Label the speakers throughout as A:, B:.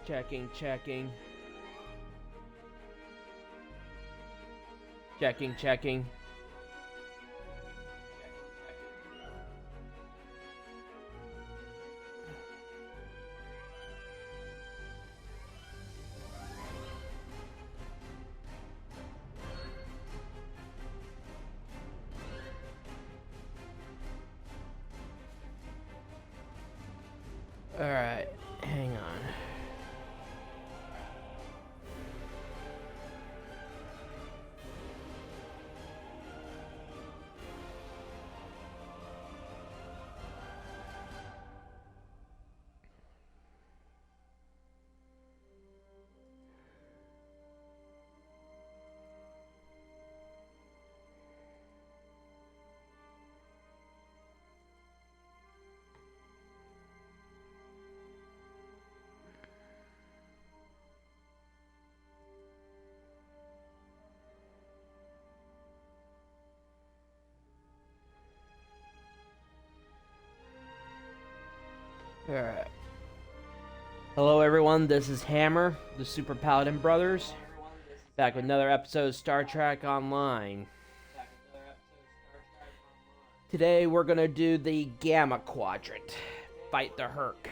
A: Checking, checking. Checking, checking. Alright, hang on. Alright. Hello everyone, this is Hammer, the Super Paladin Brothers, back with another episode of Star Trek Online. Today we're gonna do the Gamma Quadrant, fight the Herc.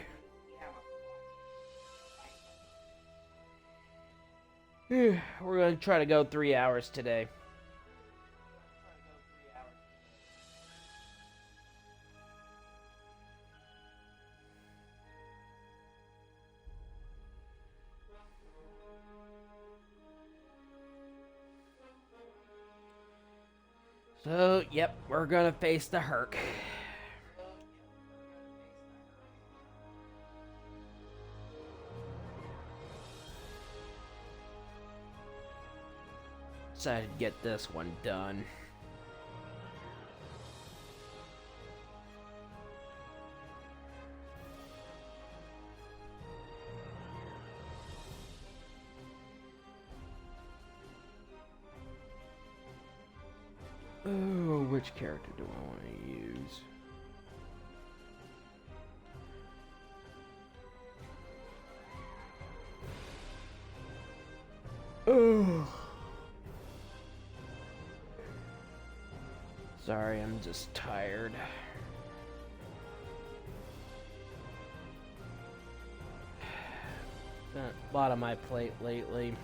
A: We're gonna try to go 3 hours today. So, yep, we're gonna face the Herc. Decided to get this one done. Oh, which character do I want to use? Oh. Sorry, I'm just tired. Got a lot on my plate lately.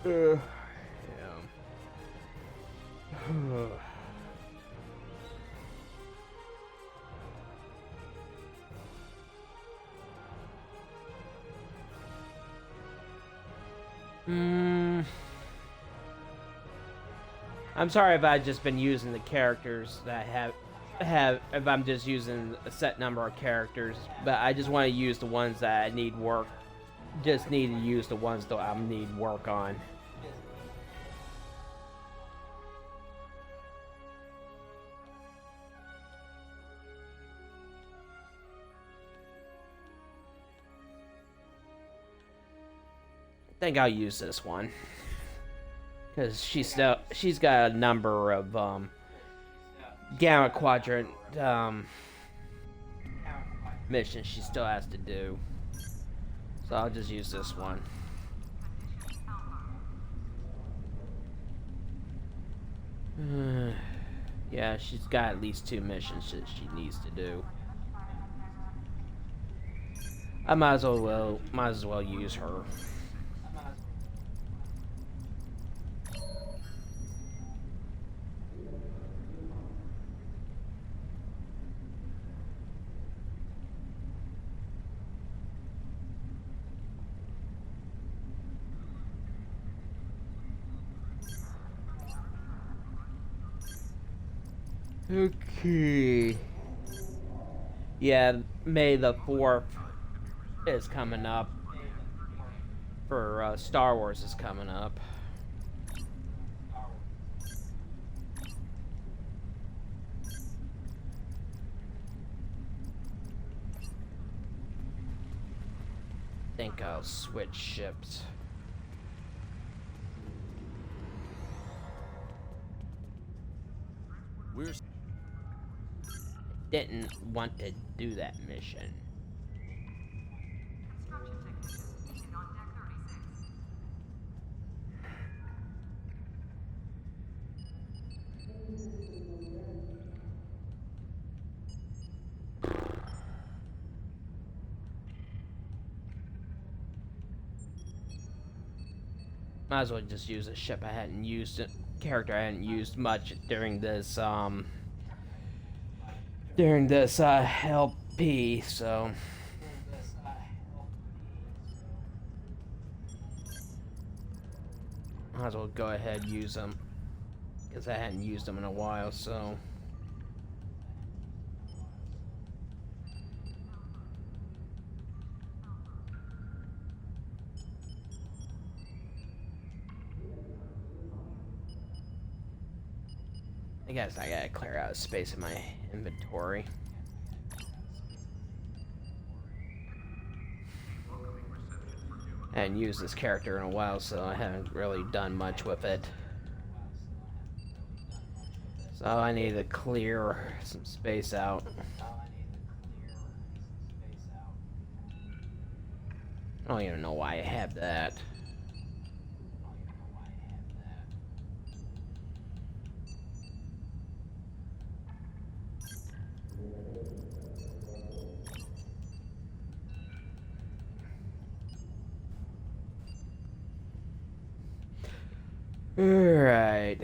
A: Yeah. I'm sorry if I've just been using the characters that I have if I'm just using a set number of characters, but I just want to use the ones that I need work. Just need to use the ones that I need work on. I think I'll use this one because she's got a number of Gamma Quadrant missions she still has to do. So I'll just use this one. Yeah, she's got at least 2 missions that she needs to do. I might as well use her. Okay. Yeah, May the 4th is coming up. For Star Wars is coming up. I think I'll switch ships. Didn't want to do that mission. Might as well just use a ship I hadn't used, character I hadn't used much during this LP, so might as well go ahead and use them, because I hadn't used them in a while, so. I guess I gotta clear out space in my inventory. I hadn't used this character in a while, so I haven't really done much with it. So I need to clear some space out. I don't even know why I have that. Alright,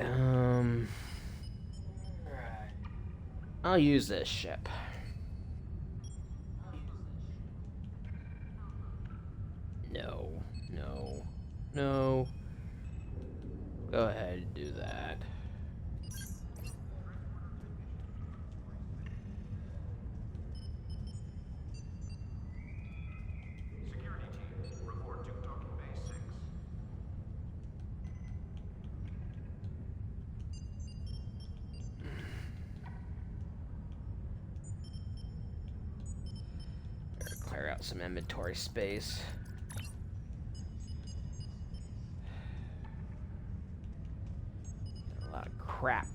A: I'll use this ship. No, no, no. Go ahead and do that.
B: Security teams, report to docking bay 6.
A: Clear out some inventory space. A lot of crap.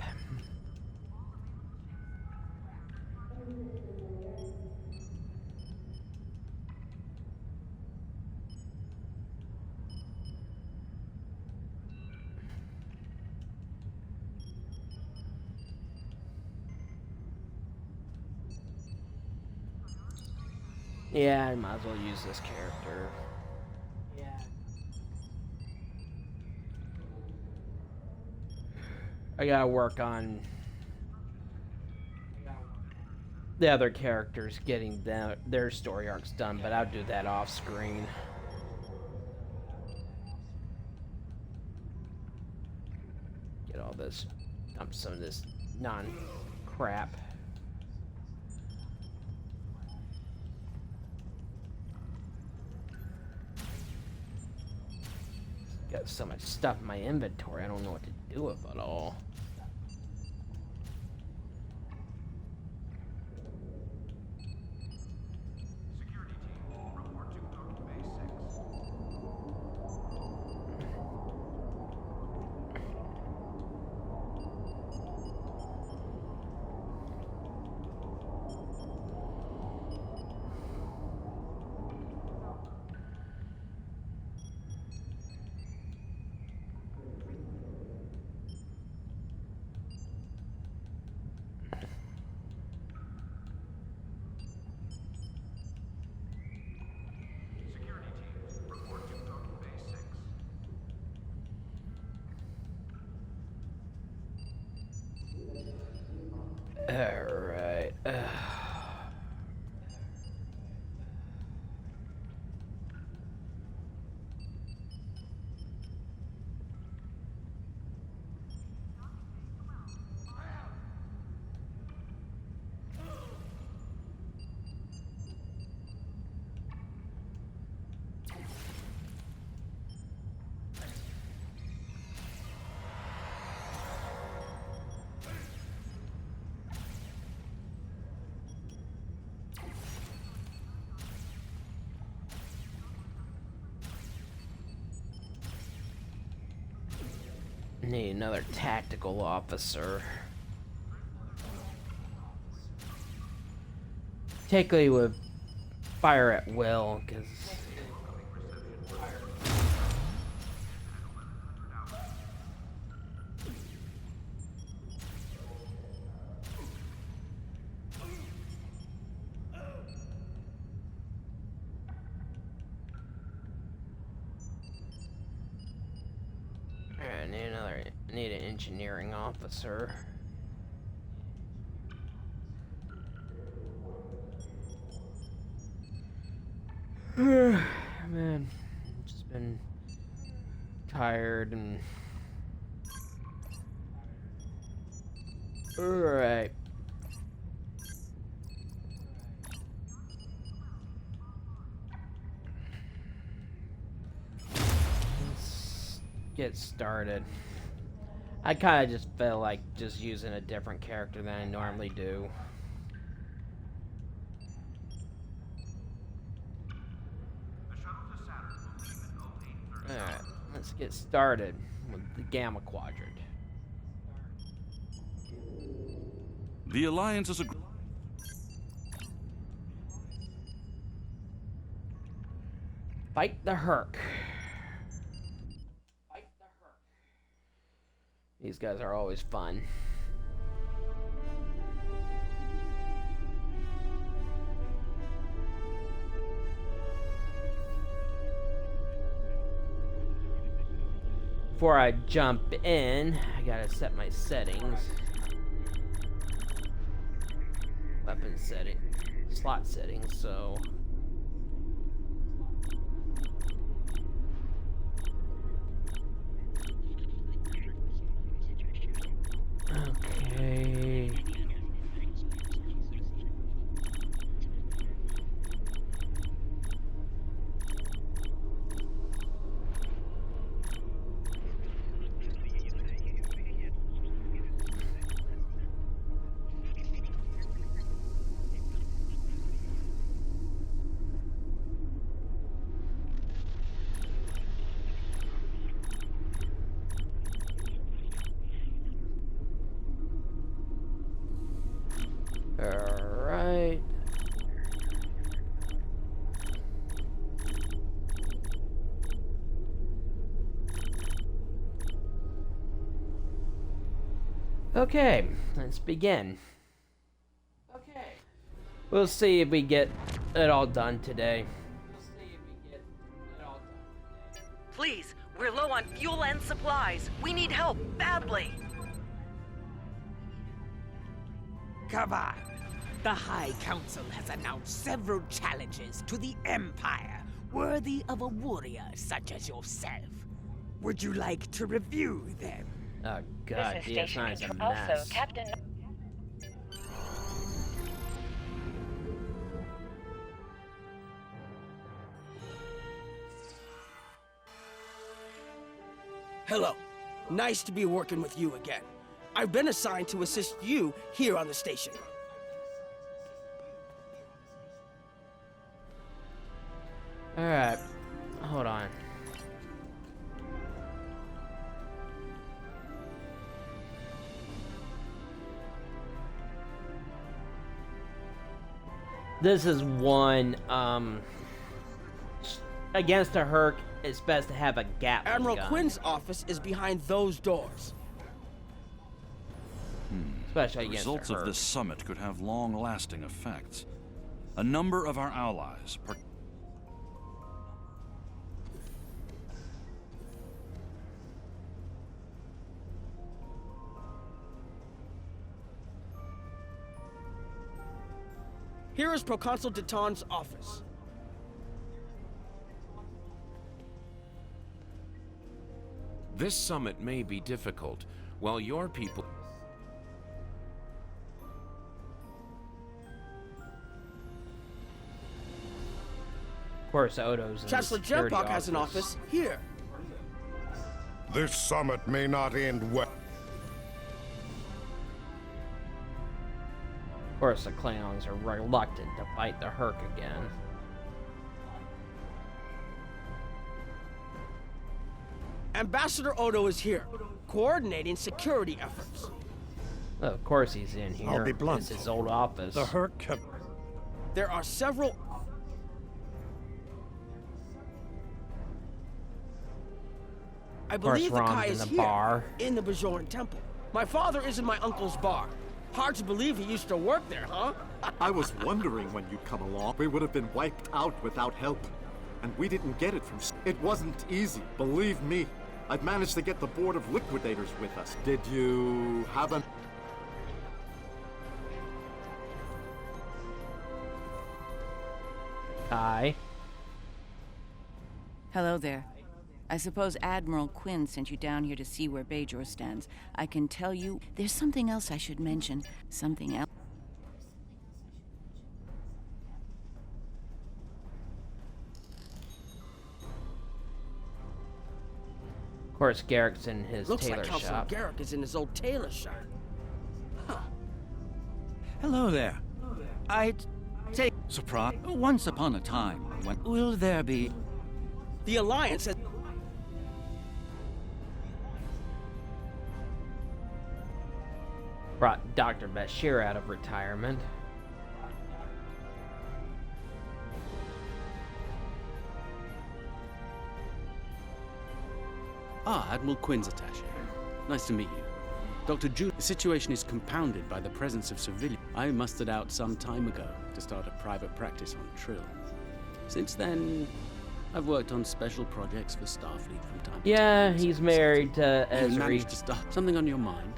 A: Yeah, I might as well use this character. I gotta work on the other characters getting their story arcs done, but I'll do that off screen. Get all this, dump some of this non-crap. Got so much stuff in my inventory, I don't know what to do with it all.
B: Security teams, report to docking bay 6. Security teams, report to docking bay 6.
A: Alright. Need another tactical officer. particularly with fire at will, because I need an engineering officer. Man, just been tired and alright. Let's get started. I kind of just feel like just using a different character than I normally do.
B: The shuttle to Saturn will leave in 08:30.
A: Alright, let's get started with the Gamma Quadrant.
C: The Alliance is a...
A: Fight the Herc. These guys are always fun. Before I jump in, I gotta set my settings. Weapon setting, slot settings, so... Okay. Alright. Okay, let's begin. Okay. We'll see if we get it all done today.
D: Please, we're low on fuel and supplies. We need help badly.
E: Come on. The High Council has announced several challenges to the Empire, worthy of a warrior such as yourself. Would you like to review them?
A: Oh god,
F: This is
A: DS9
F: Station
A: is a
F: Control.
A: mess.
F: Also, Captain.
G: Hello. Nice to be working with you again. I've been assigned to assist you here on the station.
A: Alright, hold on. This is one, against a Herc, it's best to have a Gatling
G: Admiral
A: gun.
G: Quinn's office is behind those doors.
A: Especially
C: The
A: against
C: results
A: a
C: of
A: Herc.
C: this summit could have long-lasting effects. A number of our allies,
G: Here is Proconsul Deton's office.
H: This summit may be difficult, while your people...
A: Of course, Odo's in
G: Chancellor
A: the security
G: Jempok has an office here.
I: This summit may not end well.
A: Of course, the Klingons are reluctant to fight the Herc again.
G: Ambassador Odo is here, coordinating security efforts.
A: Well, of course he's in here.
I: I'll be blunt.
A: It's his old office.
I: The Herc have...
G: There are several... I
A: course,
G: believe the
A: Ron's
G: Kai
A: in
G: is
A: the
G: here,
A: bar.
G: in the Bajoran Temple. My father is in my uncle's bar. Hard to believe he used to work there, huh?
F: I was wondering when you'd come along. We would have been wiped out without help. And we didn't get it from... It wasn't easy, believe me. I've managed to get the Board of Liquidators with us. Did you have an...
A: Kai.
J: Hello there. I suppose Admiral Quinn sent you down here to see where Bajor stands. I can tell you, there's something else I should mention. Something else.
A: Of course, Garrick's in his
G: Looks
A: tailor
G: like Counselor
A: shop.
G: Garrick is in his old tailor shop.
K: Hello there. I'd take...
C: Surprise?
K: Once upon a time, when... Will there be...
G: The Alliance has...
A: Brought Dr. Bashir out of retirement.
L: Ah, Admiral Quinn's attaché. Nice to meet you. Dr. Jude, the situation is compounded by the presence of civilians. I mustered out some time ago to start a private practice on Trill. Since then, I've worked on special projects for Starfleet from time to
A: Yeah,
L: time.
A: he's married to
L: You
A: Ezri.
L: managed to start something on your mind?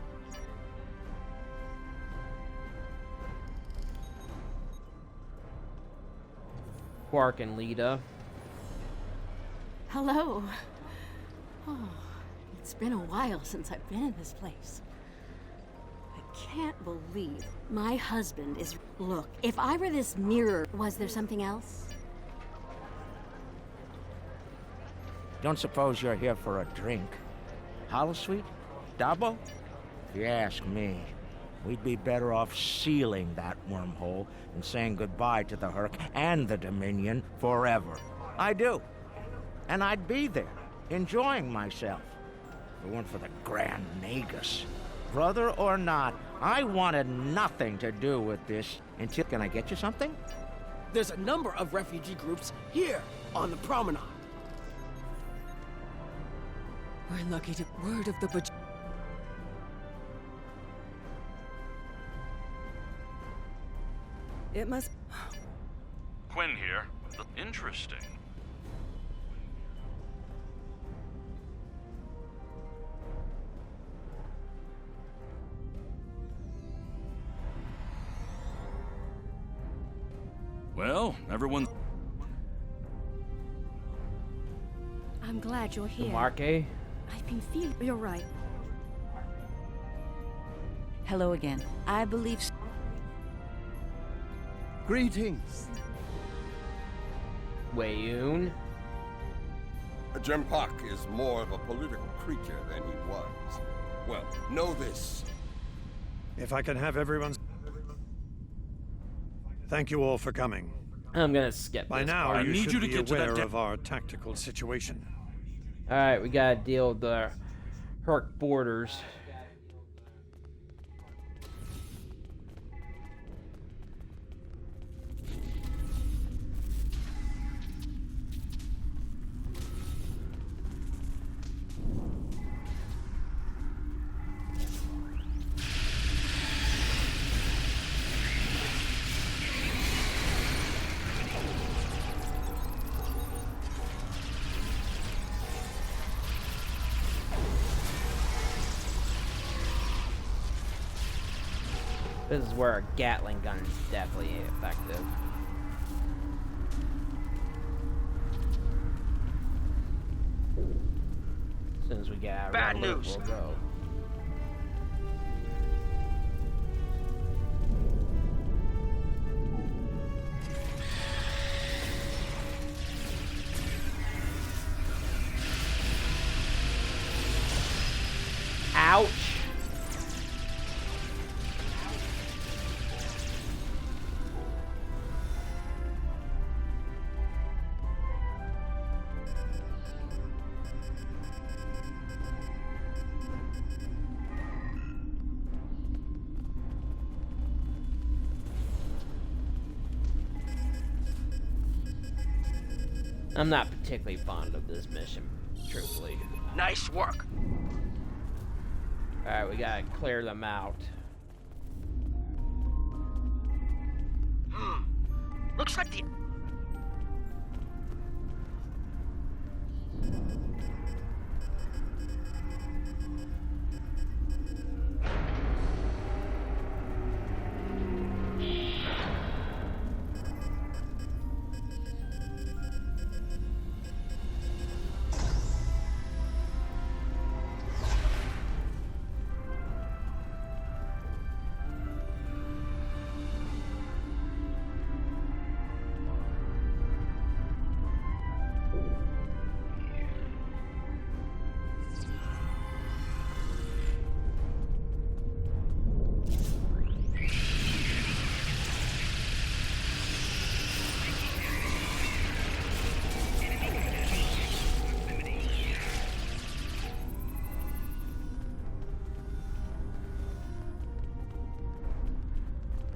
A: Quark and Lita.
M: Hello. Oh, it's been a while since I've been in this place. I can't believe my husband is... Look, if I were this mirror, was there something else?
N: Don't suppose you're here for a drink? Holosuite? Double? If you ask me, we'd be better off sealing that wormhole and saying goodbye to the Herc and the Dominion forever. I do. And I'd be there, enjoying myself. If it weren't for the Grand Nagus. Brother or not, I wanted nothing to do with this until... Can I get you something?
G: There's a number of refugee groups here on the promenade.
E: We're lucky to... Word of the... It must...
C: Quinn here. Interesting. Well, everyone...
M: I'm glad you're here.
A: Marque.
M: I've been feeling... You're right.
J: Hello again. I believe...
O: Greetings.
A: Wayoon.
I: Jempak is more of a political creature than he was. Well, know this.
O: If I can have everyone's... Thank you all for coming.
A: I'm gonna skip
O: By
A: this
O: now,
A: part.
O: you should be aware of our tactical situation.
A: Alright, we gotta deal with the Herc borders. This is where a Gatling gun is definitely effective. As soon as we get out of
G: Bad
A: the loop,
G: news.
A: we'll go. Ouch! I'm not particularly fond of this mission, truthfully.
G: Nice work.
A: Alright, we gotta clear them out.
G: Looks like the...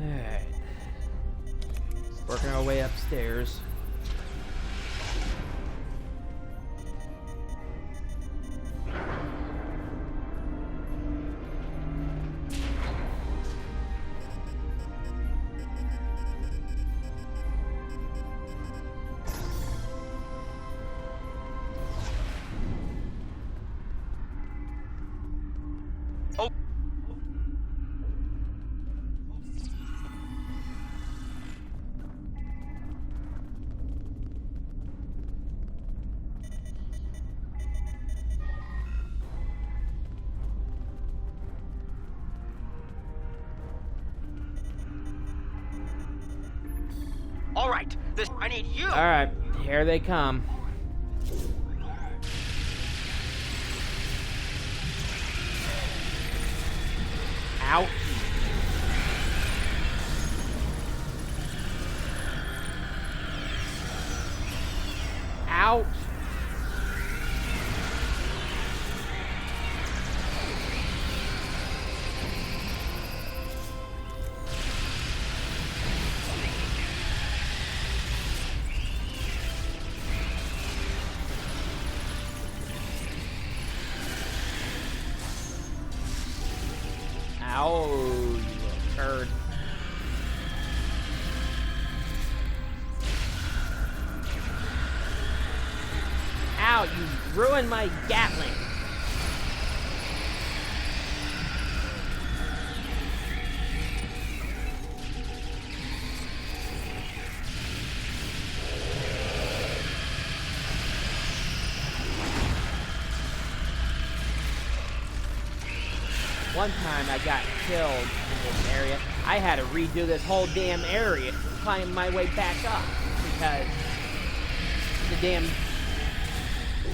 A: Alright. Working our way upstairs.
G: All right, I need you.
A: All right, here they come. Ouch. Ouch. Ow, you little turd. Ow, you ruined my Gatling. One time I got killed in this area. I had to redo this whole damn area to climb my way back up because the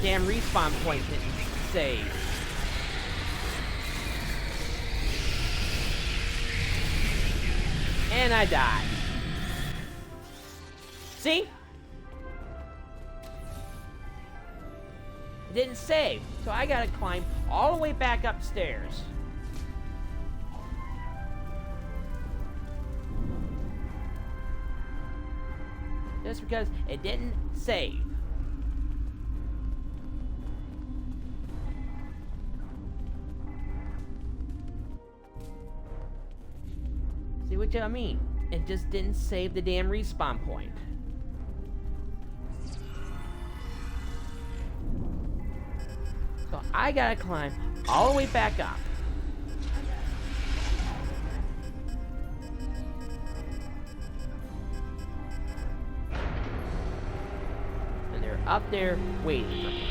A: damn respawn point didn't save. And I died. See? It didn't save, so I gotta climb all the way back upstairs. Just because it didn't save. See what I mean? It just didn't save the damn respawn point. So I gotta climb all the way back up. Up there waiting for me.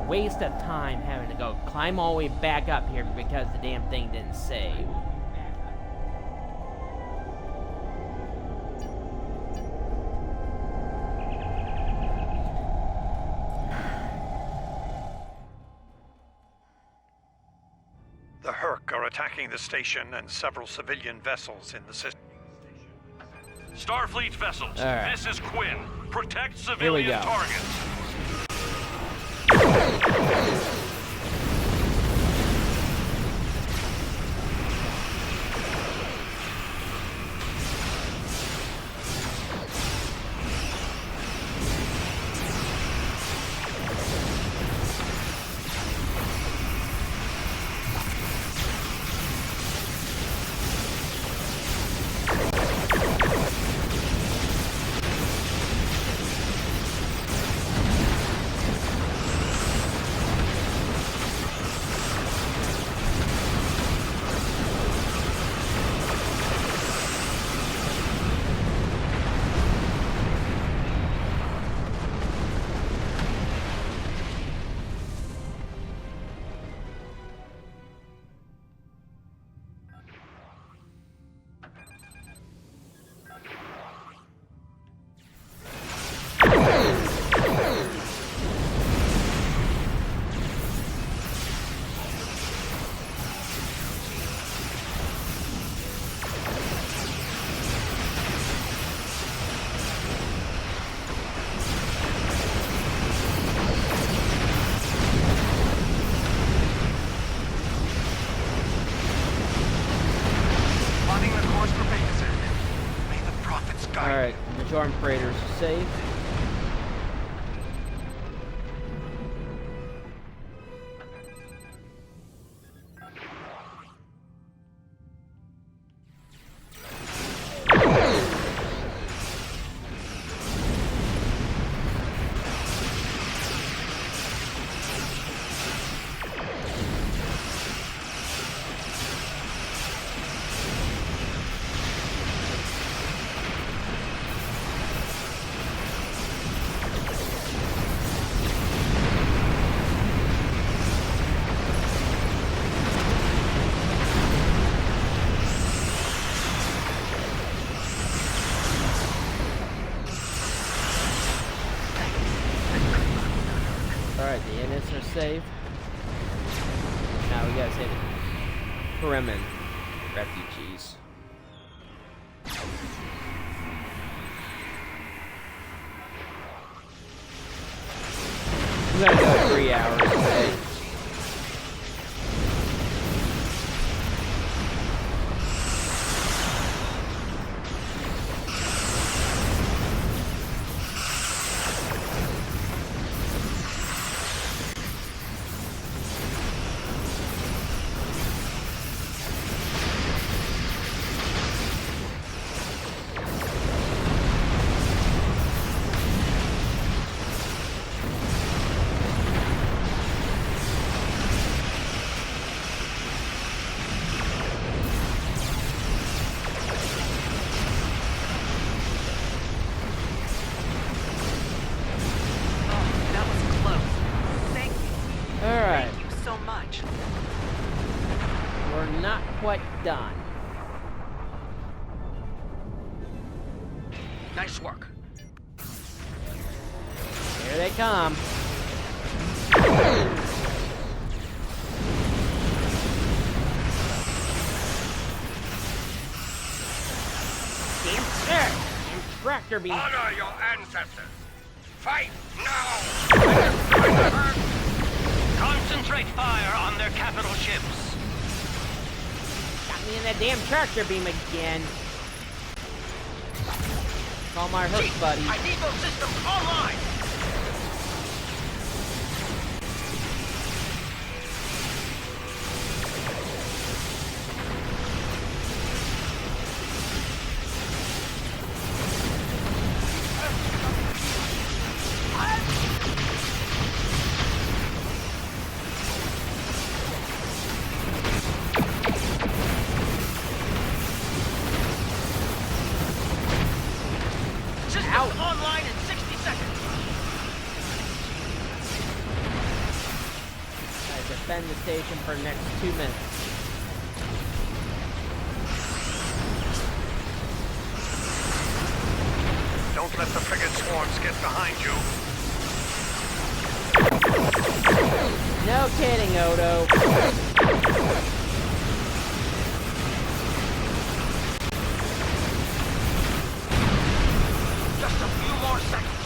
A: waste of time having to go climb all the way back up here because the damn thing didn't save.
O: The Herc are attacking the station and several civilian vessels in the system.
B: Starfleet vessels,
A: right.
B: this is Quinn. Protect
A: Here we
B: civilian
A: go.
B: targets. Plotting the course for Pegasus. May the prophets guide.
A: Alright, the Jorm freighters are safe. Alright, the Innis are safe. Now we gotta save the Fremen refugees. We gotta go 3 hours away.
D: That was close. Thank you.
A: Alright,
D: Thank you so much.
A: we're not quite done.
G: Nice work.
A: Here they come. Damn shit! Damn tractor beam.
I: Honor your ancestors. Fight now!
B: Concentrate fire on their capital ships.
A: Got me in that damn tractor beam again. Call my hurt buddy.
G: I need those systems online! Systems online in 60 seconds!
A: defend the station for the next 2 minutes.
O: Don't let the frigate swarms get behind you.
A: No kidding, Odo.
B: Just a few more seconds.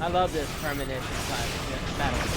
A: I love this premonition battle.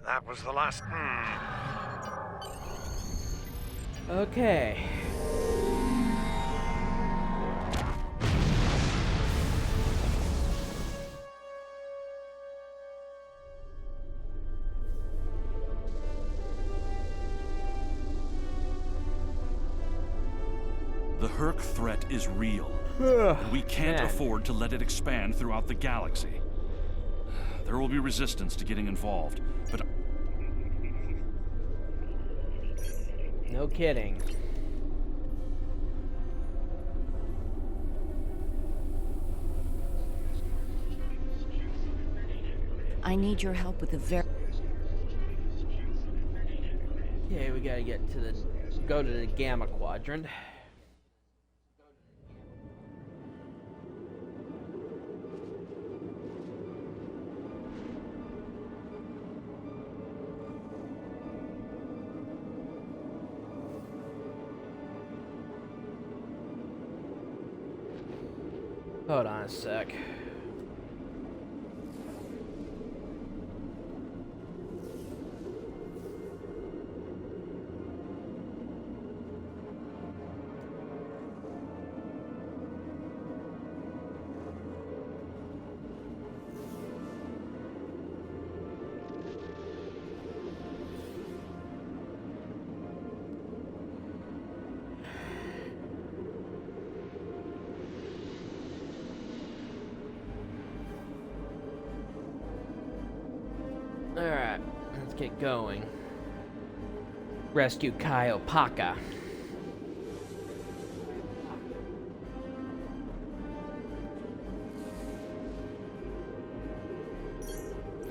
O: That was the last.
A: Okay.
C: The Herc threat is real. We can't
A: Man.
C: afford to let it expand throughout the galaxy. There will be resistance to getting involved, but
A: No kidding.
J: I need your help with the
A: Okay, we gotta go to the Gamma Quadrant. Hold on a sec. Alright, let's get going. Rescue Kyle Paka.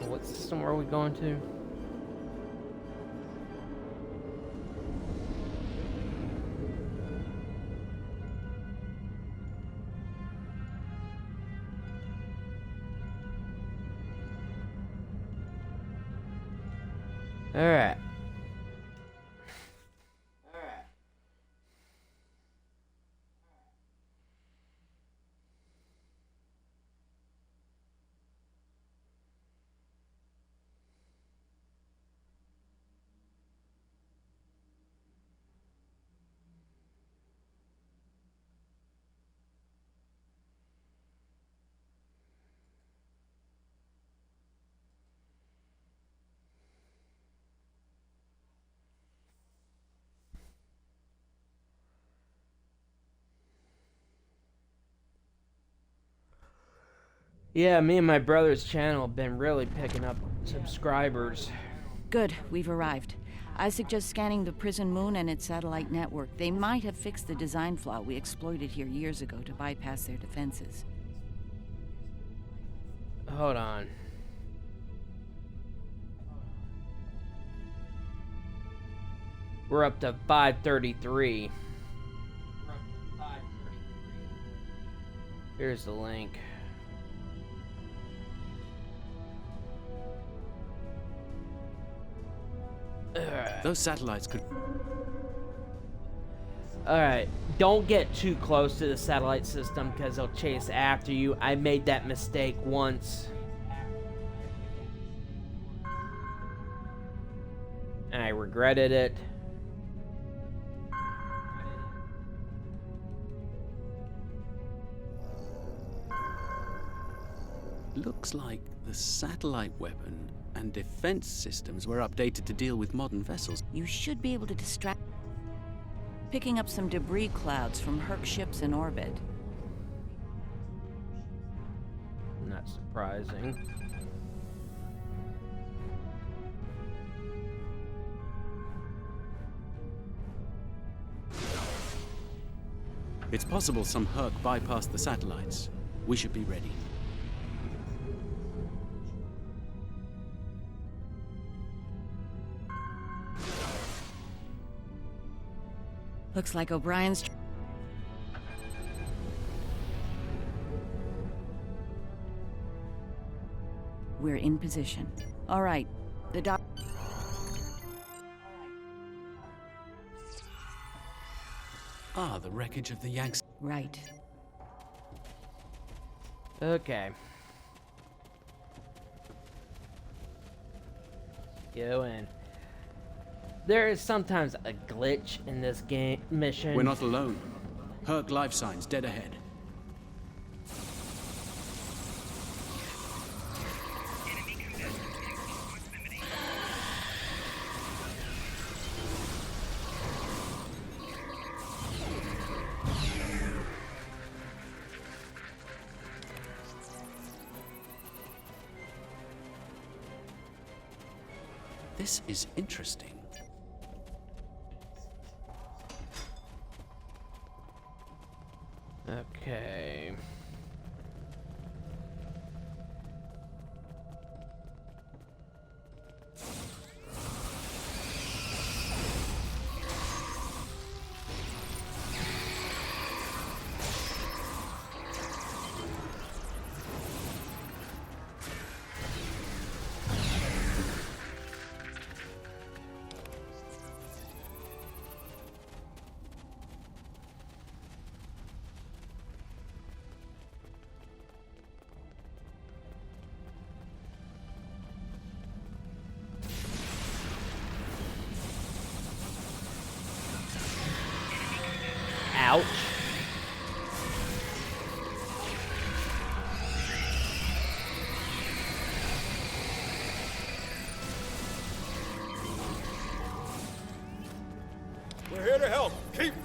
A: What system are we going to? Alright. Yeah, me and my brother's channel have been really picking up subscribers.
J: Good, we've arrived. I suggest scanning the prison moon and its satellite network. They might have fixed the design flaw we exploited here years ago to bypass their defenses.
A: Hold on. We're up to 533. Here's the link.
L: Those satellites could...
A: Alright, don't get too close to the satellite system because they'll chase after you. I made that mistake once. And I regretted it.
L: Looks like the satellite weapon and defense systems were updated to deal with modern vessels.
J: You should be able to distract... Picking up some debris clouds from Herc ships in orbit.
A: Not surprising.
L: It's possible some Herc bypassed the satellites. We should be ready.
J: Looks like O'Brien's... We're in position. All right, the doc...
L: Ah, the wreckage of the Yanks.
J: Right.
A: Okay. Go in. There is sometimes a glitch in this game mission.
L: We're not alone. Herc life signs dead ahead. This is interesting.
A: Okay.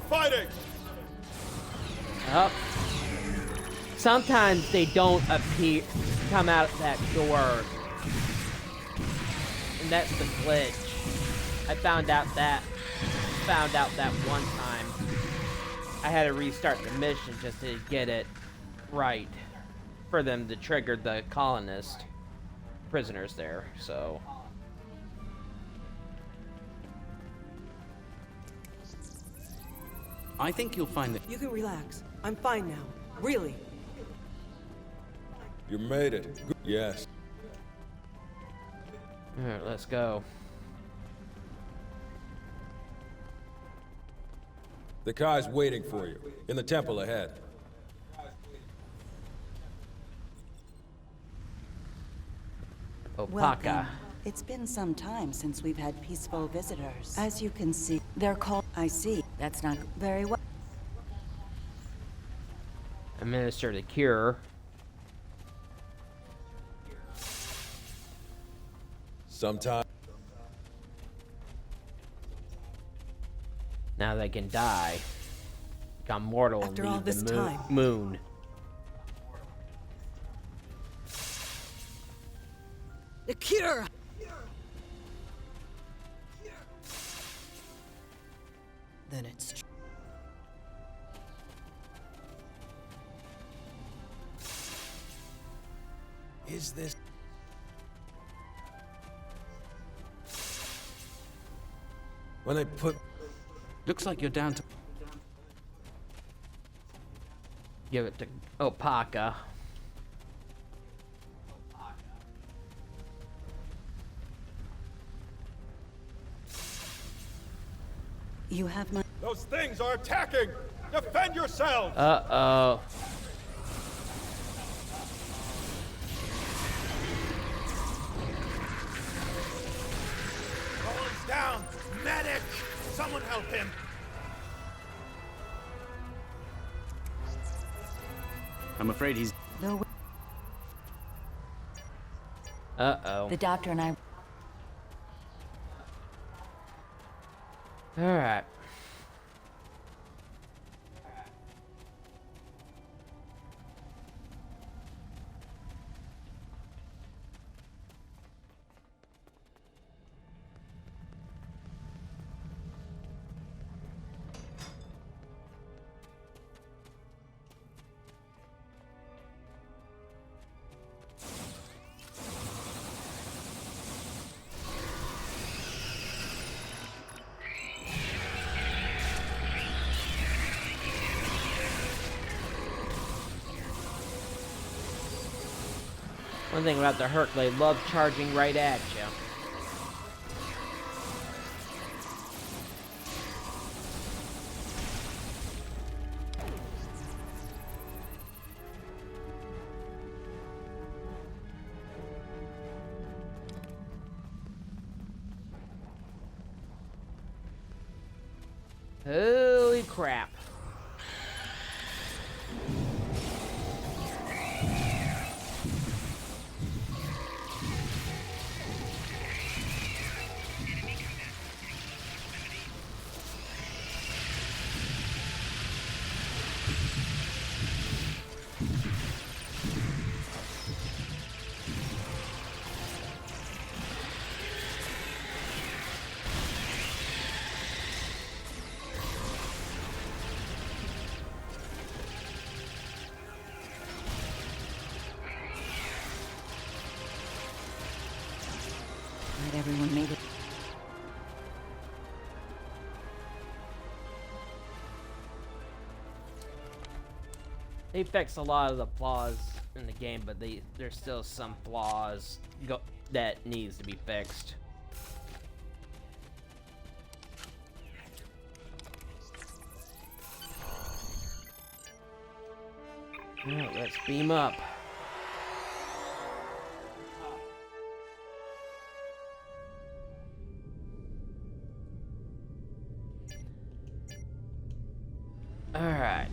I: fighting!
A: Up. Sometimes they don't come out that door. And that's the glitch. I found out that one time. I had to restart the mission just to get it right for them to trigger the colonist prisoners there, so.
L: I think you'll find that.
P: You can relax. I'm fine now. Really.
I: You made it. Yes.
A: Alright, let's go.
I: The car's waiting for you, in the temple ahead.
A: Opaka.
Q: Welcome. It's been some time since we've had peaceful visitors. As you can see, they're called... I see. That's not very well.
A: Administer the cure.
I: Sometime.
A: Now they can die. Become mortal
P: After
A: and
P: all
A: leave
P: this
A: the
P: time.
A: moon.
P: The cure! Then it's true.
I: Is this... When they put...
L: Looks like you're down to...
A: Give it to Opaka.
Q: You have my...
I: Those things are attacking! Defend yourselves!
A: Uh-oh.
I: Colin's down! Medic! Someone help him!
L: I'm afraid he's...
Q: No.
A: Uh-oh.
Q: The doctor and I...
A: Alright. One thing about the Herc, they love charging right at you. Holy crap.
Q: Not everyone made it.
A: They fixed a lot of the flaws in the game, but there's still some flaws that needs to be fixed. Alright, let's beam up. Alright.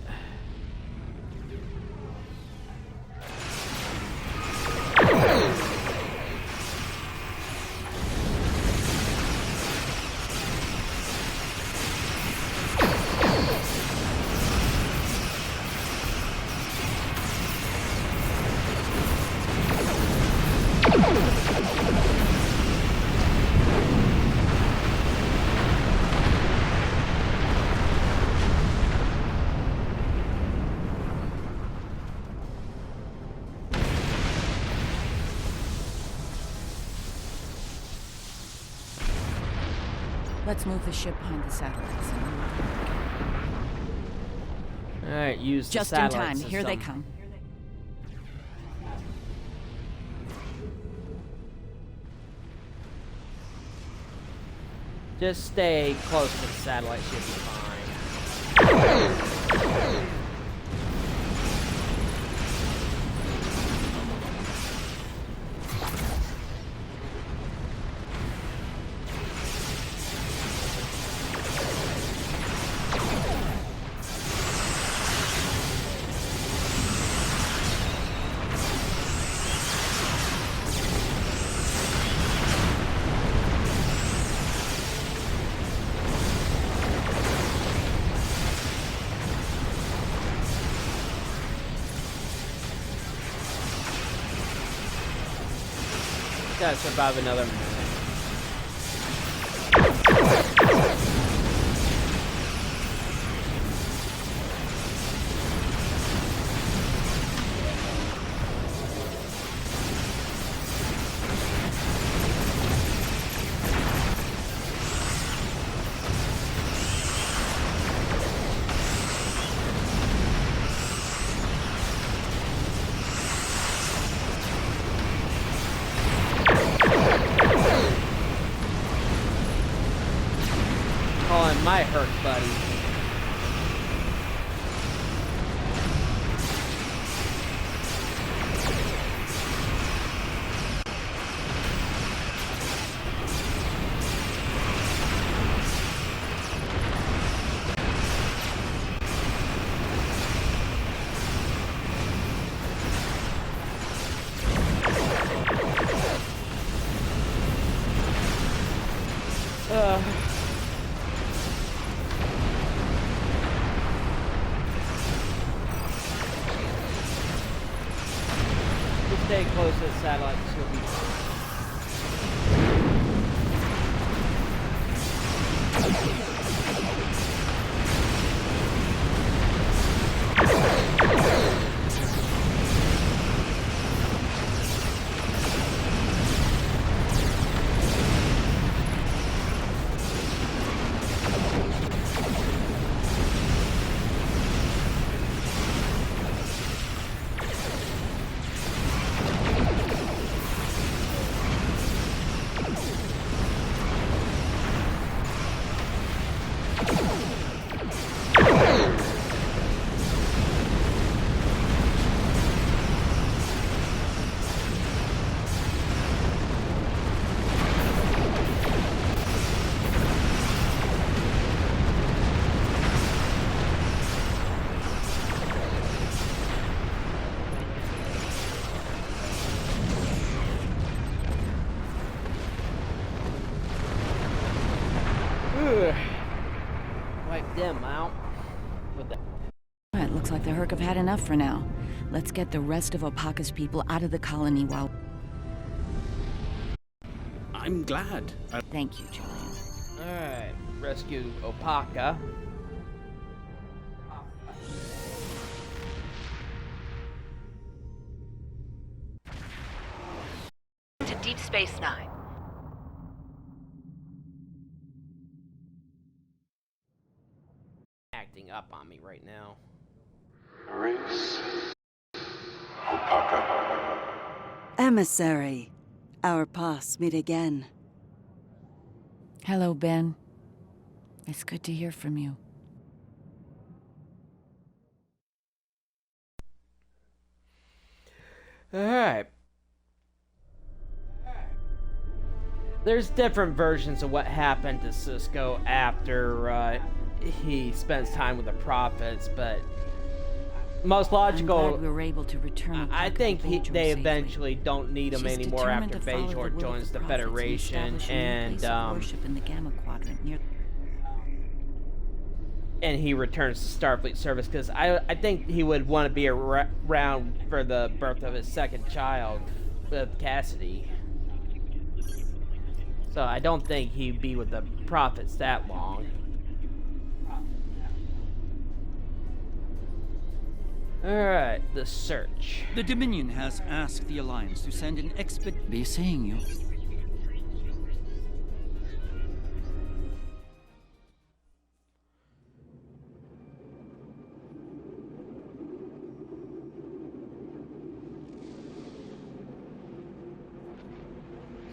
J: Let's move the ship behind the satellites.
A: Alright, use the
J: Just in
A: satellite
J: time.
A: system.
J: Here they come.
A: Just stay close to the satellite, should be fine. Gotta survive another minute. My hurt, buddy. Stay close to the satellite, you'll be fine. Wipe them out. With the
J: It looks like the Herc have had enough for now. Let's get the rest of Opaka's people out of the colony while...
L: I'm glad.
J: Thank you, Julian.
A: Alright, rescue Opaka.
D: To Deep Space Nine.
A: Acting up on me right now.
Q: Emissary, our paths meet again.
J: Hello, Ben. It's good to hear from you.
A: Alright. There's different versions of what happened to Cisco after he spends time with the prophets, but most logical.
J: I'm glad we were able to return.
A: I think they
J: safely.
A: eventually don't need him
J: She's
A: anymore after
J: determined to follow
A: Bajor
J: the will of
A: joins the
J: prophets
A: Federation,
J: establish a new place of worship in the Gamma Quadrant near.
A: And he returns to Starfleet service because I think he would want to be around for the birth of his second child. Cassidy. So I don't think he'd be with the Prophets that long. Alright, the search.
K: The Dominion has asked the Alliance to send an expedition. Be seeing you.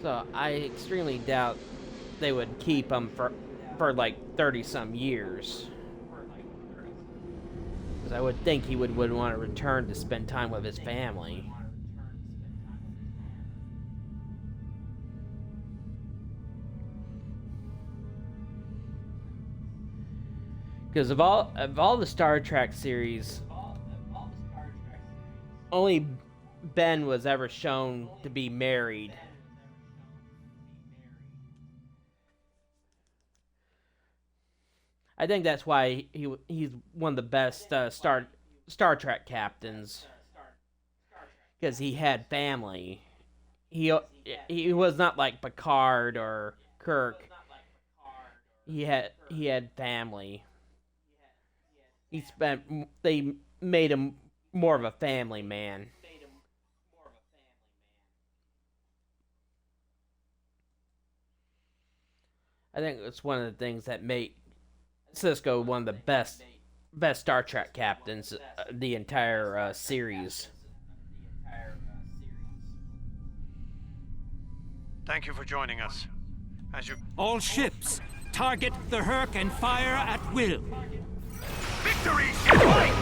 A: So I extremely doubt they would keep him for like 30-some years. Because I would think he would want to return to spend time with his family. Because of all the Star Trek series, only Ben was ever shown to be married. I think that's why he's one of the best Star Trek captains, because he had family. He was not like Picard or Kirk. He had family. They made him more of a family man. I think it's one of the things that made Sisko one of the best Star Trek captains the entire series.
O: Thank you for joining us.
K: All ships, target the Herc and fire at will.
B: Victory is mine!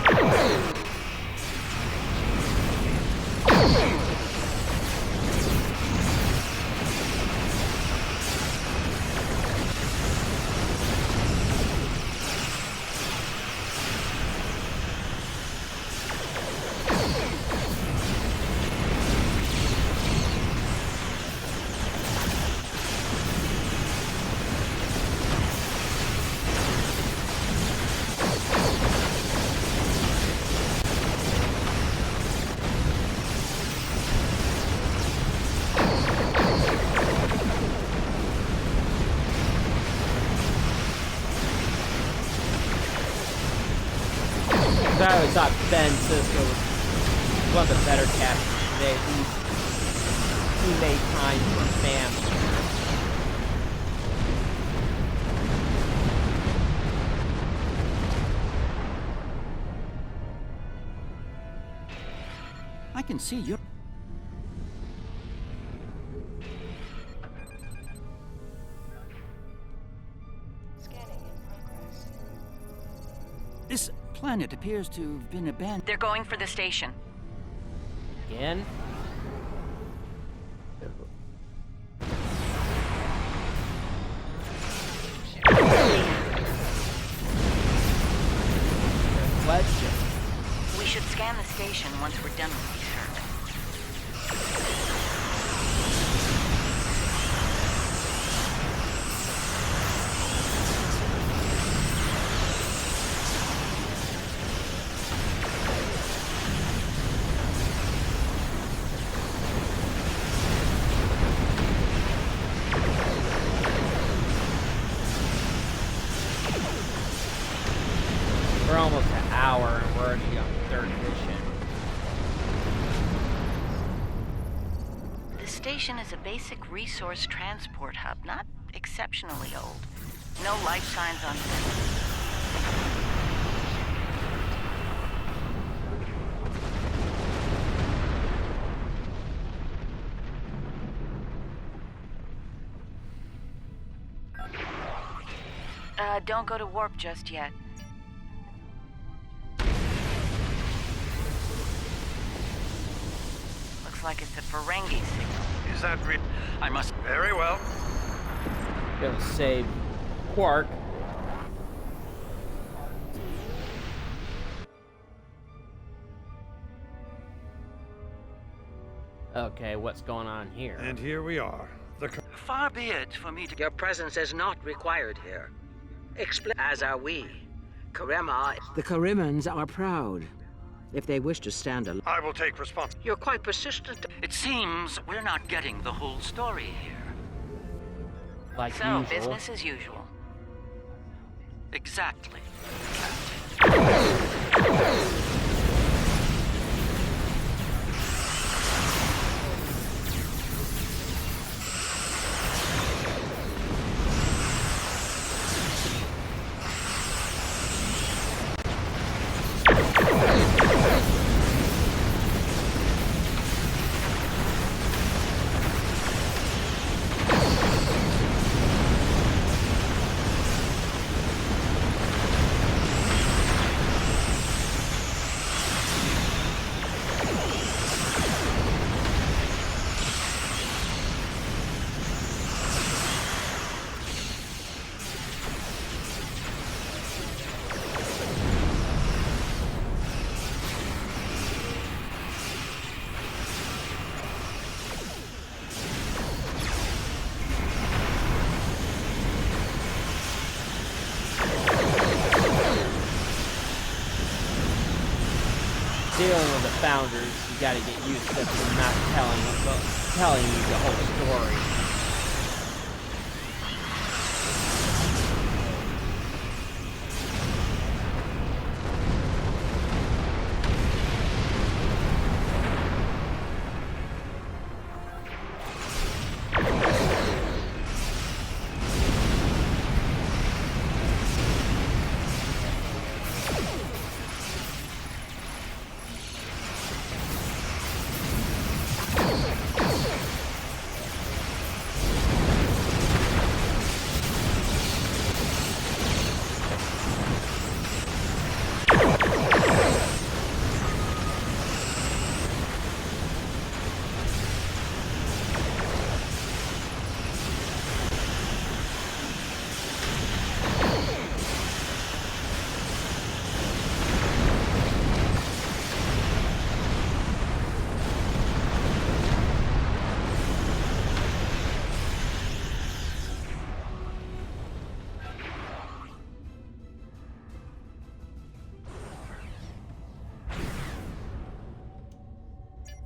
A: I always thought Ben Sisko was one of the better captains today. He made time for family.
K: I can see you. This planet appears to have been abandoned.
J: They're going for the station.
A: Again? Question.
J: We should scan the station once we're done with research.
A: We're almost an hour and we're already on the third mission.
J: The station is a basic resource transport hub, not exceptionally old. No life signs on don't go to warp just yet. Looks like it's a Ferengi signal.
O: Is that real?
B: I must.
O: Very well.
A: Gonna save Quark. Okay, what's going on here?
O: And here we are.
E: Far be it for me to... Your presence is not required here. As are we. Karema... The Karimans are proud.
R: If they wish to stand alone.
O: I will take responsibility.
R: You're quite persistent.
S: It seems we're not getting the whole story here.
A: Like
S: so,
A: usual.
S: business as usual. Exactly.
A: Dealing with the founders, you gotta get used to them not telling you the whole story.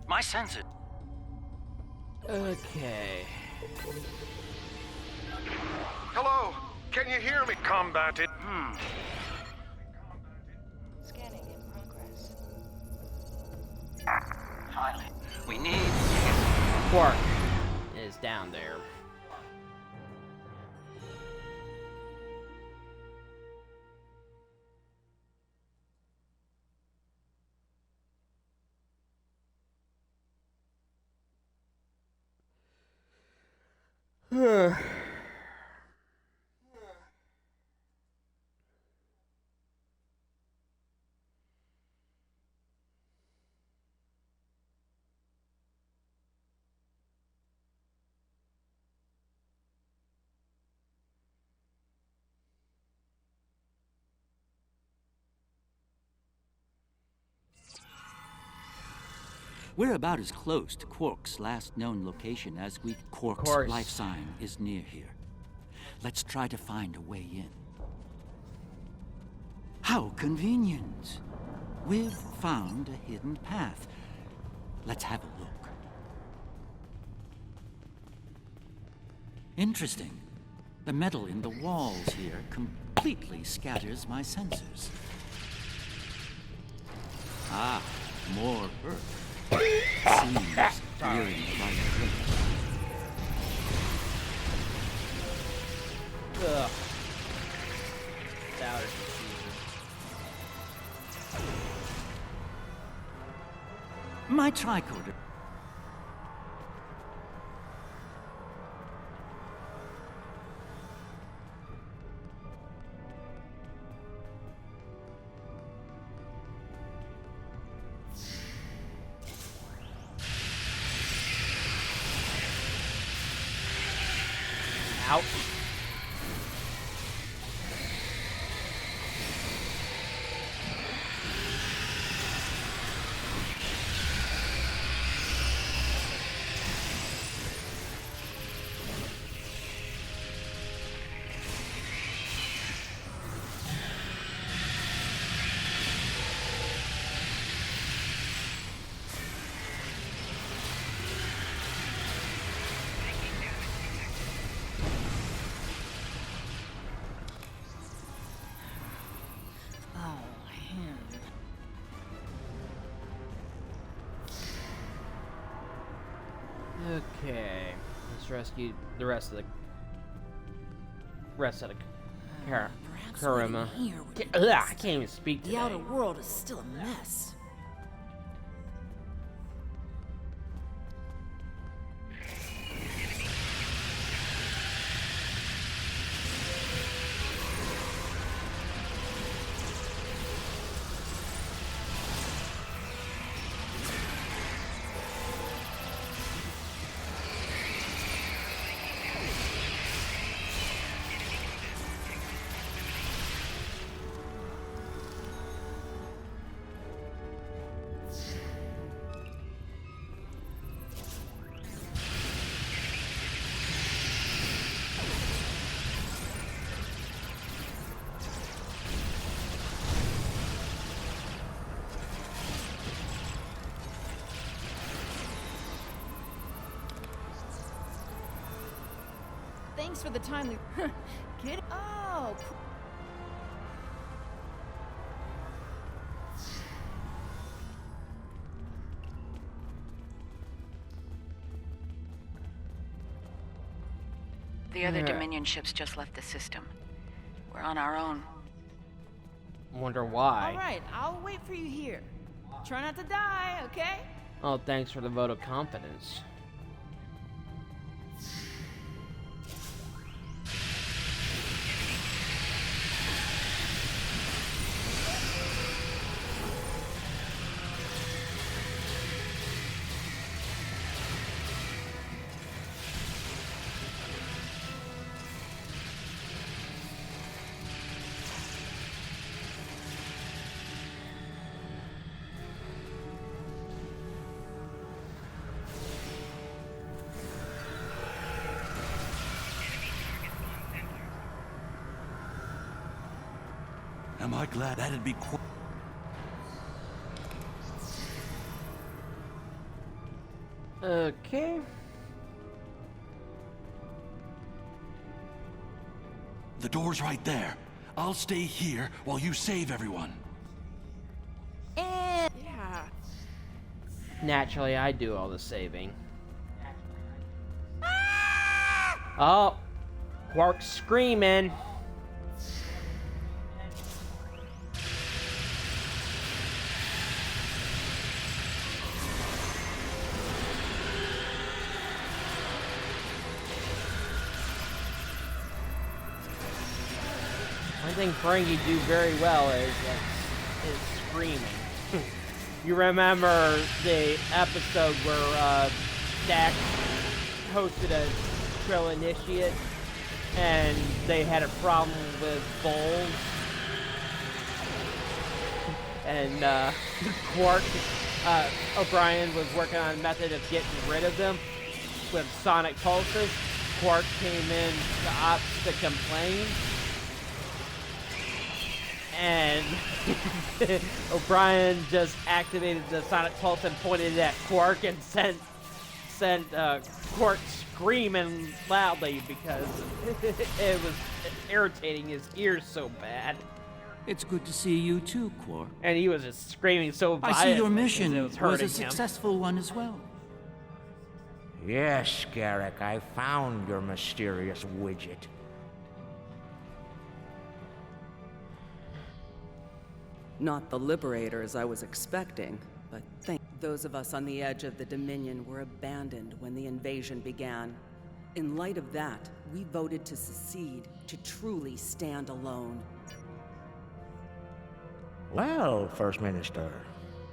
S: My sense it.
A: Okay.
O: Hello? Can you hear me? Combat it.
S: Scanning in progress. Finally, we need...
A: Quark is down there.
K: We're about as close to Quark's last known location as we... Quark's life sign is near here. Let's try to find a way in. How convenient. We've found a hidden path. Let's have a look. Interesting. The metal in the walls here completely scatters my sensors. Ah, more Earth. Seems clearing the right place.
A: Ugh. Doubter.
K: My tricorder.
A: Out. Okay, let's rescue the rest of the Kurama. I can't even speak today.
P: The outer world is still a mess.
T: Thanks for the timely. Kid. Oh.
J: The other Dominion ships just left the system. We're on our own.
A: Wonder why.
T: All right, I'll wait for you here. Try not to die, okay?
A: Oh, thanks for the vote of confidence.
C: Am I glad? That'd be quite...
A: Okay.
C: The door's right there. I'll stay here while you save everyone.
T: And yeah.
A: Naturally, I do all the saving. Oh, Quark's screaming. One thing Ferengi do very well is screaming. You remember the episode where Dax hosted a Trill Initiate and they had a problem with bowls? And Quark, O'Brien was working on a method of getting rid of them with sonic pulses. Quark came in to ops to complain. And O'Brien just activated the sonic pulse and pointed it at Quark and sent Quark screaming loudly because it was irritating his ears so bad.
K: It's good to see you too, Quark.
A: And he was just screaming so violently.
K: I see your mission
A: was hurting
K: a successful one as well.
N: Yes, Garrick, I found your mysterious widget.
U: Not the liberators I was expecting, but those of us on the edge of the Dominion were abandoned when the invasion began. In light of that, we voted to secede, to truly stand alone.
N: Well, First Minister,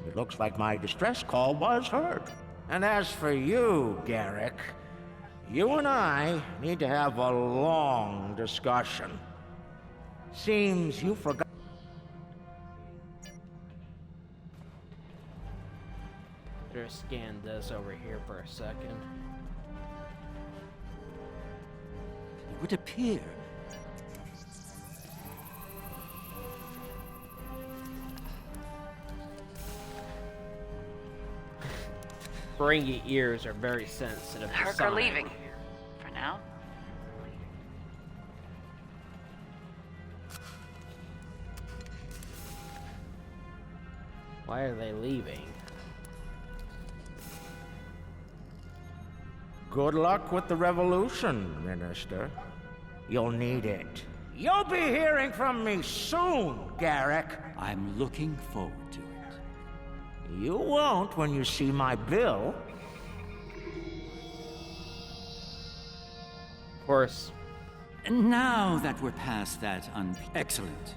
N: it looks like my distress call was heard. And as for you, Garrick, you and I need to have a long discussion. Seems you forgot.
A: Better scan this over here for a second.
K: It would appear
A: Ferengi ears are very sensitive to
J: Herc are
A: sonic.
J: leaving. For now.
A: Why are they leaving?
N: Good luck with the revolution, Minister. You'll need it. You'll be hearing from me soon, Garrick.
K: I'm looking forward to it.
N: You won't when you see my bill.
A: Of course.
K: And now that we're past that excellent.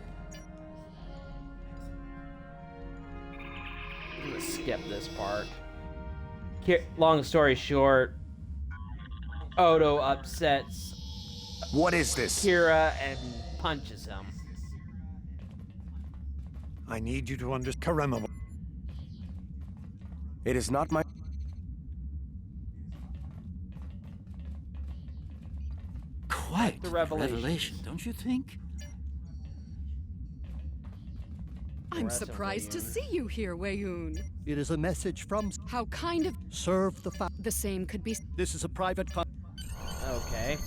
A: I'm gonna skip this part. Long story short, Odo upsets
O: what is this?
A: Kira and punches him.
O: I need you to understand. Karema.
I: It is not my...
K: Quite
A: the
K: revelation, don't you think?
H: I'm surprised to see you here, Wei-Yun.
V: It is a message from...
H: How kind of...
V: Serve the
H: The same could be...
V: This is a private...
A: Okay.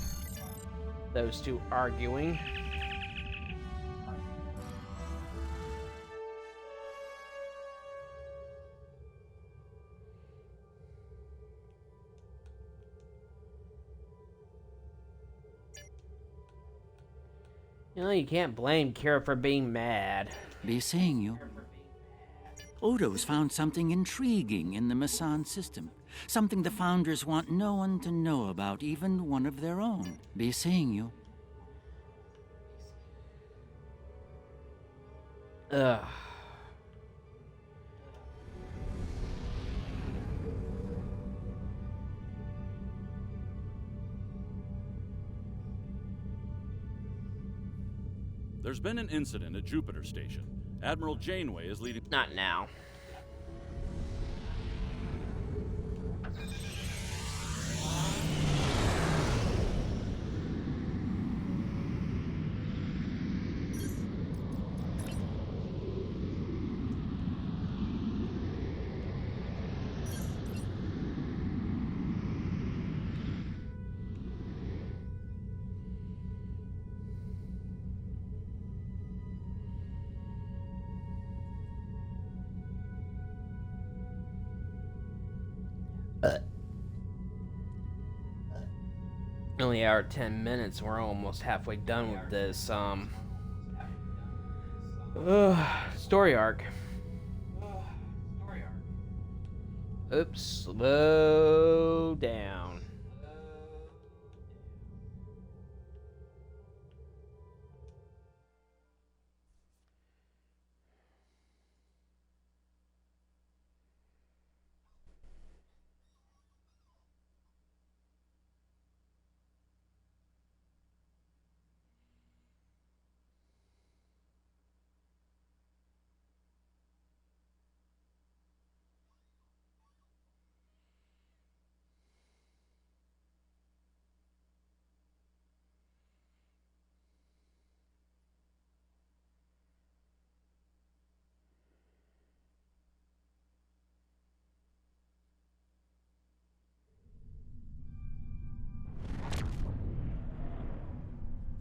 A: Those two arguing. You know, you can't blame Kira for being mad.
K: Be seeing you. Odo's found something intriguing in the Masan system. Something the Founders want no one to know about, even one of their own. Be seeing you.
A: Ugh.
C: There's been an incident at Jupiter Station. Admiral Janeway is leading...
A: Not now. Only hour 10 minutes. We're almost halfway done with this story arc. Oops, slow down.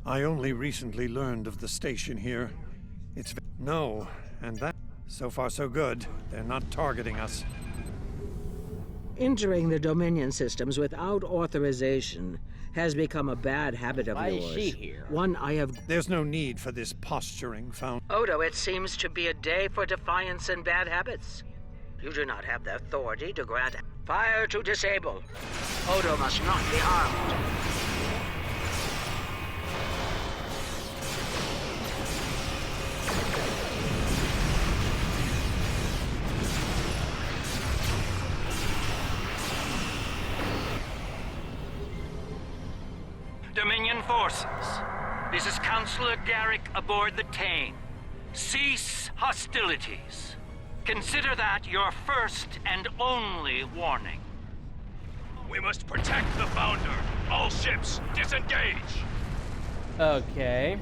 O: I only recently learned of the station here. It's... No, and that... So far so good. They're not targeting us.
W: Entering the Dominion systems without authorization has become a bad habit of
A: Why
W: yours.
A: is she here?
W: One I have...
O: There's no need for this posturing, Found...
W: Odo, it seems to be a day for defiance and bad habits. You do not have the authority to grant... Fire to disable. Odo must not be harmed.
S: Dominion forces, this is Counselor Garrick aboard the Tane. Cease hostilities. Consider that your first and only warning.
B: We must protect the Founder. All ships, disengage!
A: Okay.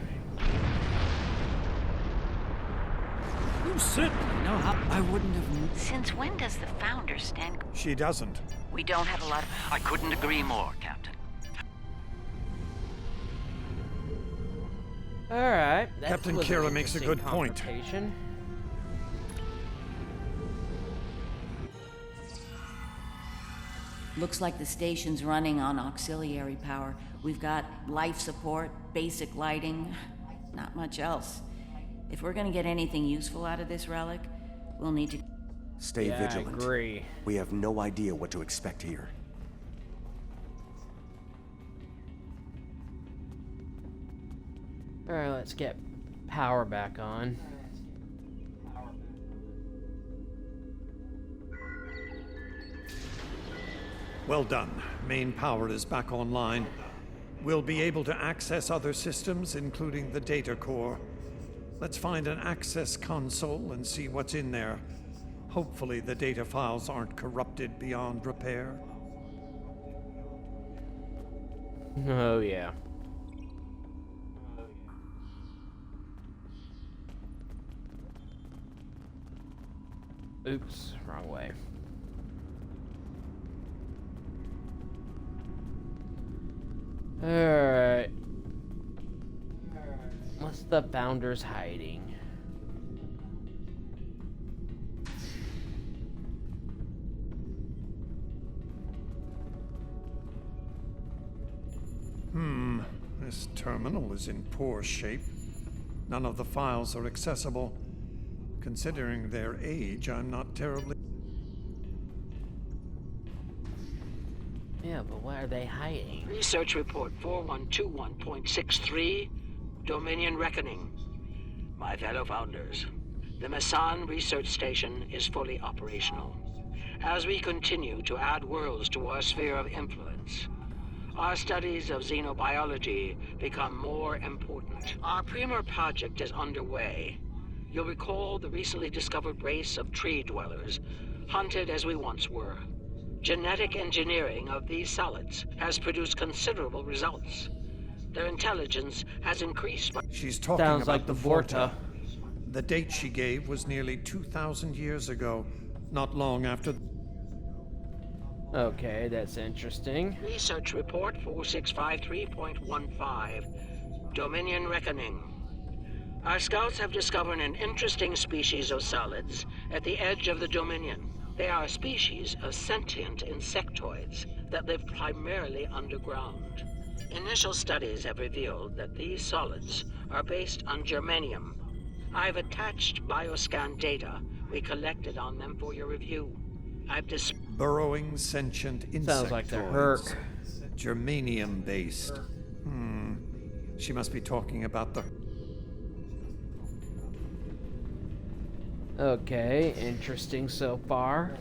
K: You certainly know how I wouldn't have...
J: Since when does the Founder stand...
O: She doesn't.
J: We don't have a lot of...
S: I couldn't agree more, Captain.
A: Alright.
O: Captain Kira makes a good point.
J: Looks like the station's running on auxiliary power. We've got life support, basic lighting, not much else. If we're gonna get anything useful out of this relic, we'll need to...
F: Stay vigilant.
A: I agree.
F: We have no idea what to expect here.
A: Alright, let's get power back on.
O: Well done. Main power is back online. We'll be able to access other systems, including the data core. Let's find an access console and see what's in there. Hopefully the data files aren't corrupted beyond repair.
A: Oh, yeah. Oops, wrong way. Alright. What's the Founders hiding?
O: This terminal is in poor shape. None of the files are accessible. Considering their age, I'm not terribly...
A: Yeah, but why are they hiding?
W: Research report 4121.63, Dominion Reckoning. My fellow founders, the Mesan research station is fully operational. As we continue to add worlds to our sphere of influence, our studies of xenobiology become more important. Our premier project is underway. You'll recall the recently discovered race of tree dwellers, hunted as we once were. Genetic engineering of these solids has produced considerable results. Their intelligence has increased by...
O: She's talking
A: Sounds
O: about
A: like
O: the
A: the
O: Vorta. The date she gave was nearly 2,000 years ago, not long after...
A: Okay, that's interesting.
W: Research report 4653.15, Dominion Reckoning. Our scouts have discovered an interesting species of solids at the edge of the Dominion. They are a species of sentient insectoids that live primarily underground. Initial studies have revealed that these solids are based on germanium. I've attached bioscan data we collected on them for your review. I've
O: burrowing sentient insectoids.
A: Sounds like the Herc.
O: Germanium-based. She must be talking about the...
A: Okay, interesting so far.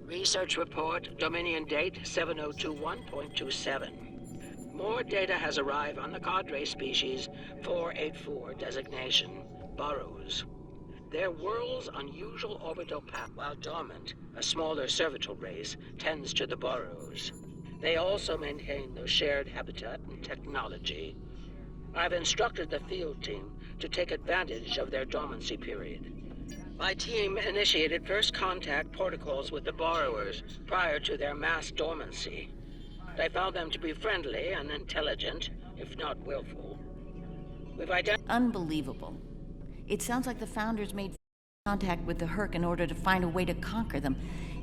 W: Research report, Dominion date 7021.27. More data has arrived on the cadre species 484 designation, burrows. Their world's unusual orbital path, while dormant, a smaller cervital race tends to the burrows. They also maintain their shared habitat and technology. I've instructed the field team to take advantage of their dormancy period. My team initiated first contact protocols with the borrowers prior to their mass dormancy. I found them to be friendly and intelligent, if not willful. We've identified...
J: Unbelievable. It sounds like the Founders made contact with the Herc in order to find a way to conquer them.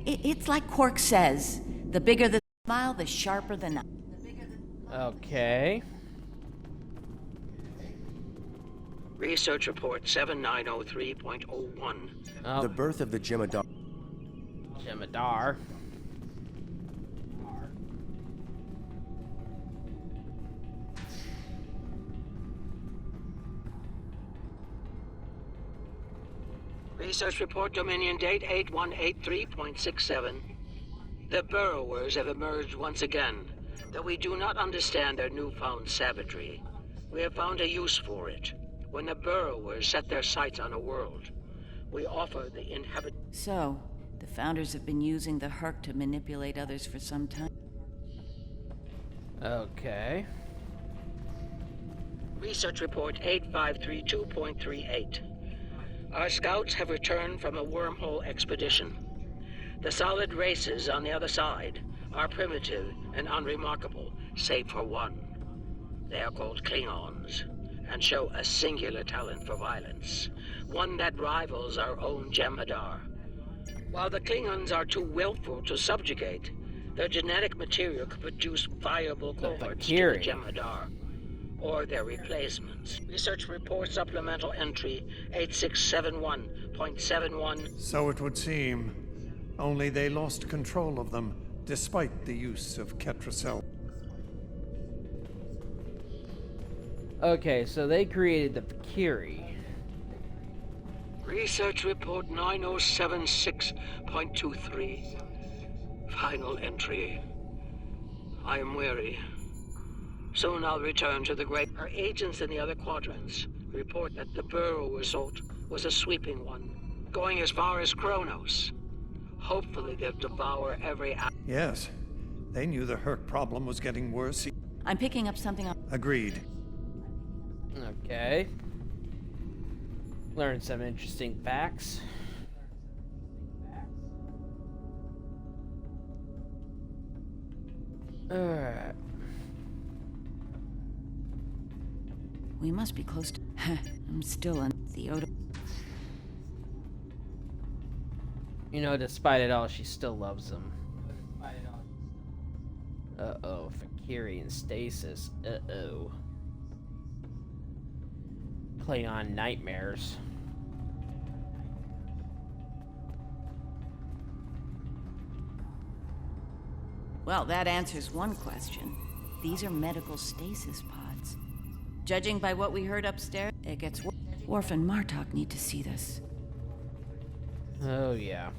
J: It's like Quark says, the bigger the smile, the sharper the knife.
A: Okay.
W: Research report 7903.01.
A: Oh.
F: The birth of the Jemadar.
A: Jemadar.
W: Research report Dominion date 8183.67. The burrowers have emerged once again, though we do not understand their newfound savagery. We have found a use for it. When the burrowers set their sights on a world, we offer the inhabitants...
J: So, the Founders have been using the Herc to manipulate others for some time.
A: Okay.
W: Research report 8532.38. Our scouts have returned from a wormhole expedition. The solid races on the other side are primitive and unremarkable, save for one. They are called Klingons, and show a singular talent for violence, one that rivals our own Jemadar. While the Klingons are too willful to subjugate, their genetic material could produce viable cohorts to the Jemadar, or their replacements. Research report supplemental entry 8671.71.
O: So it would seem. Only they lost control of them, despite the use of Ketracel.
A: Okay, so they created the Fakiri.
W: Research report 9076.23. Final entry. I am weary. Soon I'll return to the great. Our agents in the other quadrants report that the Burrow assault was a sweeping one, going as far as Kronos. Hopefully they'll devour every...
O: Yes. They knew the Herc problem was getting worse.
J: I'm picking up something on...
O: Agreed.
A: Okay. Learned some interesting facts. Alright.
J: We must be close to... I'm still on the Odo...
A: You know, despite it all, she still loves him. Uh-oh, Fakiri and Stasis. Uh-oh. Klingon nightmares.
J: Well, that answers one question. These are medical stasis pods. Judging by what we heard upstairs, it gets worse. Worf and Martok need to see this.
A: Oh, yeah.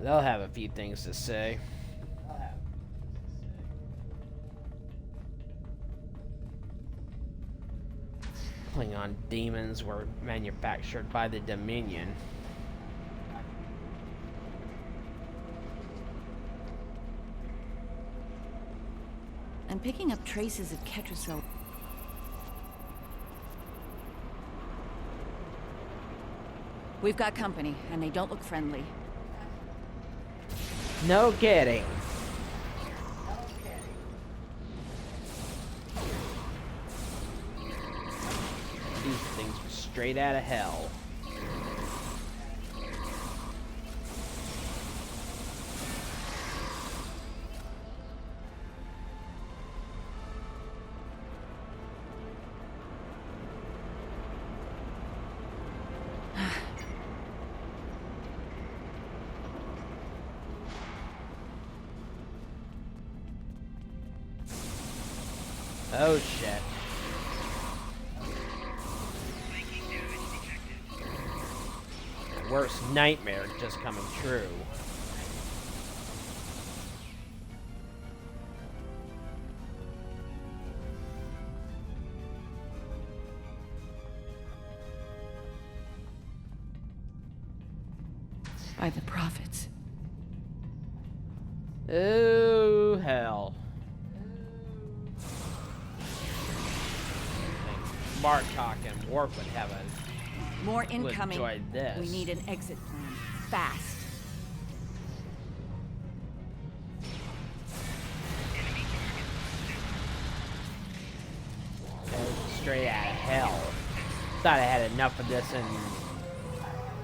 A: They'll have a few things to say. Klingon demons were manufactured by the Dominion.
J: I'm picking up traces of Ketracel. We've got company, and they don't look friendly.
A: No kidding. These things were straight out of hell. Oh shit. The worst nightmare just coming true.
J: By the prophets.
A: Oh hell. Martok and Worf would have a
J: more incoming.
A: Enjoy this.
J: We need an exit plan. Fast.
A: Straight out of hell. Thought I had enough of this and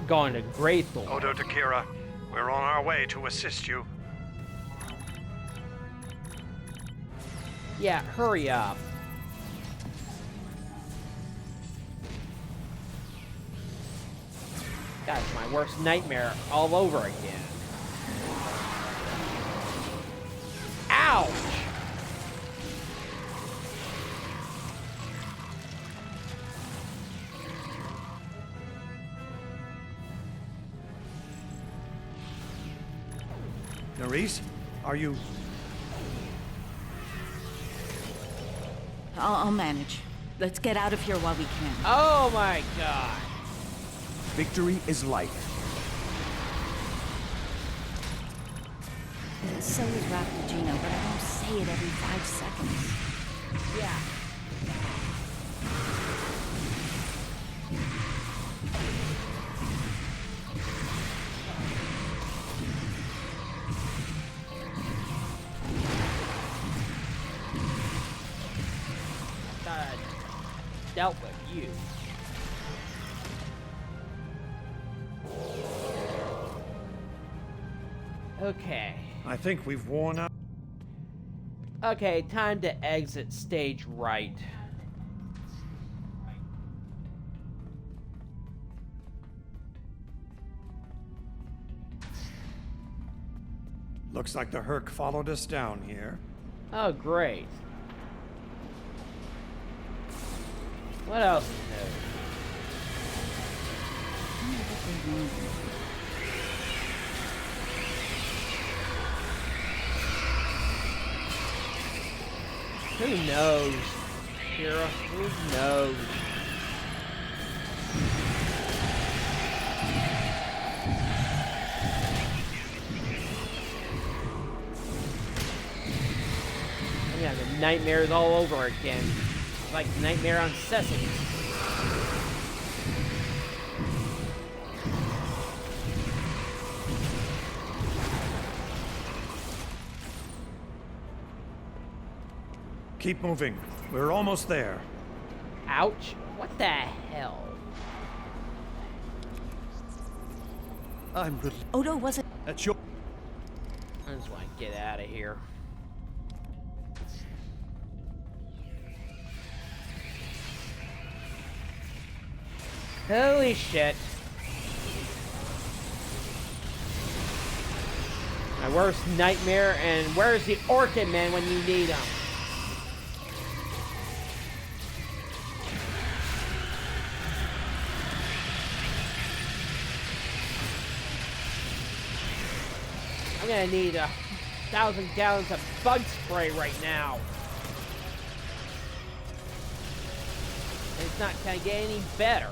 A: going to Greythorn.
O: Odo Takira, we're on our way to assist you.
A: Yeah, hurry up. God, it's my worst nightmare all over again. Ouch!
O: Nerys, are you...
J: I'll manage. Let's get out of here while we can.
A: Oh my god.
F: Victory is life.
J: So is Raptagino, but I don't say it every 5 seconds.
A: Yeah. I thought I dealt with you. Okay.
O: I think we've worn out.
A: Okay, time to exit stage right.
O: Looks like the Herc followed us down here.
A: Oh, great. What else is new? Who knows, Kira? Who knows? I'm gonna have nightmares all over again. Like Nightmare on Sesame.
O: Keep moving. We're almost there.
A: Ouch. What the hell?
V: I'm really...
Q: Odo wasn't...
V: That's your...
A: I just want to get out of here. Holy shit. My worst nightmare, and where's the Orkin man when you need him? I'm gonna need 1,000 gallons of bug spray right now. And it's not gonna get any better.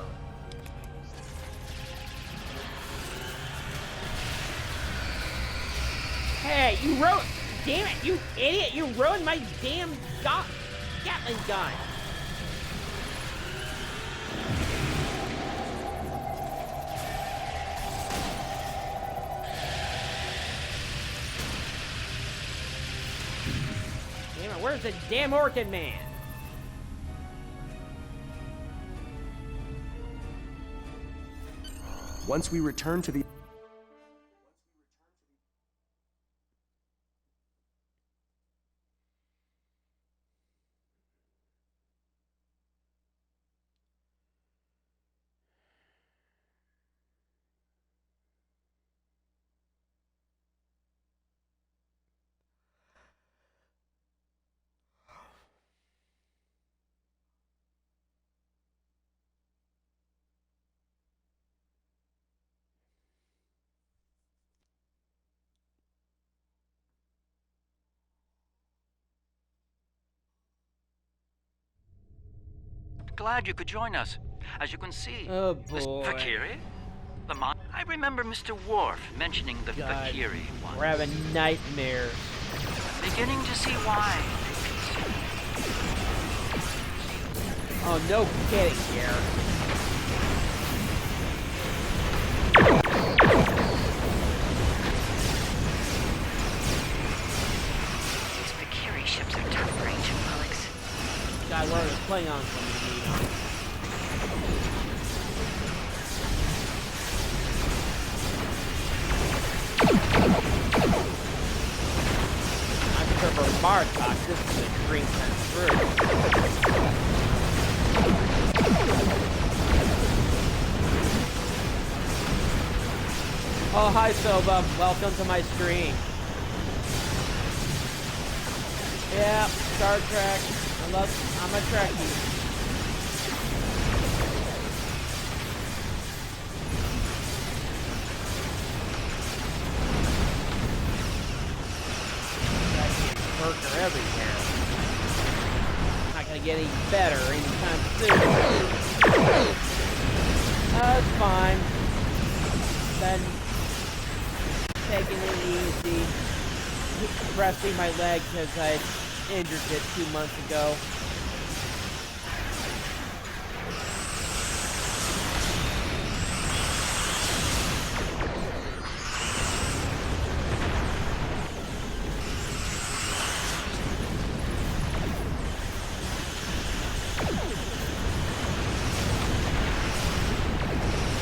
A: Hey, you ruined... Damn it, you idiot! You ruined my damn Gatling gun! Damn it, where's the damn Orkin man?
F: Once we return to the...
S: Glad you could join us. As you can see,
A: oh
S: this
A: boy.
S: Fakiri, I remember Mr. Worf mentioning the Fakiri once.
A: We're having nightmares.
S: Beginning to see why.
A: Oh, no kidding here.
D: These Fakiri ships are tough for ancient relics.
A: Gotta learn to play on something. I prefer Martok, this is a green sense through. Oh, hi Soba, welcome to my stream. Yeah, Star Trek. I'm a Trekkie. Burger everywhere. Not gonna get any better anytime soon. That's fine. Then taking it easy. Resting my leg because I injured it 2 months ago.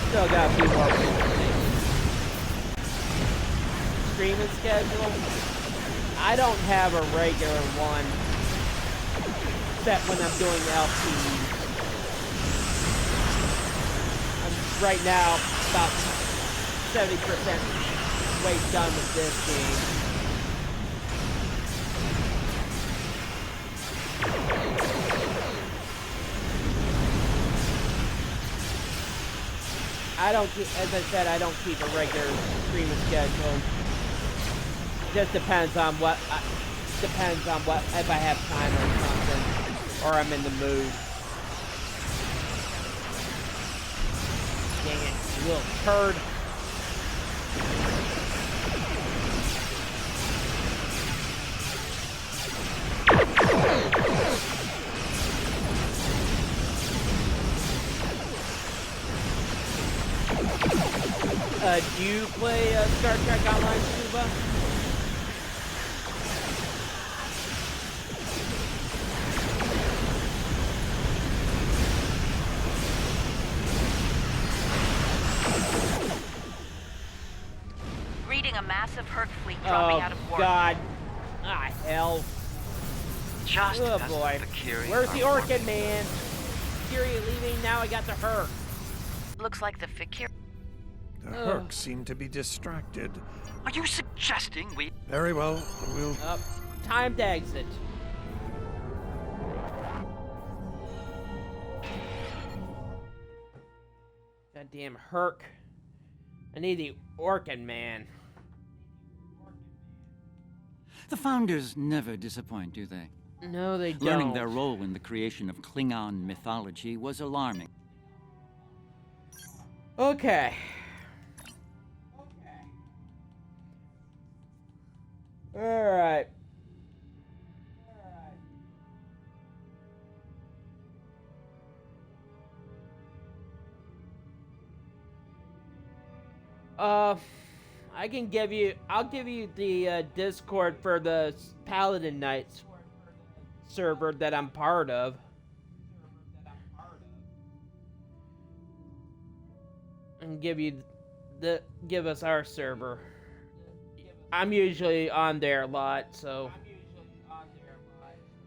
A: Still got a few more stream streaming schedule, I don't have a regular one set when I'm doing LP. I'm right now about 70% way done with this game. I don't keep, as I said, I don't keep a regular streaming schedule. Just depends on what, if I have time or something, or I'm in the mood. Dang it, you little turd. Do you play Star Trek Online, Scuba?
D: Reading a massive Herc fleet dropping out of Orkin.
A: Oh, God. Ah, hell.
S: Just
A: oh,
S: as
A: boy.
S: the Vakiri
A: Where's the
S: are
A: Orkin, man? Vakiri leaving, now I got the Herc.
D: Looks like the Vakiri.
O: The Herc seem to be distracted.
S: Are you suggesting we...
O: Very well, we'll...
A: Time to exit. Goddamn Herc. I need the Orkin, man.
K: The Founders never disappoint, do they?
A: No, they don't.
K: Learning their role in the creation of Klingon mythology was alarming.
A: Okay. Alright. I'll give you the Discord for the Paladin Knights server that I'm part of. And give us our server. I'm usually on there a lot, so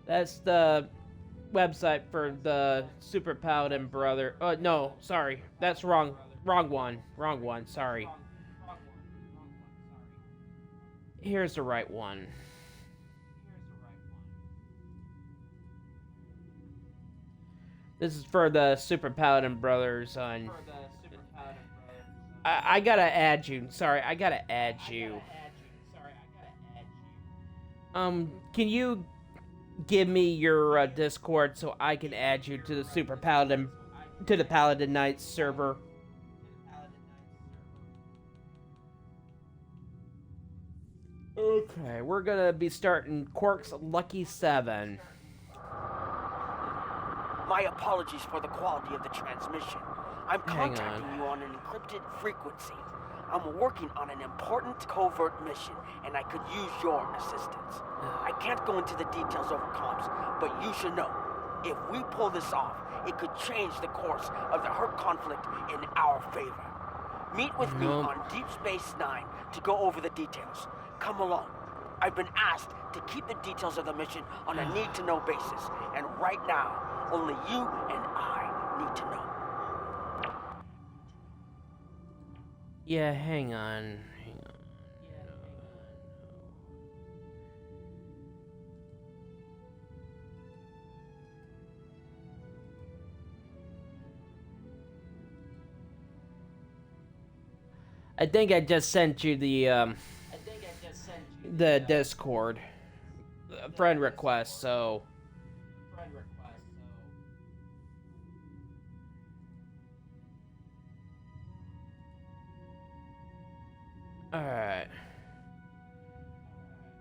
A: that's the website for the Super Paladin Brother. No, sorry, that's wrong one. Sorry. Here's the right one. This is for the Super Paladin Brothers on. I gotta add you. Sorry, I gotta add you. Can you give me your Discord so I can add you to the Super Paladin, to the Paladin Knights server? Okay, we're gonna be starting Quark's Lucky 7.
G: My apologies for the quality of the transmission. I'm contacting you on an encrypted frequency. I'm working on an important covert mission, and I could use your assistance. I can't go into the details over comms, but you should know, if we pull this off, it could change the course of the Herc conflict in our favor. Meet with me on Deep Space Nine to go over the details. Come along. I've been asked to keep the details of the mission on a need-to-know basis, and right now, only you and I need to know.
A: Yeah, hang on. I think I just sent you the Discord friend request, so alright.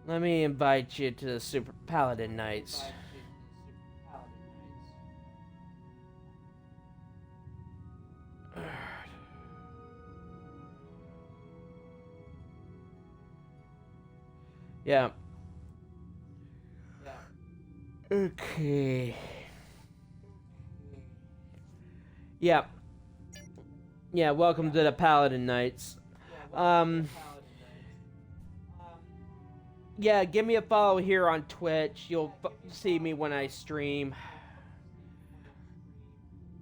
A: Let me invite you to the Super Paladin Knights. Yeah. Okay. Yeah. Yeah, welcome to the Paladin Knights. yeah, give me a follow here on Twitch. You'll see me when I stream.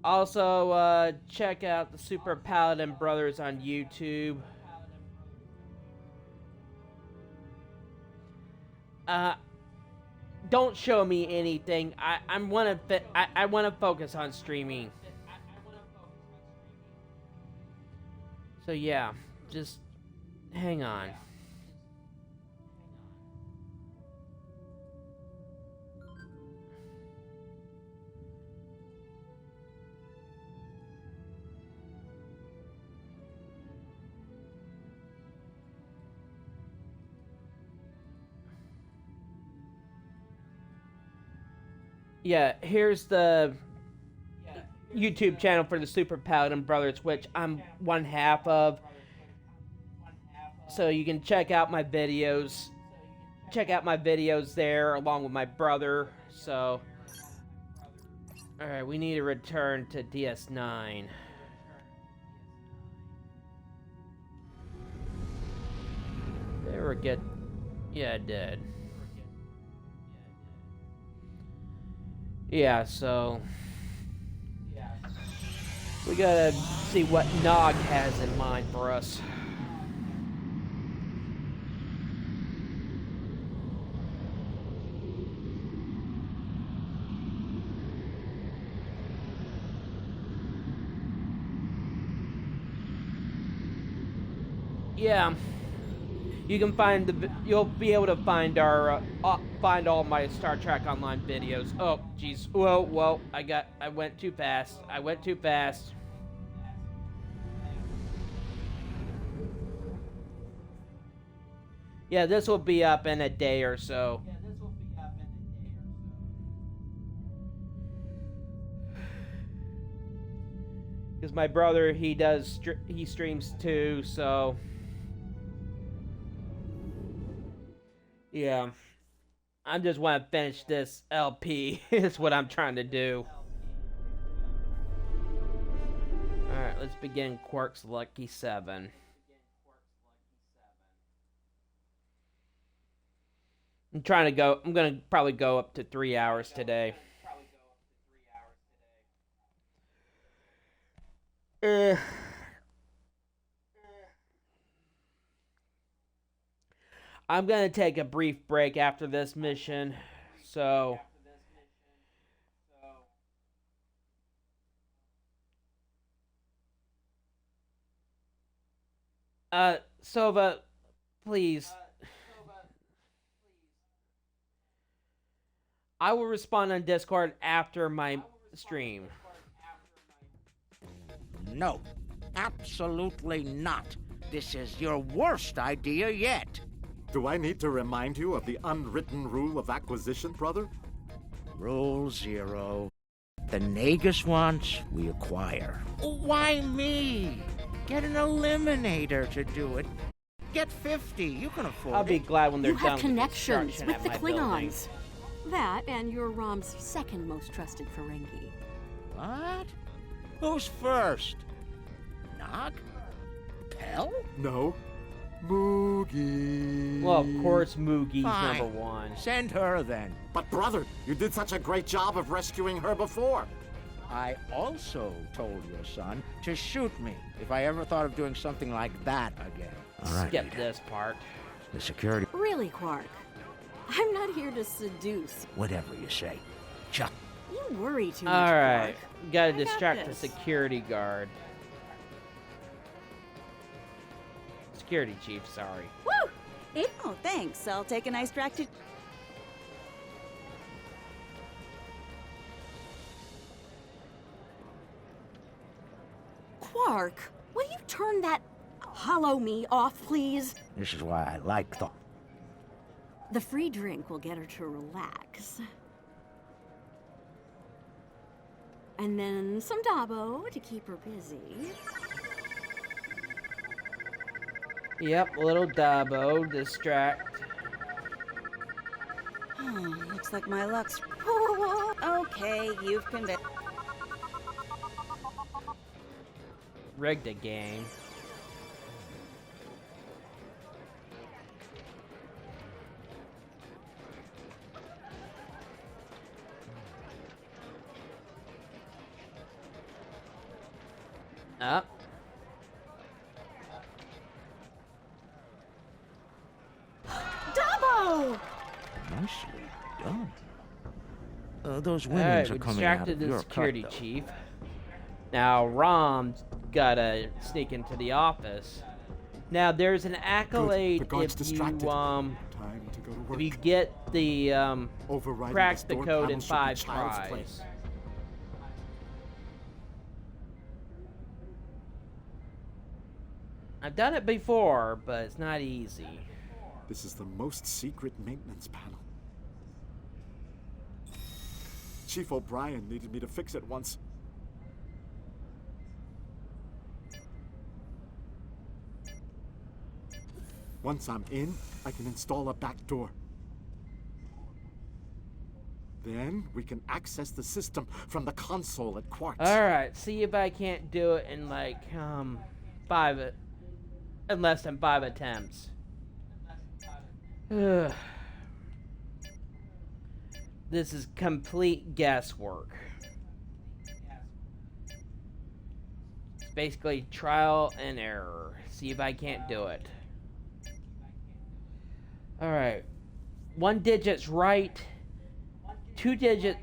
A: Also, check out the Super Paladin Brothers on YouTube. Don't show me anything. I want to focus on streaming. So yeah, just hang on. Yeah, here's the YouTube channel for the Super Paladin Brothers, which I'm one half of. So you can check out my videos. Check out my videos there along with my brother. So, alright, we need to return to DS9. There we go. Yeah, it did. Yeah, so we gotta see what Nog has in mind for us. Yeah, you can find you'll be able to find our find all my Star Trek Online videos. Oh, jeez. Whoa, I went too fast. Yeah, this will be up in a day or so. Because my brother, he streams too, so yeah. I just want to finish this LP. Is what I'm trying to do. Alright, let's begin Quark's Lucky 7. I'm gonna probably go up to 3 hours today. I'm gonna take a brief break after this mission, so Sova, please. I will respond on Discord after my stream.
N: No, absolutely not. This is your worst idea yet.
E: Do I need to remind you of the unwritten rule of acquisition, brother?
N: Rule 0. The Nagus wants, we acquire. Why me? Get an eliminator to do it. Get 50. You can afford it.
A: I'll be glad when they're
P: you
A: done
P: have connections
A: with
P: with the
A: Klingons.
P: That and you're Rom's second most trusted Ferengi.
N: What? Who's first? Nog? Pell?
E: No. Moogie.
A: Well, of course Moogie's
N: Fine.
A: number 1.
N: Send her then.
E: But brother, you did such a great job of rescuing her before.
N: I also told your son to shoot me if I ever thought of doing something like that again. All right.
A: Skip this part.
N: The security.
P: Really, Quark? I'm not here to seduce.
N: Whatever you say. Chuck.
P: You worry too much,
A: Alright,
P: Quark.
A: gotta
P: I got
A: distract the
P: this.
A: security guard. Security chief, sorry.
Q: Woo! Oh, thanks. I'll take a nice track to...
P: Quark, will you turn that hollow me off, please?
N: This is why I like the...
P: The free drink will get her to relax. And then some Dabo to keep her busy.
A: Yep, little Dabo, distract.
Q: Looks like my luck's... Okay, you've convinced...
A: Rigged a game. Up.
P: Dabo!
N: Nicely done. Those
A: All
N: women
A: right,
N: are
A: we
N: coming out
A: distracted
N: of
A: the
N: your
A: security
N: cut, though.
A: chief. Now Rom's gotta sneak into the office. Now there's an accolade
E: guard's
A: if
E: distracted.
A: you
E: Time to go to work.
A: if you get the
E: Overriding
A: crack
E: the
A: the
E: store
A: code
E: panel
A: in
E: should be
A: 5
E: child's play.
A: tries. I've done it before, but it's not easy.
E: This is the most secret maintenance panel. Chief O'Brien needed me to fix it once. Once I'm in, I can install a back door. Then we can access the system from the console at Quartz.
A: All right, see if I can't do it in like in less than 5 attempts. Ugh. This is complete guesswork. It's basically trial and error. See if I can't do it. All right, 1 digit's right. 1 digit's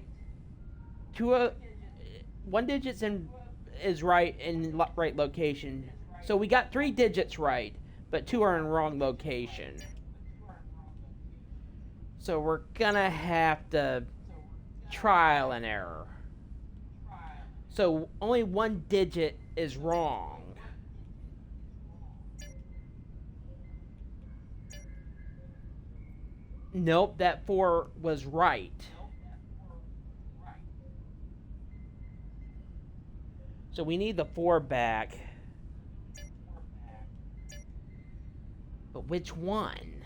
A: is right in right location. So we got 3 digits right, but 2 are in wrong location. So we're gonna have to trial and error. So only 1 digit is wrong. Nope, that 4 was right. So we need the 4 back. But which one?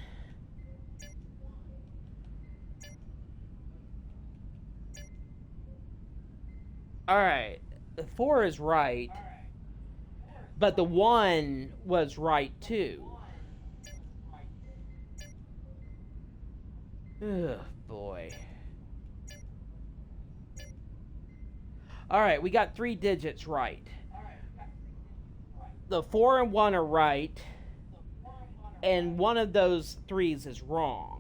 A: Alright, the 4 is right. But the 1 was right too. Ugh, boy. Alright, we got 3 digits right. The 4 and 1 are right. And one of those 3s is wrong.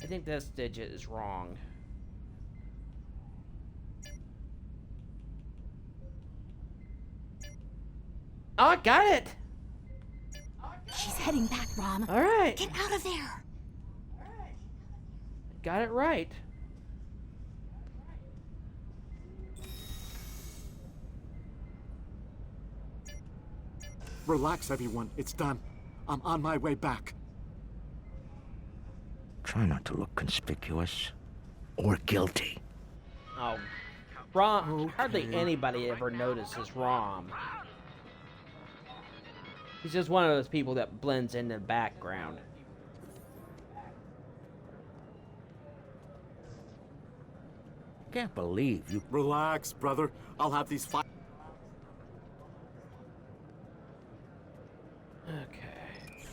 A: I think this digit is wrong. Oh, I got it!
P: She's heading back, Rom.
A: All right.
P: Get out of there.
A: Got it right.
E: Relax, everyone. It's done. I'm on my way back.
N: Try not to look conspicuous or guilty.
A: Oh, Rom. Hardly anybody ever notices Rom. He's just one of those people that blends into the background.
N: Can't believe you...
E: Relax, brother. I'll have these five...
A: Okay.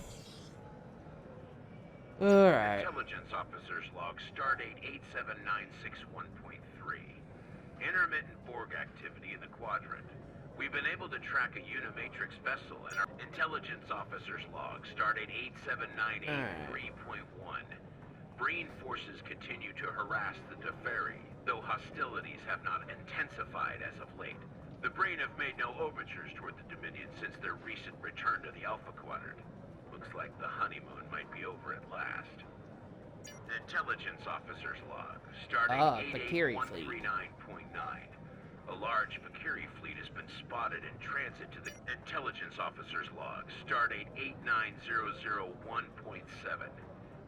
A: Alright.
L: Intelligence Officer's Log, Stardate 87961.3. Intermittent Borg activity in the quadrant. We've been able to track a Unimatrix vessel in our Intelligence Officer's Log, Stardate 8798.3.1. Breen forces continue to harass the Teferi, though hostilities have not intensified as of late. The Breen have made no overtures toward the Dominion since their recent return to the Alpha Quadrant. Looks like the honeymoon might be over at last. Intelligence Officer's Log, Stardate 88139.9. A large Vakiri fleet has been spotted in transit to the Intelligence Officer's Log, Stardate 89001.7.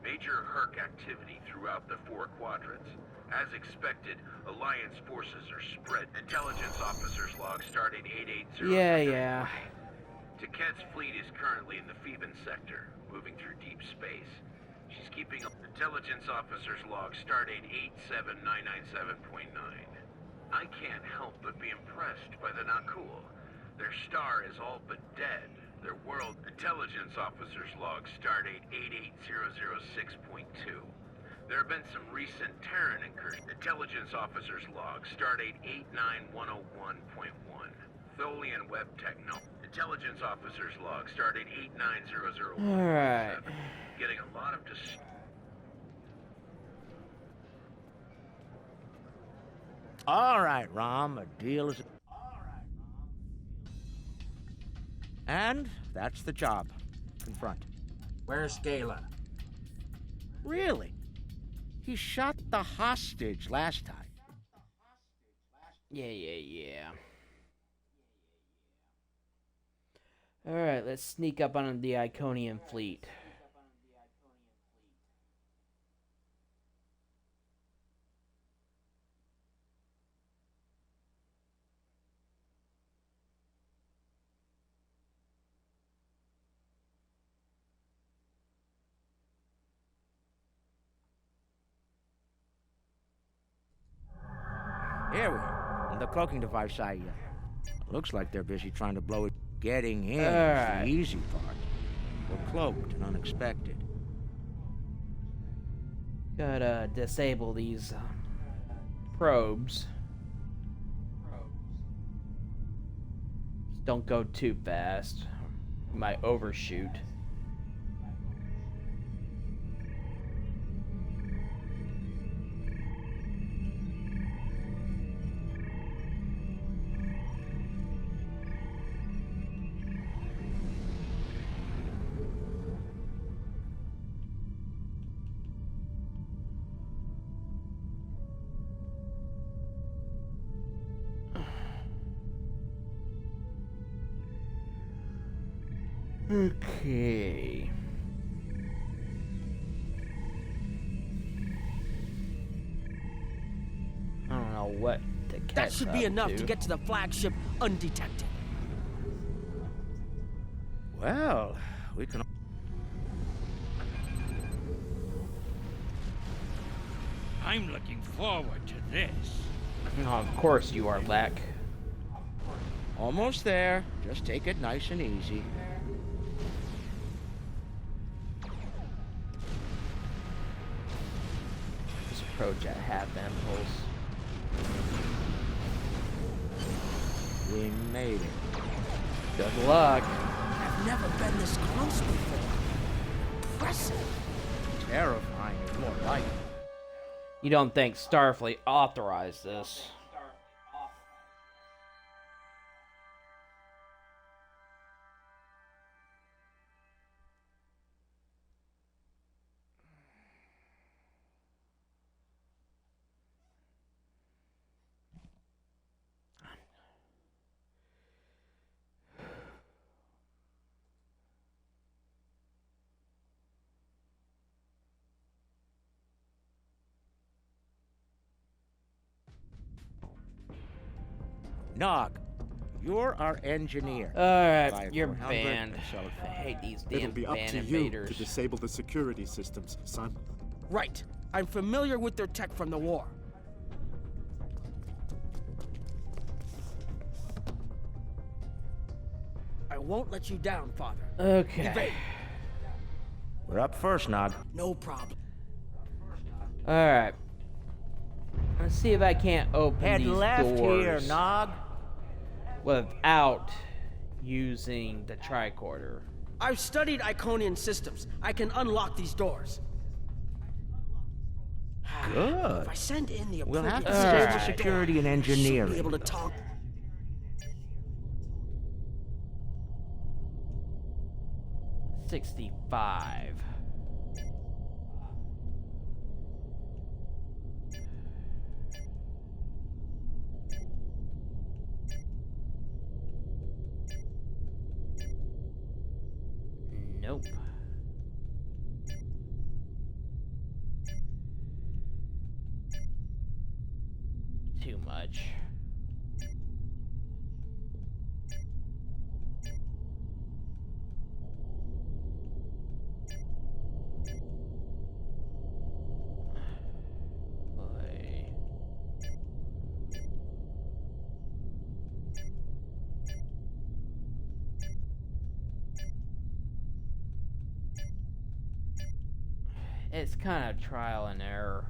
L: Major Herc activity throughout the 4 quadrants. As expected, Alliance forces are spread. Intelligence Officer's Log, Stardate 880.
A: Yeah.
L: Taket's fleet is currently in the Phoeban sector, moving through deep space. She's keeping Intelligence Officer's Log, Stardate 87997.9. I can't help but be impressed by the Nakul. Their star is all but dead. Their world Intelligence Officer's Log, Stardate 88006.2. There have been some recent Terran incursions. Intelligence Officer's Log, Stardate 89101.1. Tholian Web Techno. Intelligence Officer's Log, Stardate 8900.
A: Alright.
L: Getting a lot of
N: All right, Rom, a deal is... And that's the job. Confront.
M: Where's Gala?
N: Really? He shot the hostage last time.
A: Yeah. Alright, let's sneak up on the Iconian fleet.
N: Here we are. The cloaking device, looks like they're busy trying to blow it. Getting in is
A: Alright.
N: the easy part. We're cloaked and unexpected.
A: Gotta disable these probes. Just don't go too fast. You might overshoot. Okay. I don't know what to catch
G: That should be
A: up
G: enough to get to the flagship undetected.
N: Well, we can...
S: I'm looking forward to this.
A: Oh, of course you are, Lack.
N: Almost there. Just take it nice and easy.
A: This project have impulse.
N: We made it.
A: Good luck.
G: I've never been this close before. Impressive.
N: Terrifying is more like it.
A: You don't think Starfleet authorized this?
N: Nog, you're our engineer.
A: Alright, you're
N: 5400
A: banned.
N: and so
A: I hate these damn
E: It'll be up
A: ban
E: to
A: invaders.
E: you to disable the security systems, son.
G: Right. I'm familiar with their tech from the war. I won't let you down, Father.
A: Okay.
G: Evade.
N: We're up first, Nog.
G: No problem.
A: Alright. Let's see if I can't open
N: Head
A: these
N: left
A: doors
N: here, Nog.
A: without using the tricorder.
G: I've studied Iconian systems. I can unlock these doors.
N: Good.
G: If I send in the
N: We'll have to
G: appropriate
N: disable
G: system,
N: security and
G: should
N: engineering.
G: be able to talk.
A: 65. Nope. Too much. Boy. It's kind of trial and error.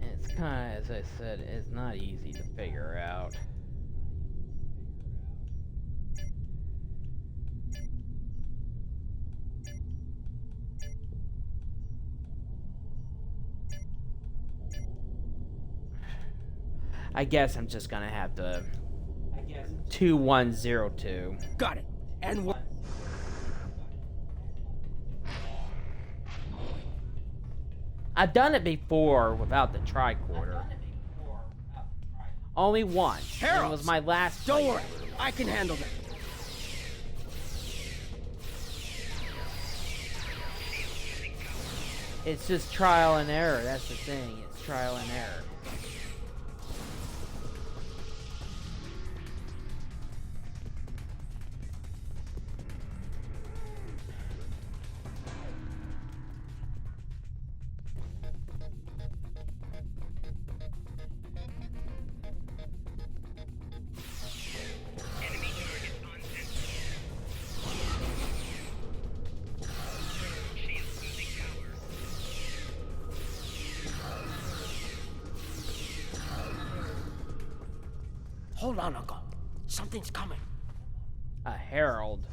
A: It's kind of, as I said, it's not easy to figure out. I guess I'm just gonna have to 2102.
G: Got it. And what?
A: I've done it before without the tricorder. Only once. And it was my last.
G: Don't worry, I can handle that.
A: It's just trial and error. That's the thing. It's trial and error.
G: Hold on, Uncle. Something's coming.
A: A herald.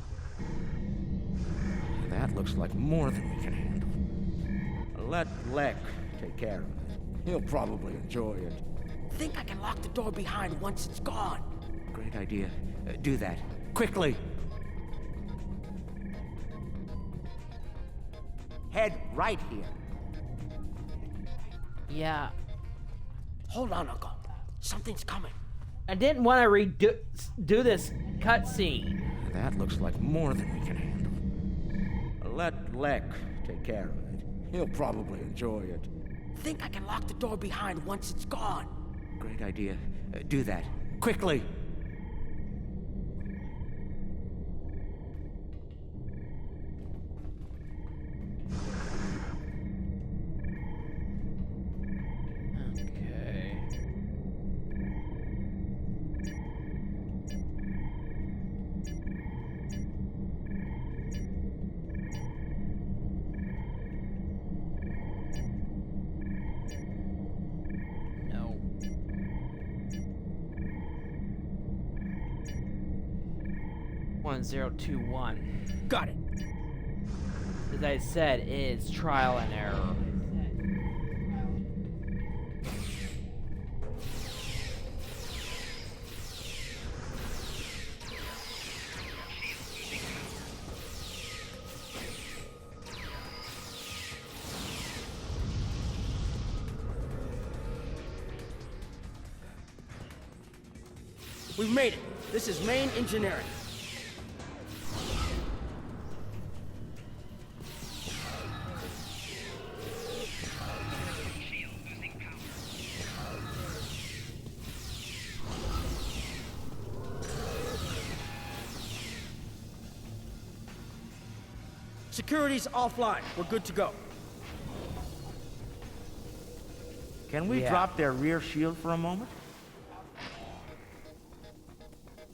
N: That looks like more than we can handle. Let Lek take care of it. He'll probably enjoy it.
G: Think I can lock the door behind once it's gone.
N: Great idea. Do that. Quickly! Head right here.
A: Yeah.
G: Hold on, Uncle. Something's coming.
A: I didn't want to redo this cutscene.
N: That looks like more than we can handle. Let Lek take care of it. He'll probably enjoy it.
G: Think I can lock the door behind once it's gone.
N: Great idea. Do that. Quickly!
A: No. 1021.
G: Got it.
A: As I said, it is trial and error.
G: We've made it. This is main engineering. Security's offline. We're good to go.
N: Can we drop their rear shield for a moment?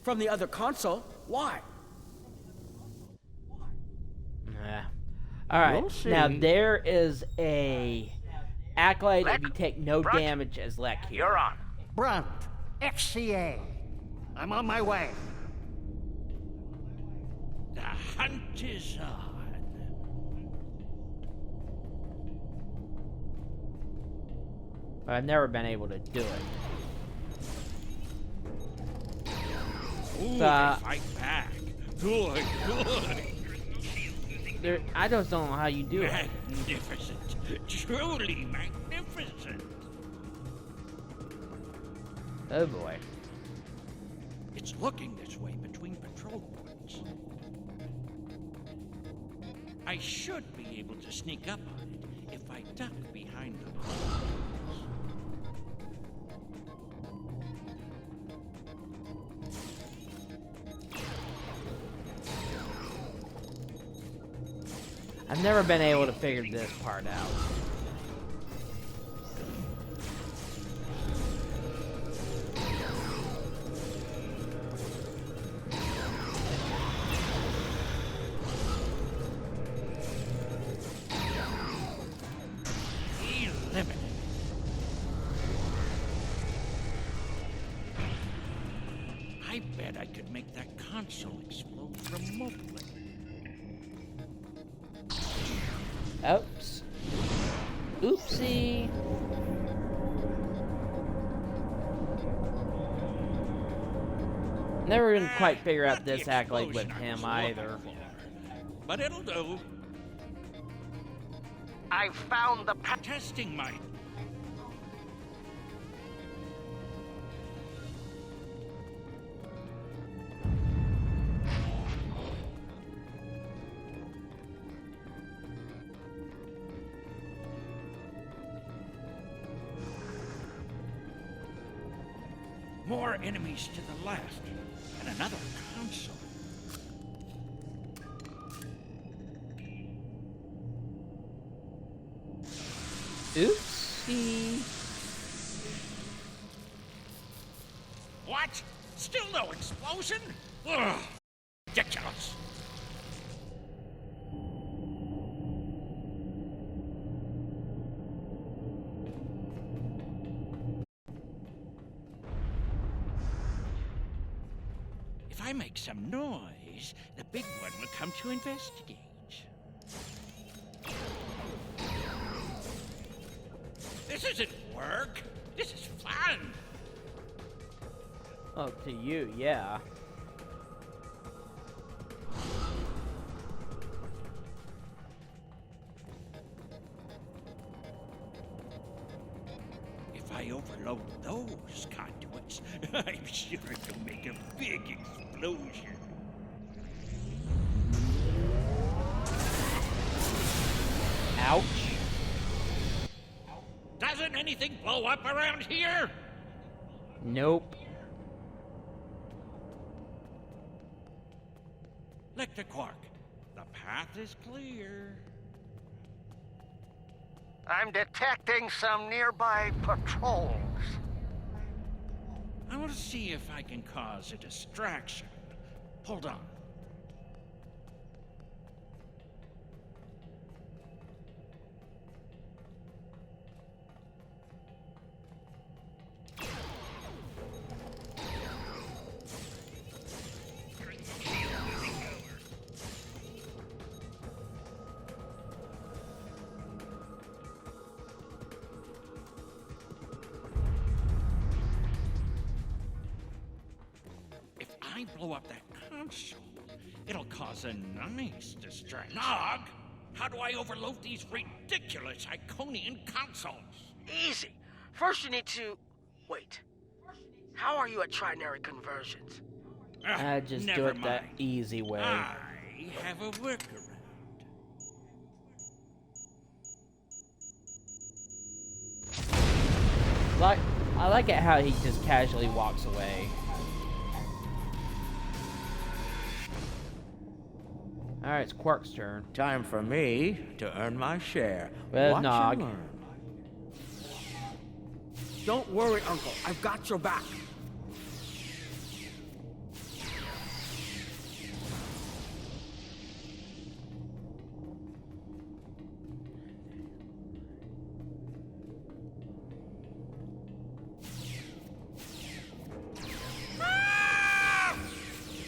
G: From the other console? Why?
A: All right.
N: We'll see.
A: Now there is a acolyte if you take no damage as Lek here.
N: You're on.
M: Brunt, FCA. I'm on my way.
R: The hunt is on.
A: But I've never been able to do it.
R: Ooh, they fight back. Good, good.
A: I just don't know how you do it.
R: Magnificent. Truly magnificent.
A: Oh boy.
R: It's looking this way between patrol points. I should be able to sneak up on it if I duck behind the walls.
A: I've never been able to figure this part out.
R: I bet I could make that console explode remotely.
A: Oops. Oopsie. Never even quite figure out this accolade with him either.
R: But it'll do.
M: I've found the
R: testing my... More enemies to the left, and another console.
A: Oopsie.
R: What? Still no explosion? Ugh, ridiculous. If I make some noise, the big one will come to investigate. This isn't work. This is fun.
A: Oh, to you, yeah.
R: If I overload those conduits, I'm sure it'll make a big explosion.
A: Ouch.
R: Doesn't anything blow up around here?
A: Nope.
R: Lecter Quark, the path is clear.
M: I'm detecting some nearby patrols.
R: I want to see if I can cause a distraction. Hold on. I blow up that console, it'll cause a nice distraction. Nog, how do I overload these ridiculous Iconian consoles?
G: Easy. First you need to... Wait. How are you at trinary conversions?
A: I just do it that easy way.
R: I have a workaround.
A: I like it how he just casually walks away. Alright, it's Quark's turn.
N: Time for me to earn my share.
A: With
N: Watch
A: Nog.
N: and learn.
I: Don't worry, Uncle. I've got your back.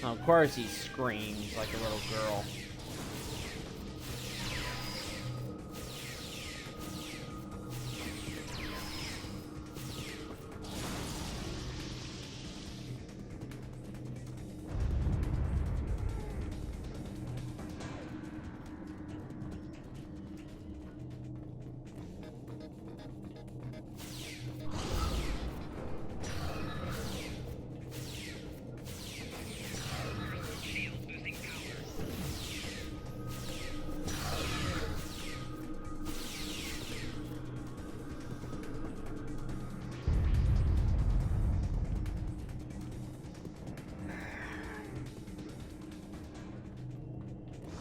A: Oh, of course he screams like a little girl.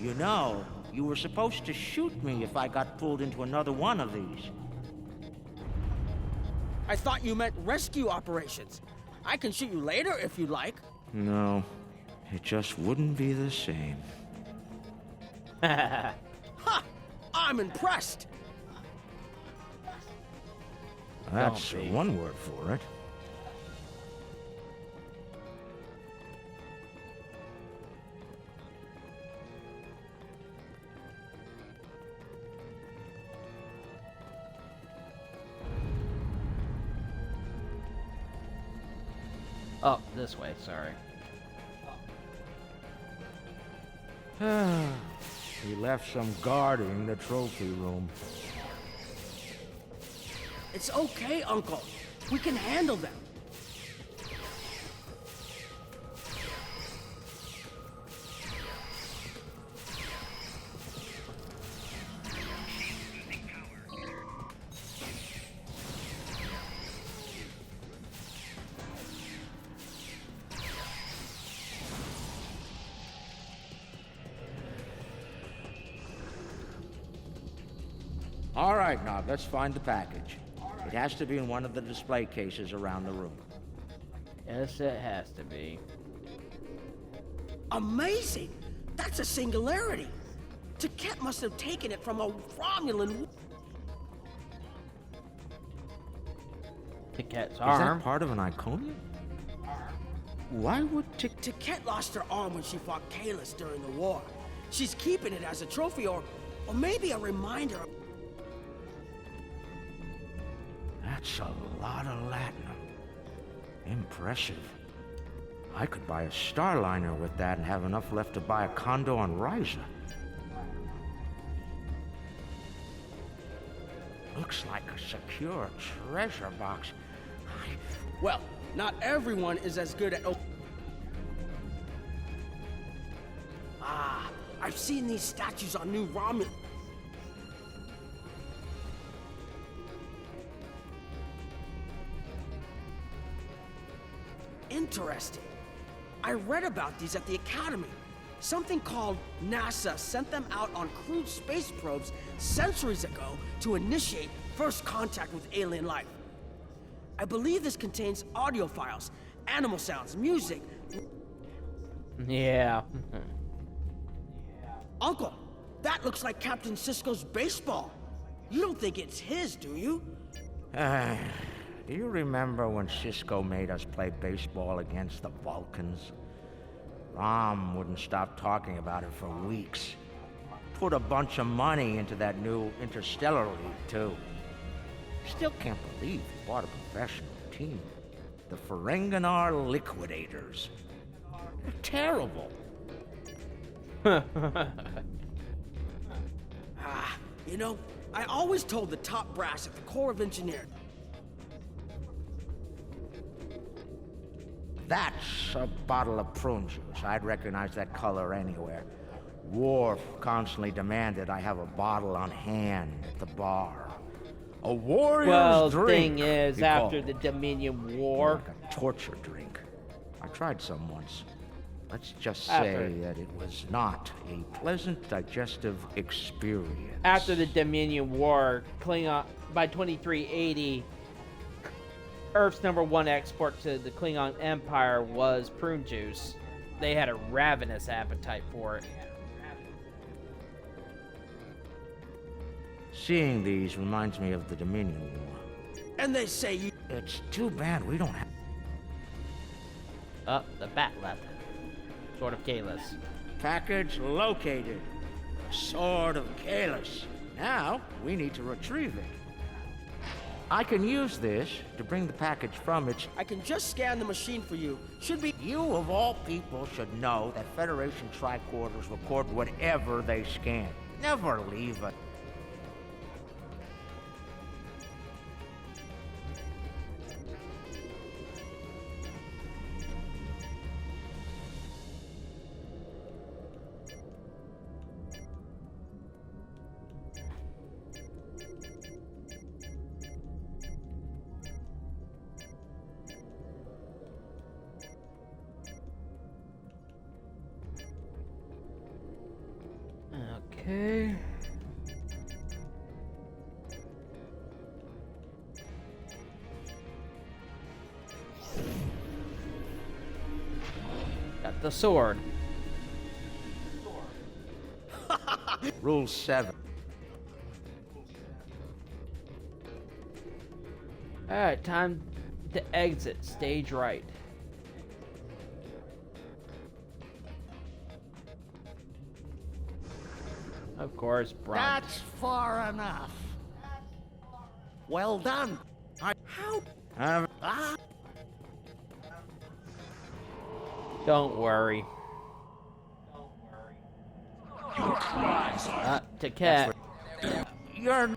N: You know, You were supposed to shoot me if I got pulled into another one of these.
I: I thought you meant rescue operations. I can shoot you later if you'd like.
N: No, it just wouldn't be the same.
I: Ha! I'm impressed.
N: That's one word for it.
A: Oh, this way, sorry.
N: He left some guarding the trophy room.
I: It's okay, Uncle. We can handle them.
N: All right, Nog, let's find the package. It has to be in one of the display cases around the room.
A: Yes, it has to be.
I: Amazing! That's a singularity. Taket must have taken it from a Romulan.
A: Taket's
N: Is
A: arm.
N: that part of an Iconium? Why would
I: Taket lost her arm when she fought Kalis during the war. She's keeping it as a trophy or maybe a reminder of...
N: That's a lot of latinum. Impressive. I could buy a Starliner with that and have enough left to buy a condo on Ryza. Looks like a secure treasure box.
I: Well, not everyone is as good at... I've seen these statues on New Romulan. Interesting. I read about these at the Academy. Something called NASA sent them out on crewed space probes centuries ago to initiate first contact with alien life. I believe this contains audio files, animal sounds, music.
A: Yeah.
I: Uncle, that looks like Captain Sisko's baseball. You don't think it's his, do you?
N: Do you remember when Sisko made us play baseball against the Vulcans? Rom wouldn't stop talking about it for weeks. Put a bunch of money into that new Interstellar League, too. Still can't believe he bought a professional team. The Ferenginar Liquidators. They're terrible.
I: You know, I always told the top brass at the Corps of Engineers.
N: That's a bottle of prune juice. I'd recognize that color anywhere. Worf constantly demanded I have a bottle on hand at the bar. A warrior's drink.
A: Thing is,
N: he
A: after
N: called
A: the
N: it.
A: Dominion War...
N: Like a torture drink. I tried some once. Let's just say that it was not a pleasant digestive experience.
A: After the Dominion War, Klingon, by 2380, Earth's #1 export to the Klingon Empire was prune juice. They had a ravenous appetite for it.
N: Seeing these reminds me of the Dominion War.
I: And they say you...
N: It's too bad we don't have...
A: Up the bat left. Sword of Kalis.
N: Package located. Sword of Kalis. Now, we need to retrieve it. I can use this to bring the package from its...
I: I can just scan the machine for you. Should be...
N: You, of all people, should know that Federation tricorders record whatever they scan. Never leave it.
A: Okay. Got the sword.
N: Rule 7.
A: Alright, time to exit stage right. Of course, Brunt.
M: That's far enough. Well done. How?
A: Don't worry. To Cat.
N: You're...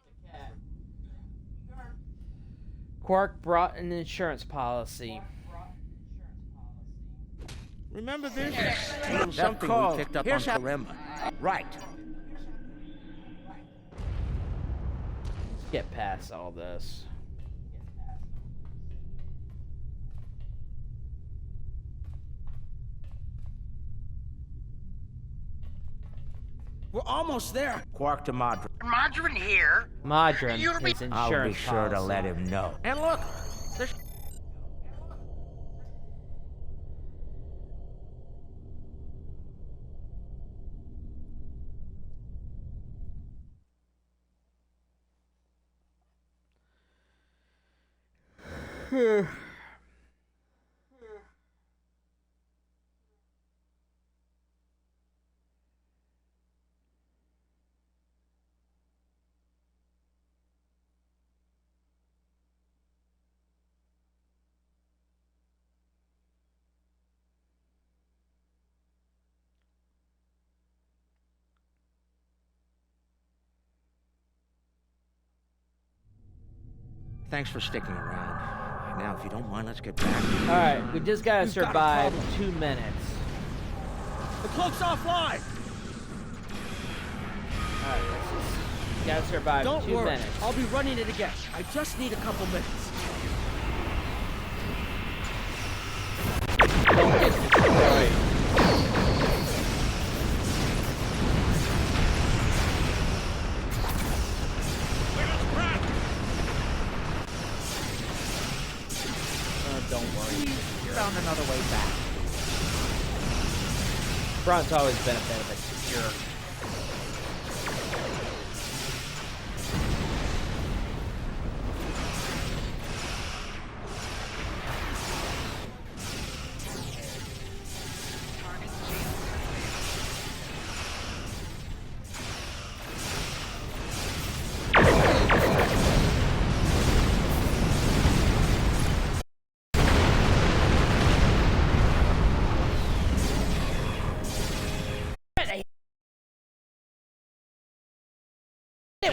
A: Quark brought an insurance policy.
N: Remember this? Something we picked up on Karema. Right.
A: Let's get past all this.
I: We're almost there.
N: Quark to Modron.
W: Modron here?
A: Modron is insurance
N: I'll be sure to let him know. And look, there's... Thanks for sticking around. Now, if you don't mind, let's get back.
A: Alright, we just gotta survive 2 minutes.
I: The cloak's offline!
A: Alright, let's just... Gotta survive
I: Don't
A: 2
I: worry,
A: minutes.
I: I'll be running it again. I just need a couple minutes.
A: Don't get destroyed. Don't worry.
N: Found another way back.
A: Brunt's always been a bit of a jerk.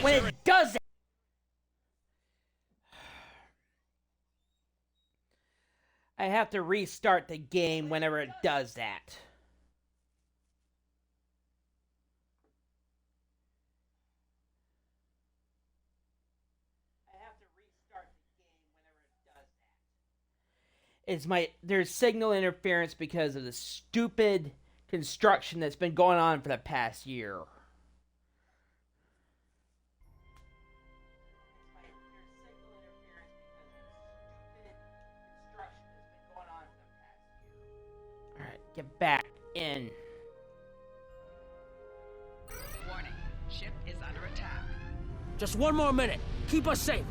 A: When it does it. I have to restart the game whenever it does that. There's signal interference because of the stupid construction that's been going on for the past year. Get back in.
D: Warning. Ship is under attack.
I: Just 1 more minute. Keep us safe.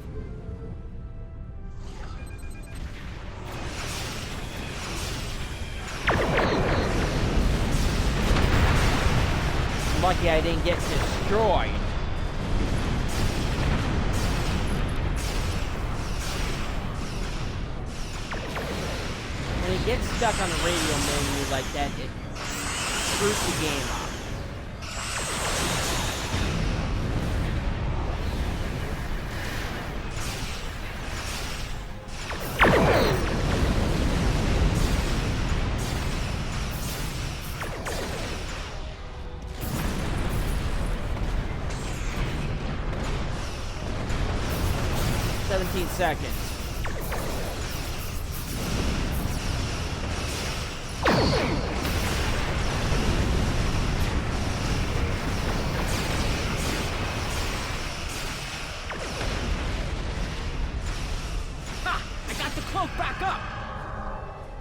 A: Lucky I didn't get destroyed. When it gets stuck on the radio menu like that, it screws the game up. Seconds.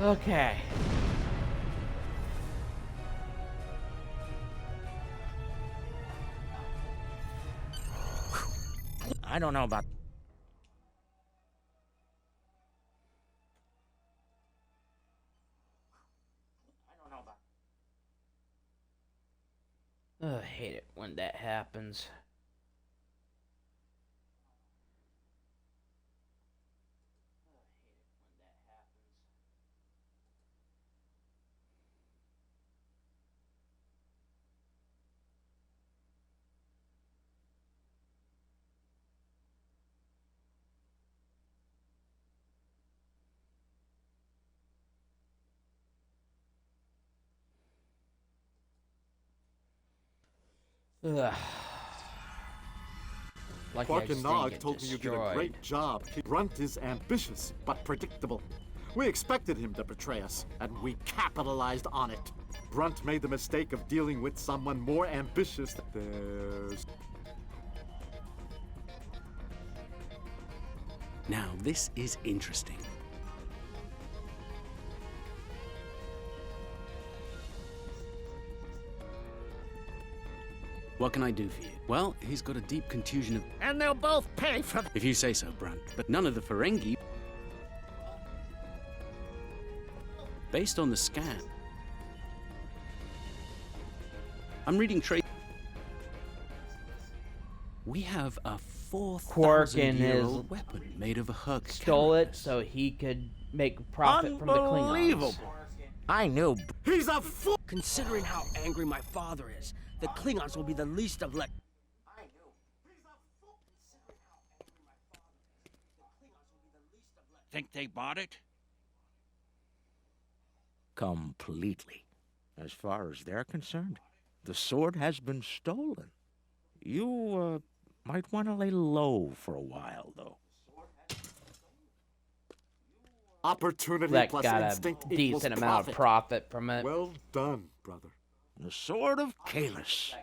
A: Okay.
N: I don't know about...
A: I hate it when that happens. Ugh. Lucky I
E: Quark
A: just
E: and
A: didn't
E: Nog
A: get
E: told me you did a
A: destroyed.
E: great job. Grunt is ambitious, but predictable. We expected him to betray us, and we capitalized on it. Brunt made the mistake of dealing with someone more ambitious than theirs.
H: Now, this is interesting. What can I do for you? Well, he's got a deep contusion of...
M: And they'll both pay for...
H: If you say so, Brunt. But none of the Ferengi... Based on the scan... I'm reading trade... We have a 4,000-year-old weapon made of a Herc
A: stole it so he could make profit from the Klingons.
N: Unbelievable. I knew...
I: He's a fool! Considering how angry my father is, the Klingons will be the least of
R: Think they bought it?
N: Completely. As far as they're concerned, the sword has been stolen. You, might want to lay low for a while, though.
E: Opportunity
A: That
E: plus
A: got
E: instinct
A: a
E: equals
A: decent amount of profit from it.
E: Well done, brother.
N: The sword of Kahless,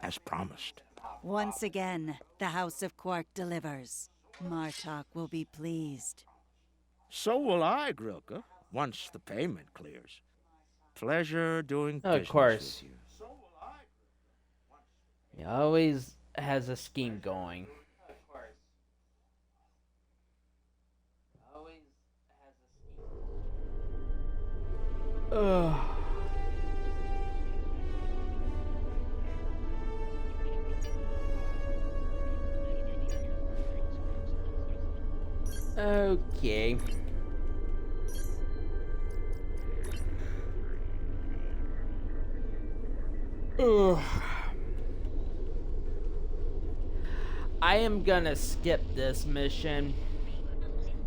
N: as promised.
Q: Once again, the House of Quark delivers. Martok will be pleased.
N: So will I, Grilka, once the payment clears. Pleasure doing business
A: Of course.
N: with you.
A: He always has a scheme going. Ugh. Okay. Ugh. I am gonna skip this mission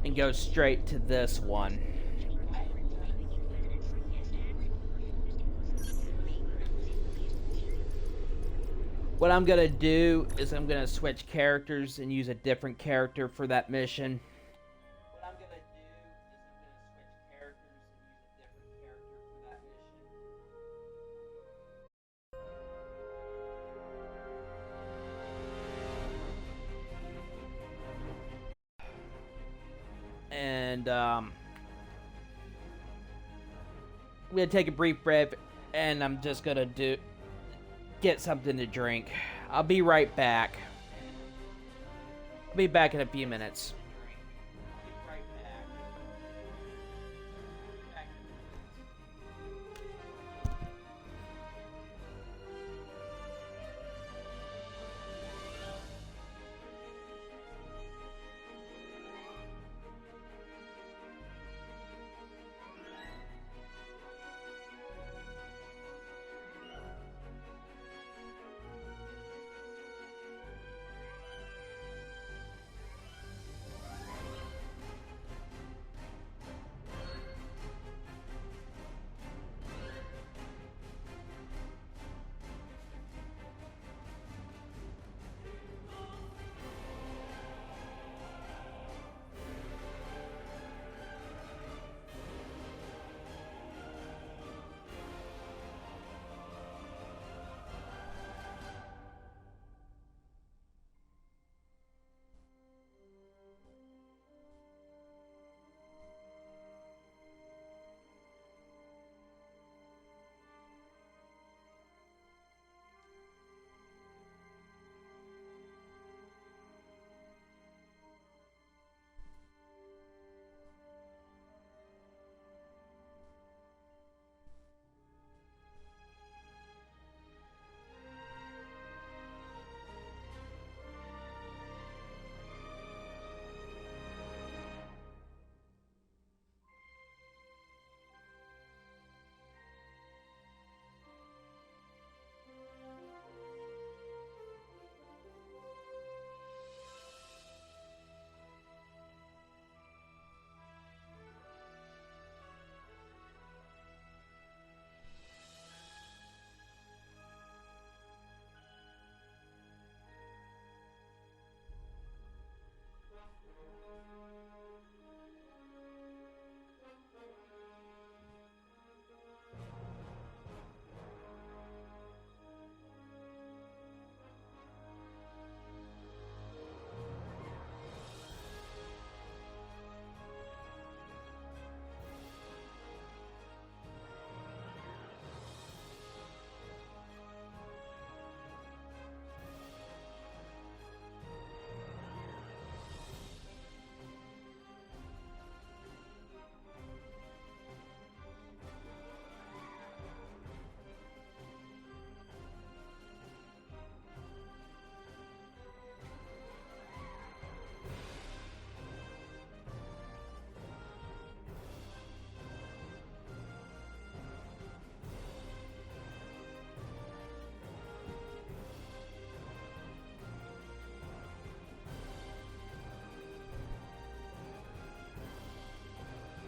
A: and go straight to this one. What I'm gonna do is I'm gonna switch characters and use a different character for that mission. And I'm gonna take a brief break, and I'm just gonna get something to drink. I'll be right back. I'll be back in a few minutes.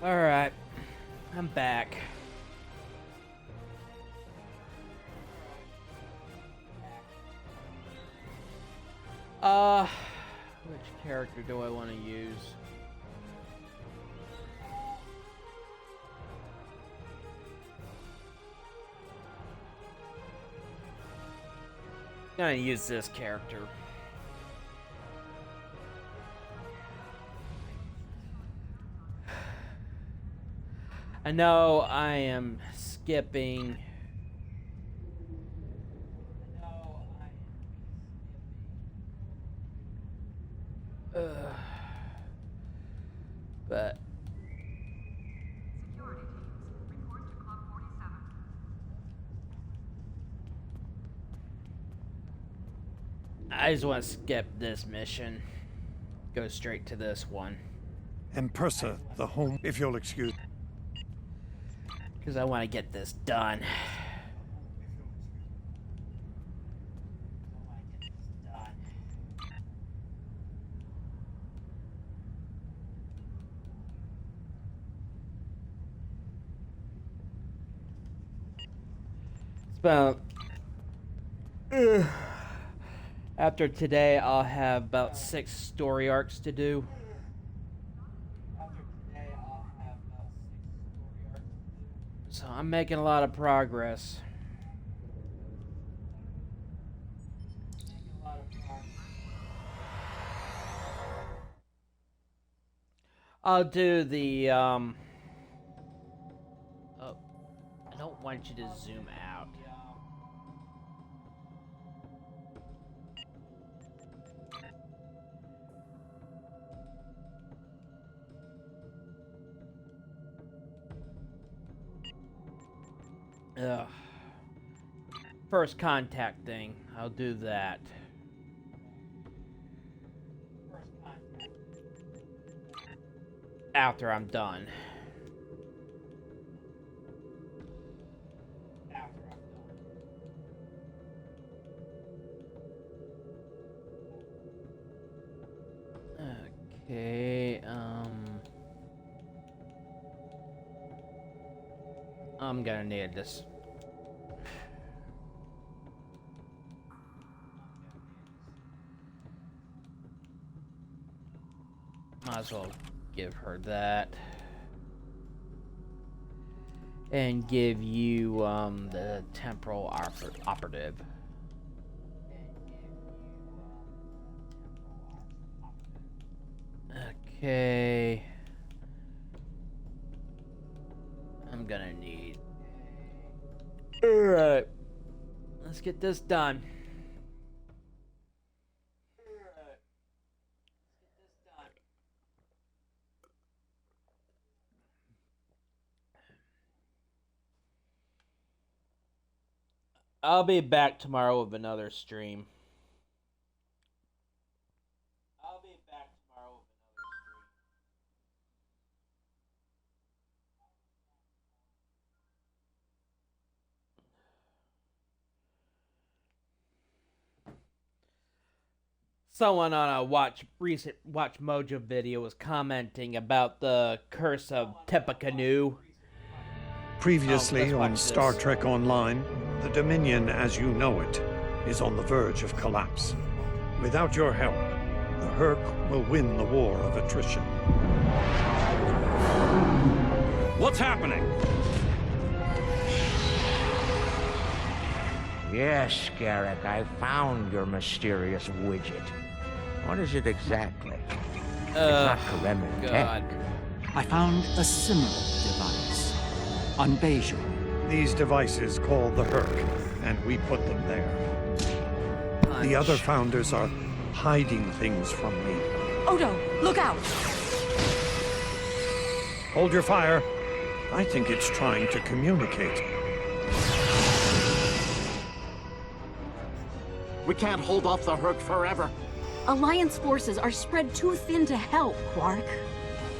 A: Alright. I'm back. Which character do I want to use? I'm gonna use this character. I know I am skipping. But I just want to skip this mission. Go straight to this one.
O: And Persa, the home, if you'll excuse.
A: Because I want to get this done. It's about... After today, I'll have about 6 story arcs to do. So I'm making a lot of progress. I'll do the, Oh, I don't want you to zoom out. Ugh. First contact thing. I'll do that. After I'm done. Okay, I'm gonna need this. Might as well give her that. And give you, the temporal operative. Okay. I'm gonna need... Alright. Let's get this done. I'll be back tomorrow with another stream. Someone on a recent Watch Mojo video was commenting about the curse of Tippecanoe.
O: Previously on Star Trek Online, the Dominion as you know it is on the verge of collapse. Without your help, the Herc will win the war of attrition.
R: What's happening?
N: Yes, Garrick, I found your mysterious widget. What is it exactly? It's not Karemlin tech.
K: I found a similar device on Bejor.
O: These devices called the Herc, and we put them there. The other founders are hiding things from me.
P: Odo, look out!
O: Hold your fire. I think it's trying to communicate.
E: We can't hold off the Herc forever.
P: Alliance forces are spread too thin to help, Quark.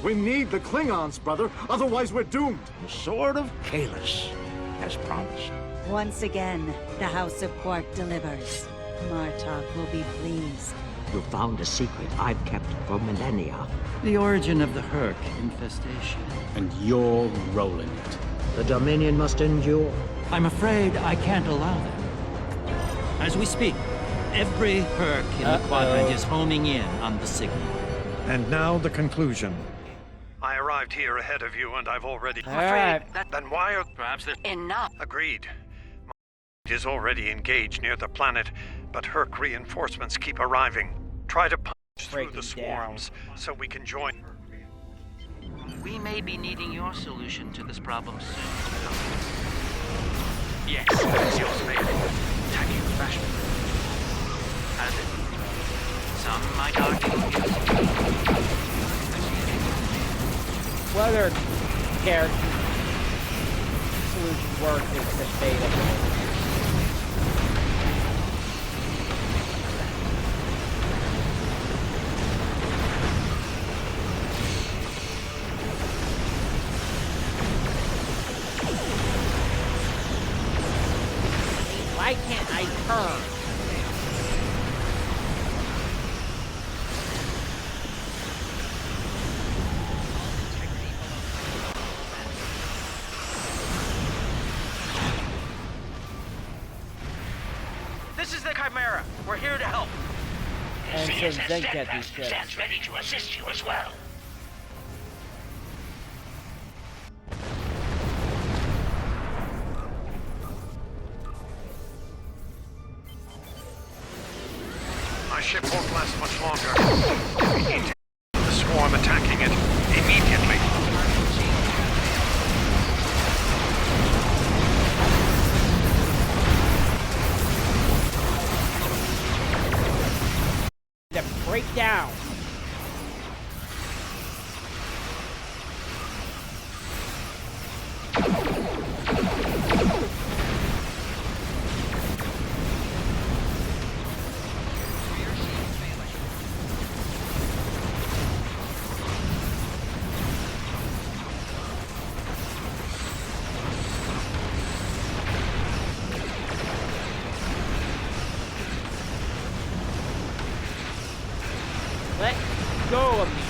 E: We need the Klingons, brother. Otherwise, we're doomed.
N: The Sword of Kahless, as promised.
Q: Once again, the House of Quark delivers. Martok will be pleased.
W: You found a secret I've kept for millennia.
K: The origin of the Herc infestation.
H: And you're rolling it.
W: The Dominion must endure.
K: I'm afraid I can't allow that. As we speak, every Herc in the quadrant is homing in on the signal.
O: And now the conclusion. I arrived here ahead of you, and I've already...
A: All right.
O: Then why are...
S: Perhaps there's
W: enough.
O: Agreed. My fleet is already engaged near the planet, but Herc reinforcements keep arriving. Try to punch through the swarms so we can join.
K: We may be needing your solution to this problem soon.
S: Yes, it's yours, mate. Tacky fashion. Has it? Some might argue.
A: Whether character solution work is debatable. Why can't I turn?
G: This is the Chimera. We're here to help.
A: And since they get these ships.
W: Stands ready to assist you as well.
O: My ship won't last much longer. We need to the swarm attacking it immediately.
A: To break down. Let go of me.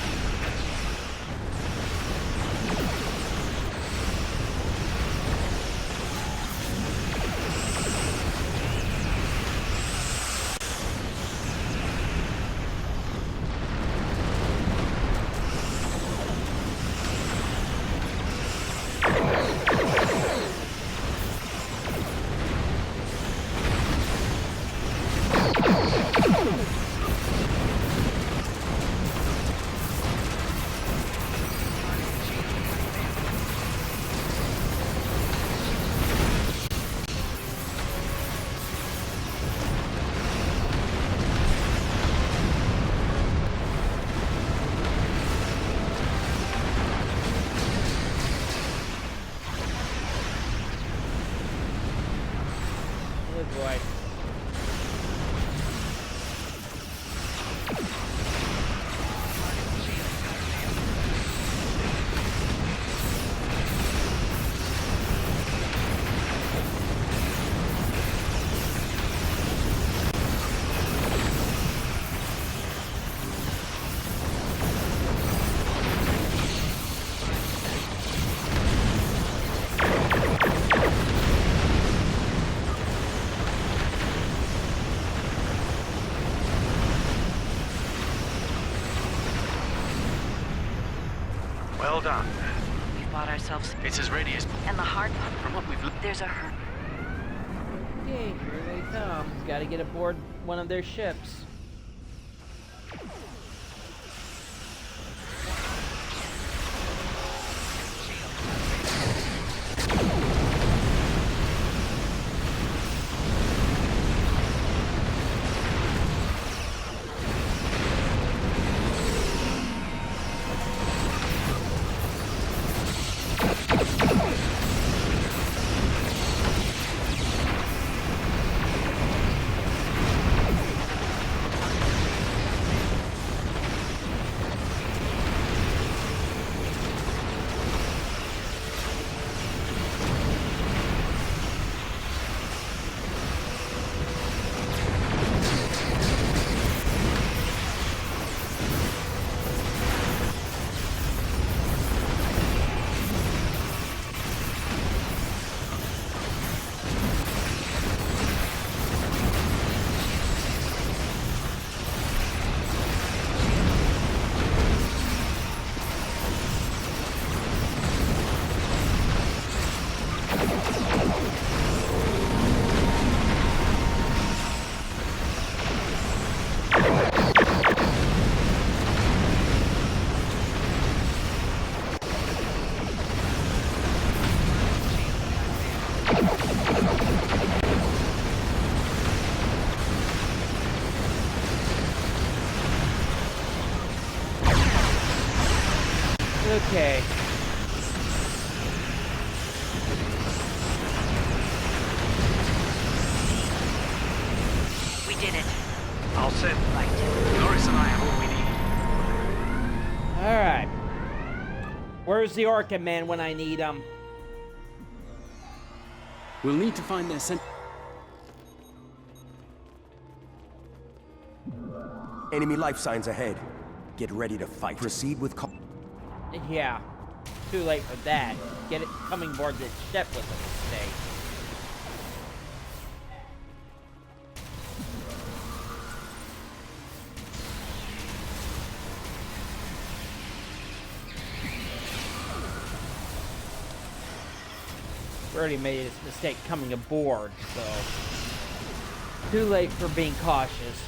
A: Good boy.
O: Well done.
D: We bought ourselves.
S: It's as ready as...
D: And the hard part.
S: From what we've...
D: There's a hurt.
A: Okay, here they come. Gotta get aboard one of their ships. Okay.
D: We did it.
B: All set.
D: Right.
B: Norris and I have what we need.
A: Alright. Where's the Orkin man when I need him?
C: We'll need to find their
T: Enemy life signs ahead. Get ready to fight. Proceed with
A: Yeah. Too late for that. Get it coming aboard this ship was a mistake. We already made a mistake coming aboard, so too late for being cautious.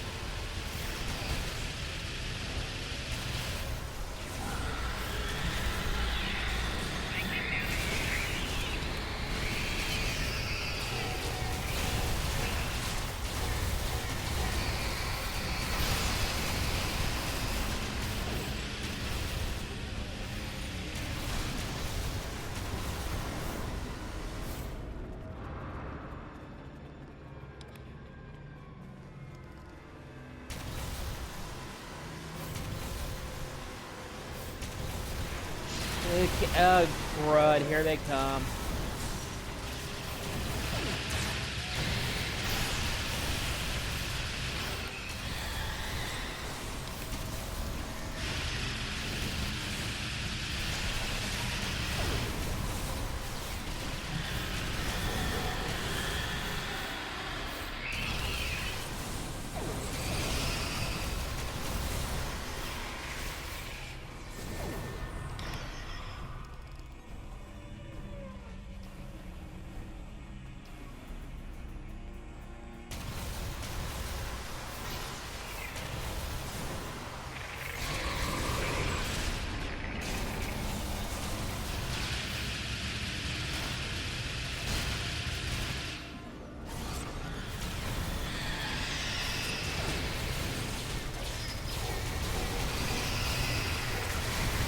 A: Oh, crud, here they come.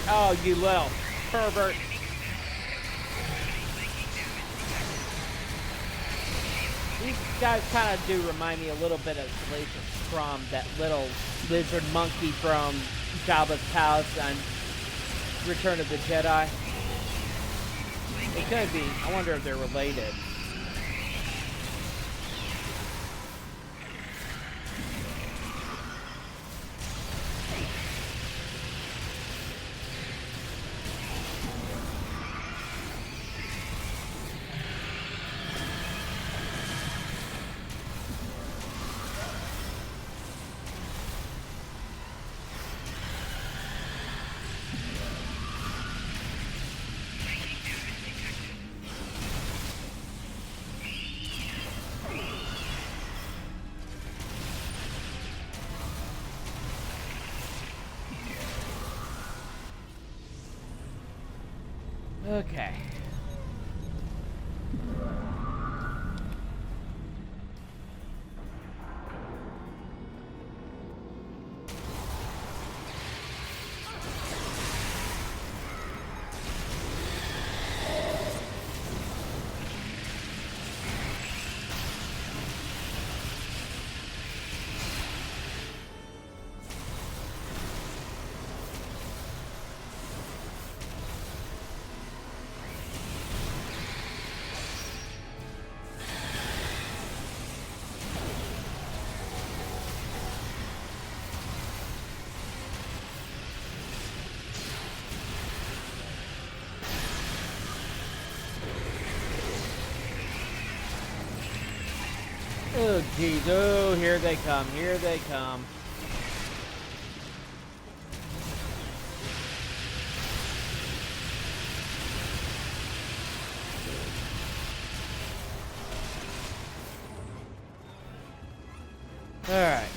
A: Oh, you little pervert. These guys kind of do remind me a little bit of Salacious Crumb, that little lizard monkey from Jabba's palace on Return of the Jedi. It could be. I wonder if they're related. Okay. Oh, geez. Oh, here they come. Here they come. All right.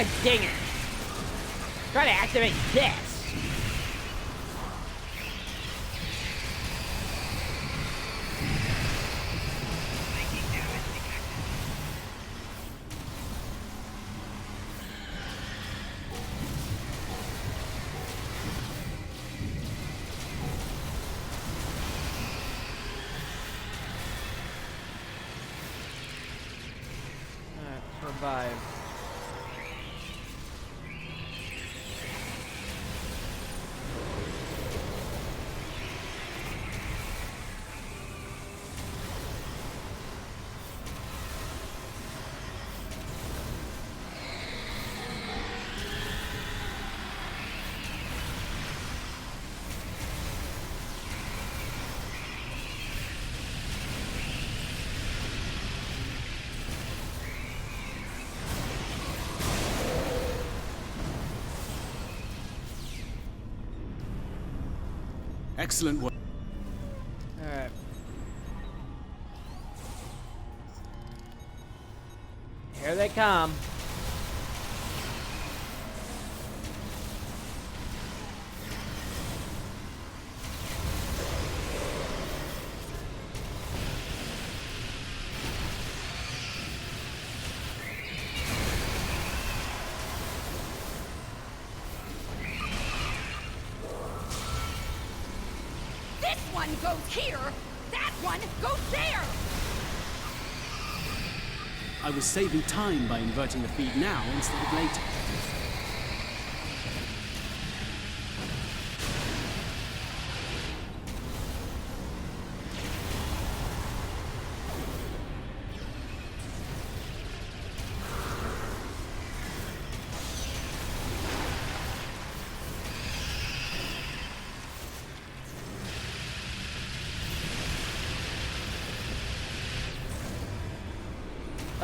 A: God dang it! Try to activate this. Survive.
C: Excellent work.
A: Alright. Here they come.
P: This one goes here, that one goes there!
C: I was saving time by inverting the feed now instead of later.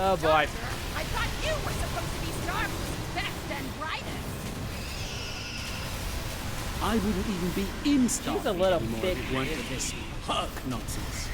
A: Oh boy.
P: I thought you were supposed to be Starfleet's best and brightest.
C: I wouldn't even be in Starfleet
A: She's a little
C: anymore
A: bit
C: if it weren't for this Herc nonsense.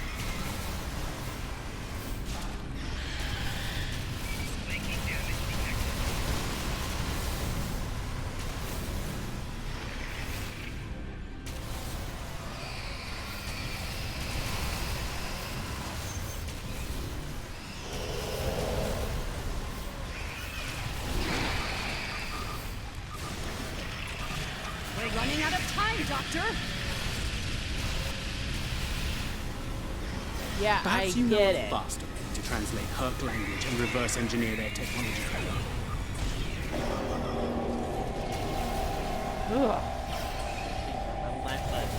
P: We're running out of time, Doctor.
A: Yeah,
C: Perhaps
A: I
C: you know
A: get
C: a
A: it.
C: faster way to translate Herc language and reverse engineer their technology.
A: Ugh. Relentless.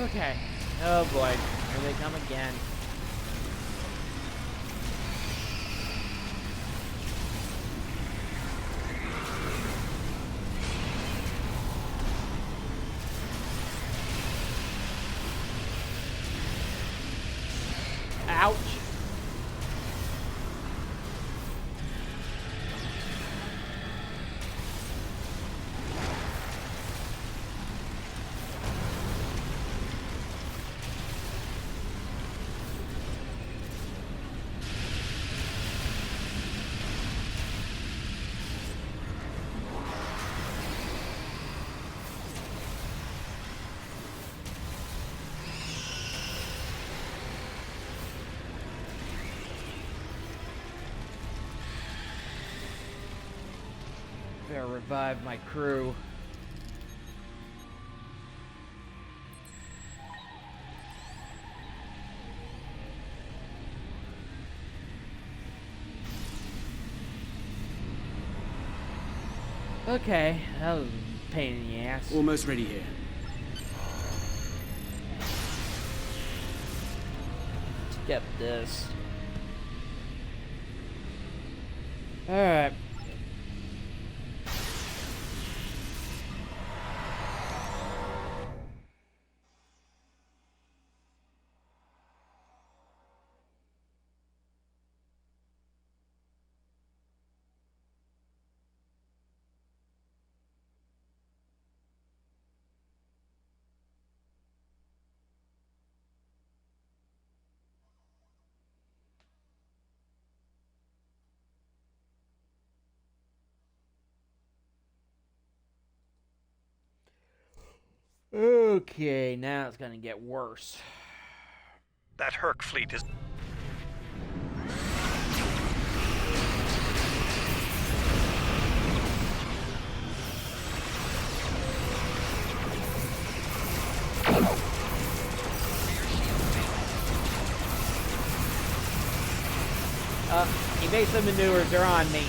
A: Okay. Oh boy. Here they come again. Ouch. Better revive my crew. Okay, that was pain in the ass.
C: Almost ready here.
A: Skip this. Alright. Okay, now it's gonna get worse.
O: That Herc fleet is...
A: Evasive maneuvers are on me.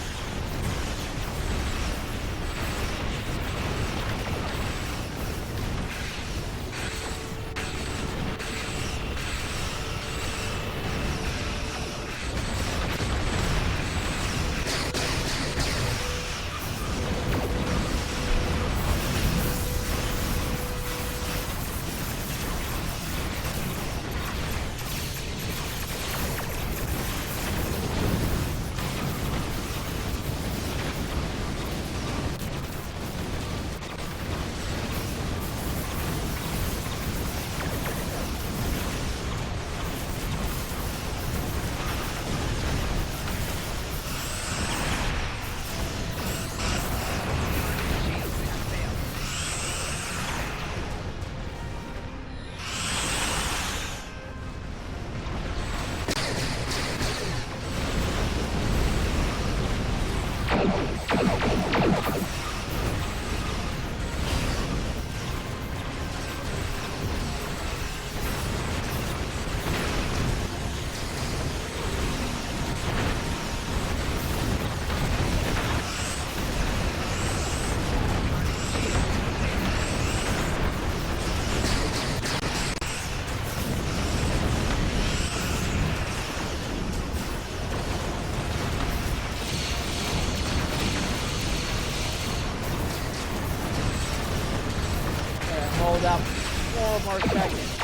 A: Hold up 4 more seconds.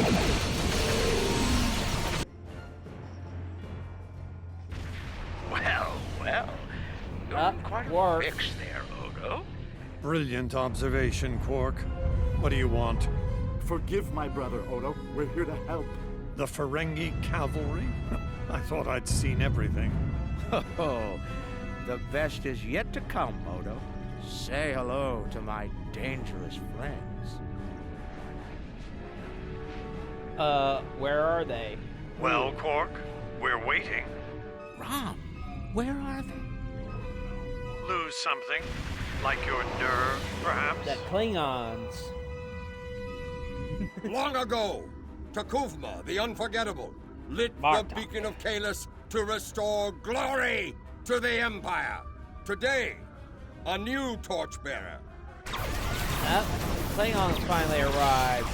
L: Well. You're in quite a fix there, Odo.
O: Brilliant observation, Quark. What do you want?
E: Forgive my brother, Odo. We're here to help.
O: The Ferengi cavalry? I thought I'd seen everything.
N: Oh, the best is yet to come, Odo. Say hello to my dangerous friends.
A: Where are they?
O: Well, Quark, we're waiting.
K: Rom, where are they?
O: Lose something? Like your nerve, perhaps?
A: The Klingons.
J: Long ago, Takuvma, the Unforgettable, lit the beacon of Kahless to restore glory to the Empire. Today, a new torchbearer.
A: Klingons finally arrived.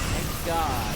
A: Thank God.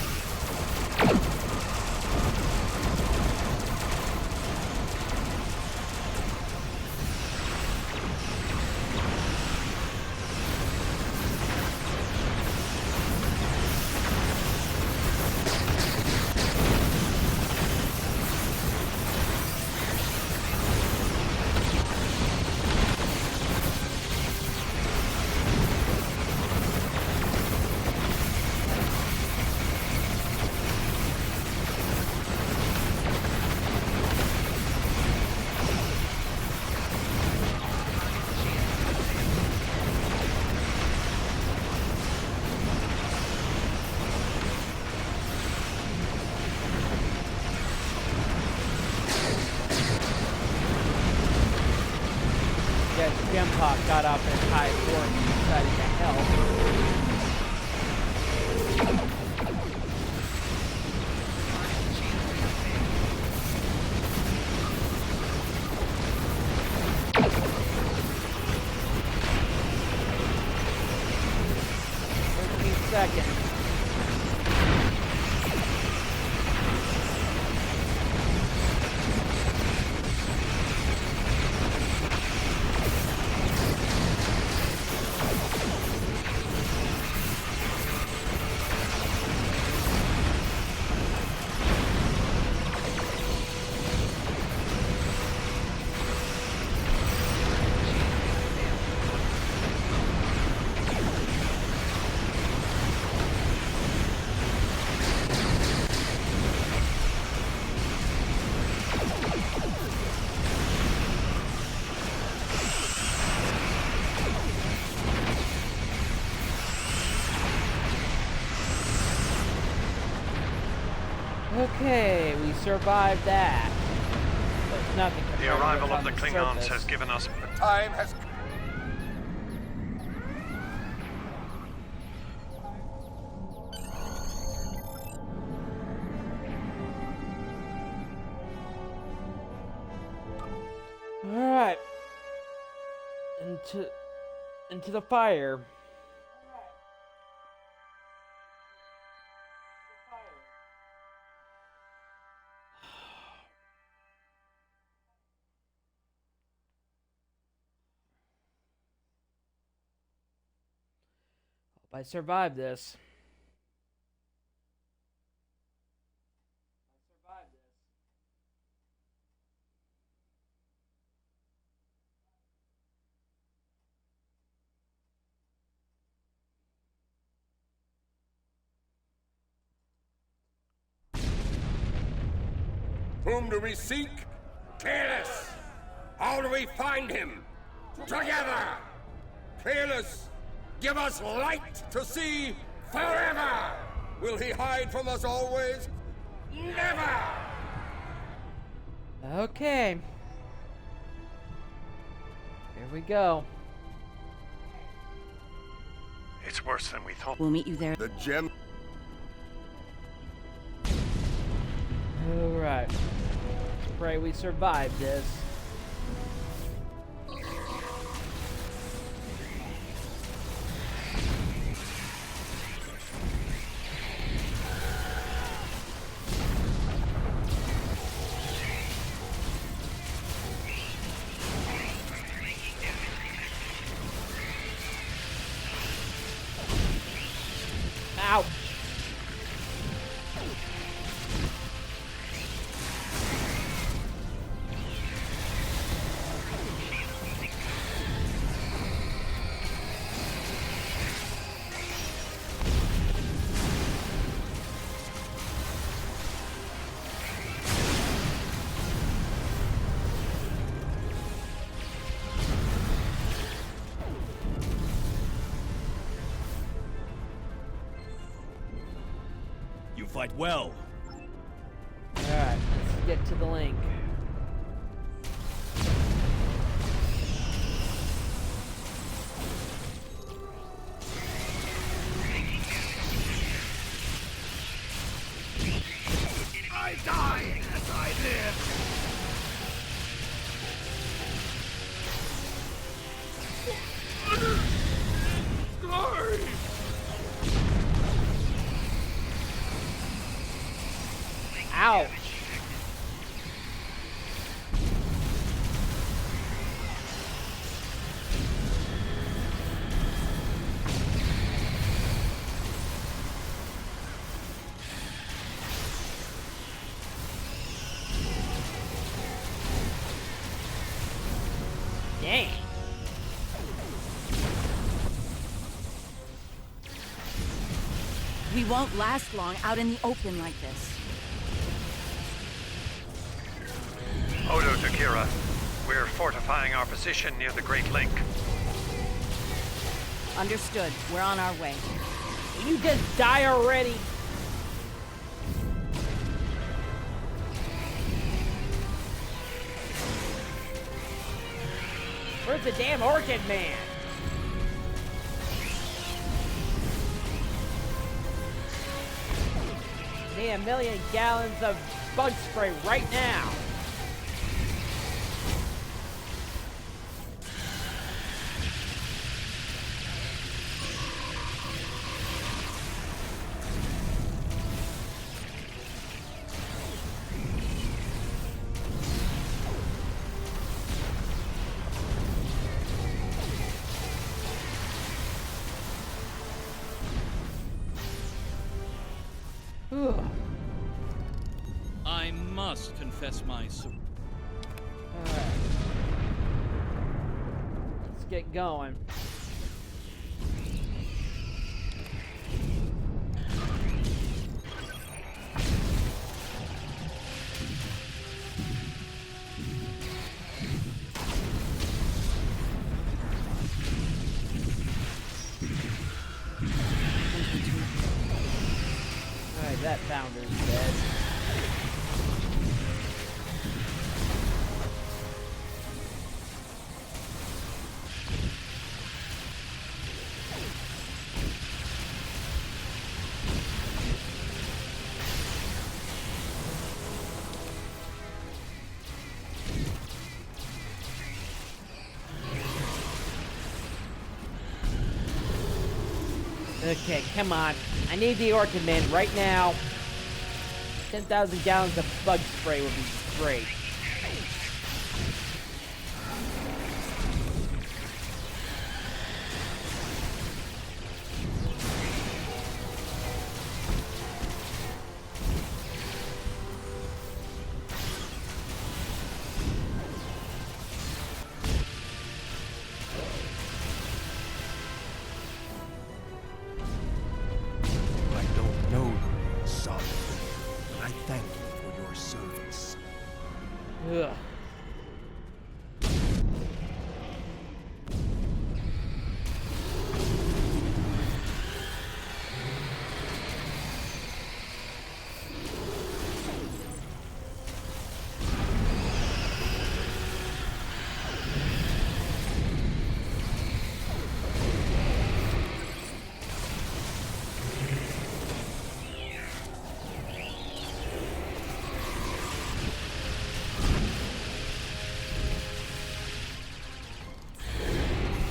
A: Gempop got up in high force and decided to help. Okay, we survived that. There's nothing.
O: The arrival of the Klingons has given us...
J: The time has...
A: Alright. Into the fire. Hope I survive this.
J: Whom do we seek? Careless! How do we find him? Together! Careless! Give us light to see forever! Will he hide from us always? Never!
A: Okay. Here we go.
O: It's worse than we thought.
Q: We'll meet you there.
J: The gem...
A: Alright. Let's pray we survive this. Ow!
C: Fight well.
A: Alright, let's get to the link.
B: I die as I live. Glory!
A: Ow! Dang!
Q: We won't last long out in the open like this.
O: Odo to Kira. We're fortifying our position near the Great Link.
Q: Understood. We're on our way.
A: Will you just die already? Where's the damn Orkin man? Need 1,000,000 gallons of bug spray right now.
C: I must confess my sorrow.
A: Alright. Let's get going. Alright, that founder's dead. Okay, come on. I need the Orkin Man right now. 10,000 gallons of bug spray would be great.
T: I don't know you, Solid, but I thank you for your service.
A: Ugh.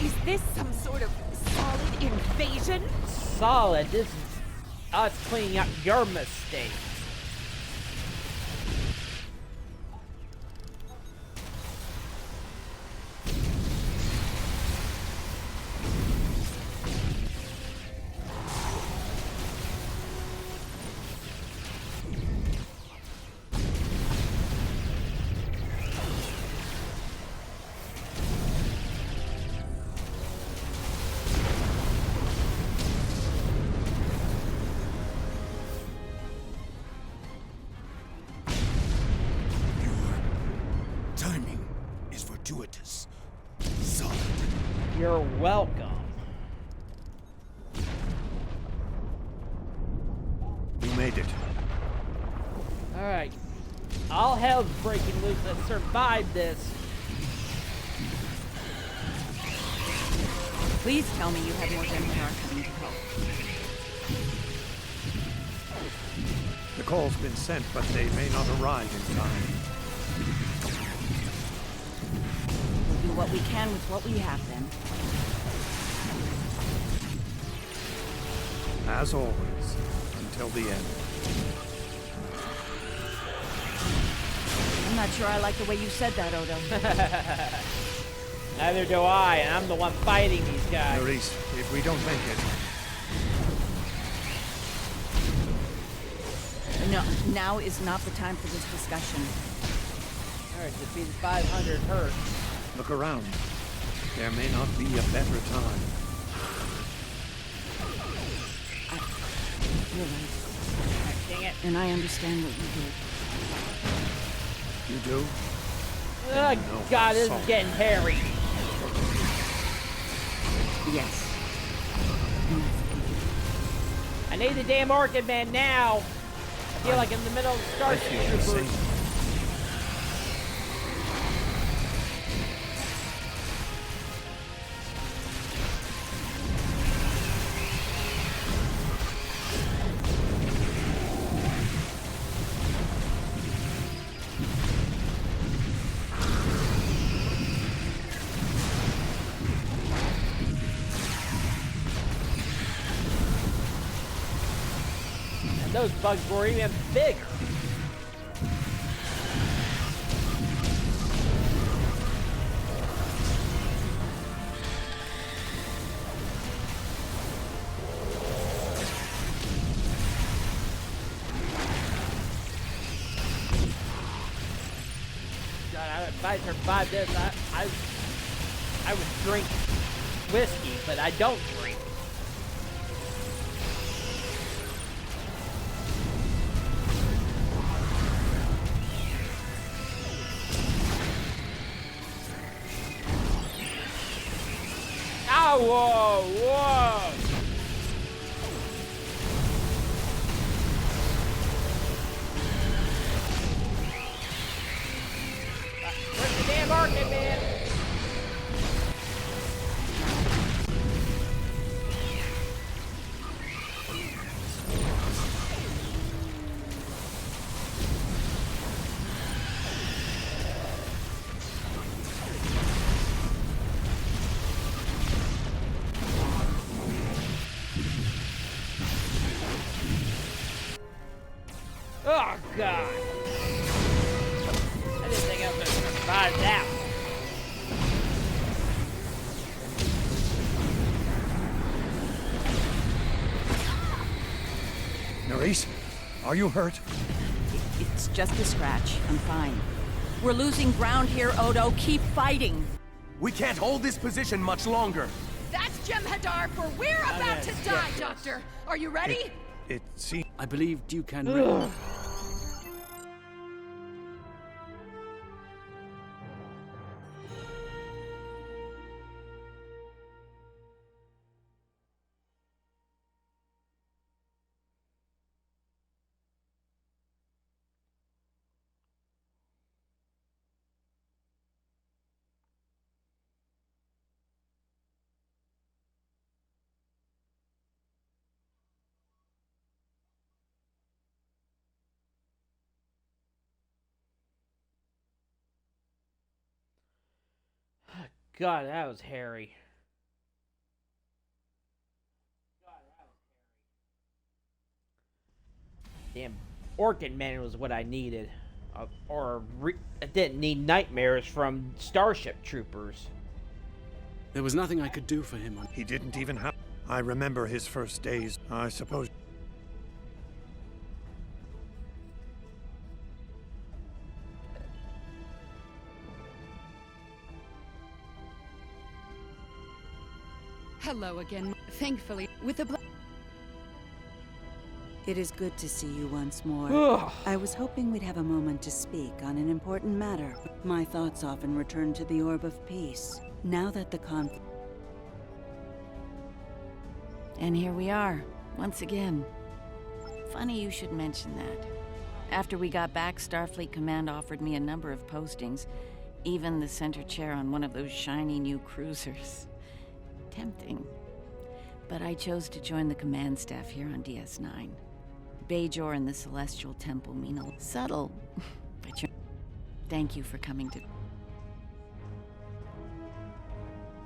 F: Is this some sort of solid invasion?
A: Solid. This is us cleaning up your mistakes.
T: Timing is fortuitous. Solid.
A: You're welcome.
O: You made it.
A: Alright. All hell's breaking loose. Let's survive this.
F: Please tell me you have more Gemini coming to help.
O: The call's been sent, but they may not arrive in time.
F: We'll do what we can with what we have then.
O: As always, until the end.
F: I'm not sure I like the way you said that, Odo.
A: Neither do I, and I'm the one fighting these guys.
O: Maurice, if we don't make it...
F: No, now is not the time for this discussion.
A: Alright, defeated 500 hurt.
O: Look around. There may not be a better time.
F: You're right.
A: Dang it.
F: And I understand what you did.
O: You do?
A: Oh god, this is getting hairy.
F: Yes.
A: I need the damn Orkin Man now. I feel like I'm in the middle of Starship Troopers. Those bugs were even bigger. God, if I survived this, I would drink whiskey, but I don't drink. Whoa, whoa! Where's the damn Orkin Man? God. I didn't think I was going to survive that one.
O: Nerys, are you hurt?
F: It's just a scratch. I'm fine. We're losing ground here, Odo. Keep fighting.
T: We can't hold this position much longer.
M: That's Jem'Hadar, for we're about to die, Doctor. Are you ready?
O: It seems...
C: I believe Duke and Ray.
A: God, that was hairy. Damn, Orkin Man was what I needed. I didn't need nightmares from Starship Troopers.
C: There was nothing I could do for him.
O: He didn't even have... I remember his first days, I suppose.
M: Hello again. Thankfully, with the
Q: It is good to see you once more.
A: Ugh.
Q: I was hoping we'd have a moment to speak on an important matter. My thoughts often return to the Orb of Peace. Now that the conflict...
F: And here we are, once again. Funny you should mention that. After we got back, Starfleet Command offered me a number of postings, even the center chair on one of those shiny new cruisers. Tempting. But I chose to join the command staff here on DS9. Bajor and the Celestial Temple mean a subtle, but you're... Thank you for coming to...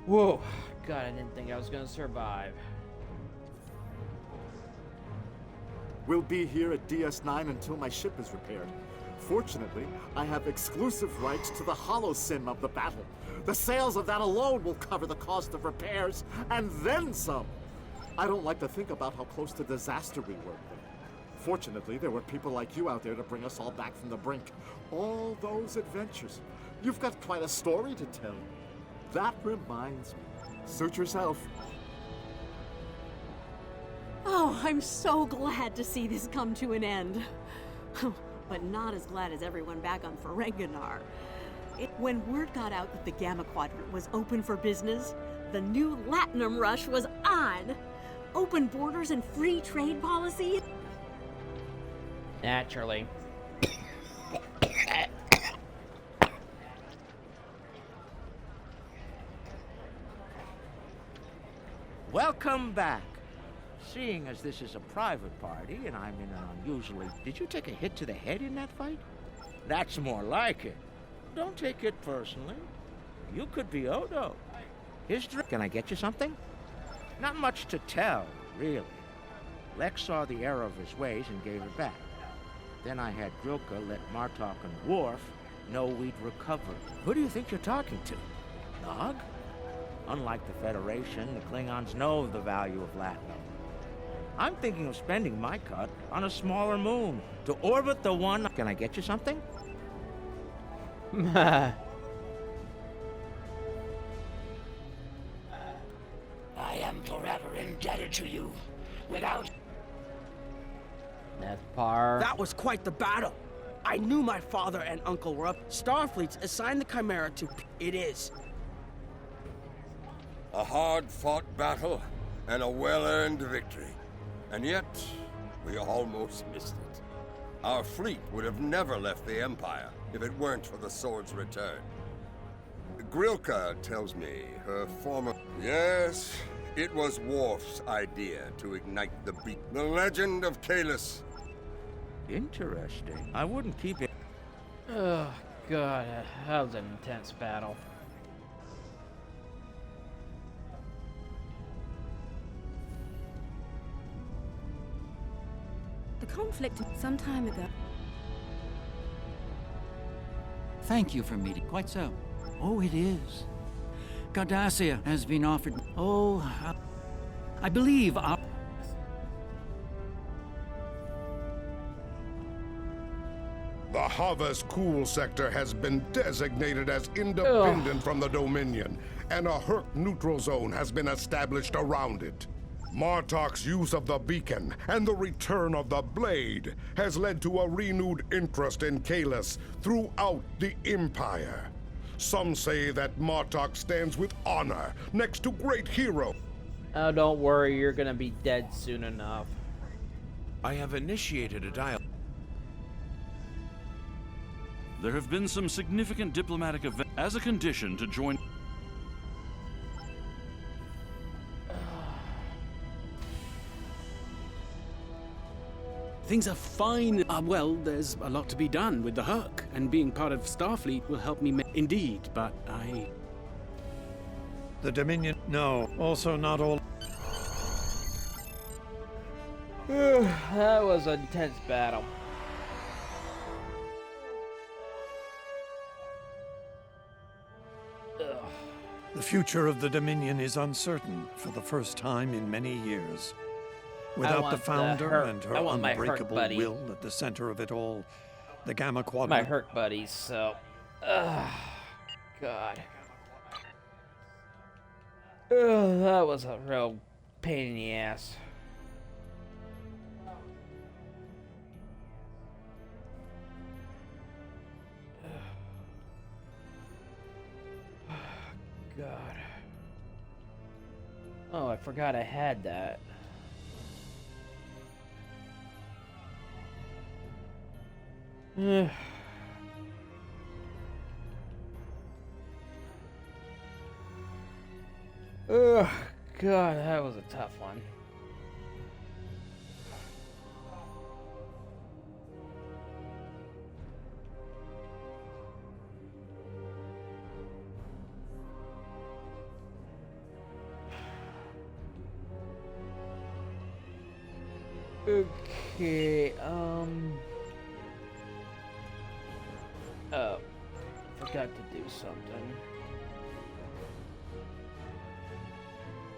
A: Whoa. God, I didn't think I was going to survive.
E: We'll be here at DS9 until my ship is repaired. Fortunately, I have exclusive rights to the holosim of the battle. The sales of that alone will cover the cost of repairs, and then some. I don't like to think about how close to disaster we were there. Fortunately, there were people like you out there to bring us all back from the brink. All those adventures. You've got quite a story to tell. That reminds me. Suit yourself.
P: Oh, I'm so glad to see this come to an end. But not as glad as everyone back on Ferenginar. When word got out that the Gamma Quadrant was open for business, the new Latinum rush was on. Open borders and free trade policy.
A: Naturally.
N: Welcome back. Seeing as this is a private party and I'm in an unusually... Did you take a hit to the head in that fight? That's more like it. Don't take it personally. You could be Odo. His drink... Can I get you something? Not much to tell, really. Lex saw the error of his ways and gave it back. Then I had Grilka let Martok and Worf know we'd recovered. Who do you think you're talking to? Nog? Unlike the Federation, the Klingons know the value of Latinum. I'm thinking of spending my cut on a smaller moon to orbit the one... Can I get you something?
W: I am forever indebted to you. Without...
I: That was quite the battle. I knew my father and uncle were up. Starfleet's assigned the Chimera to... It is.
J: A hard-fought battle and a well-earned victory. And yet, we almost missed it. Our fleet would have never left the Empire if it weren't for the sword's return. Grilka tells me her former... Yes, it was Worf's idea to ignite the beat. The legend of Kahless.
N: Interesting. I wouldn't keep it...
A: Oh, God. That was an intense battle.
P: The conflict some time ago.
K: Thank you for meeting. Quite so. Oh, it is. Cardassia has been offered... Oh, I believe our...
R: The Harvest Cool sector has been designated as independent from the Dominion, and a Herc neutral zone has been established around it. Martok's use of the beacon and the return of the blade has led to a renewed interest in Kalis throughout the Empire. Some say that Martok stands with honor next to great heroes.
A: Oh, don't worry, you're gonna be dead soon enough.
T: I have initiated a dialogue.
U: There have been some significant diplomatic events as a condition to join.
C: Things are fine. Well, there's a lot to be done with the Herc, and being part of Starfleet will help me indeed, but I...
O: The Dominion... No. Also not all...
A: That was an intense battle.
O: The future of the Dominion is uncertain for the first time in many years. Without the Founder and her unbreakable will at the center of it all, the Gamma Quadrant...
A: My Herc buddies, so... God. That was a real pain in the ass. God. Oh, I forgot I had that. Oh, God, that was a tough one. Okay, oh, forgot to do something.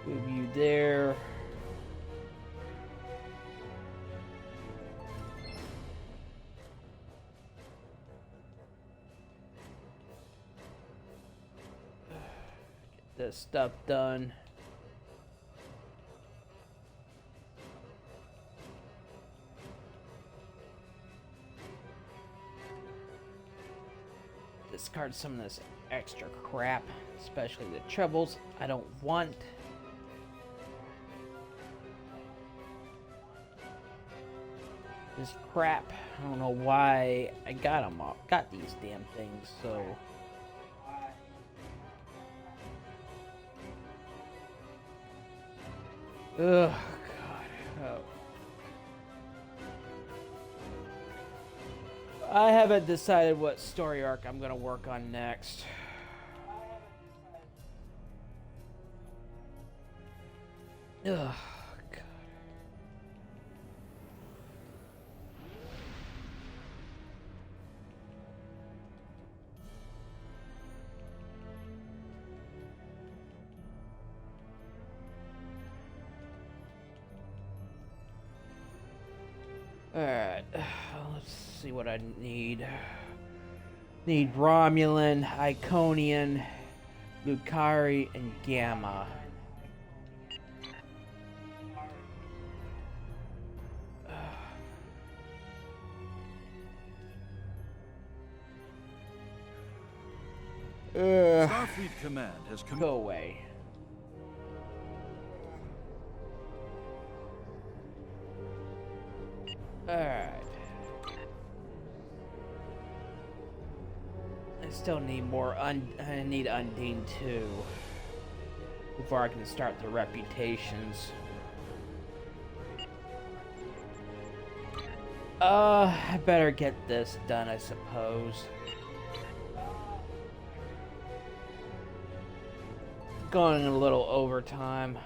A: Move you there. Get this stuff done. Discard some of this extra crap, especially the trebles I don't want. This crap, I don't know why I got them all. Got these damn things, so. Ugh, God. Oh. I haven't decided what story arc I'm gonna work on next. Ugh, God. Alright, let's see what I need. Need Romulan, Iconian, Lucari, and Gamma.
U: Starfleet Command has come.
A: Go away. Alright. I still need more I need Undine too. Before I can start the reputations. I better get this done, I suppose. Going a little overtime.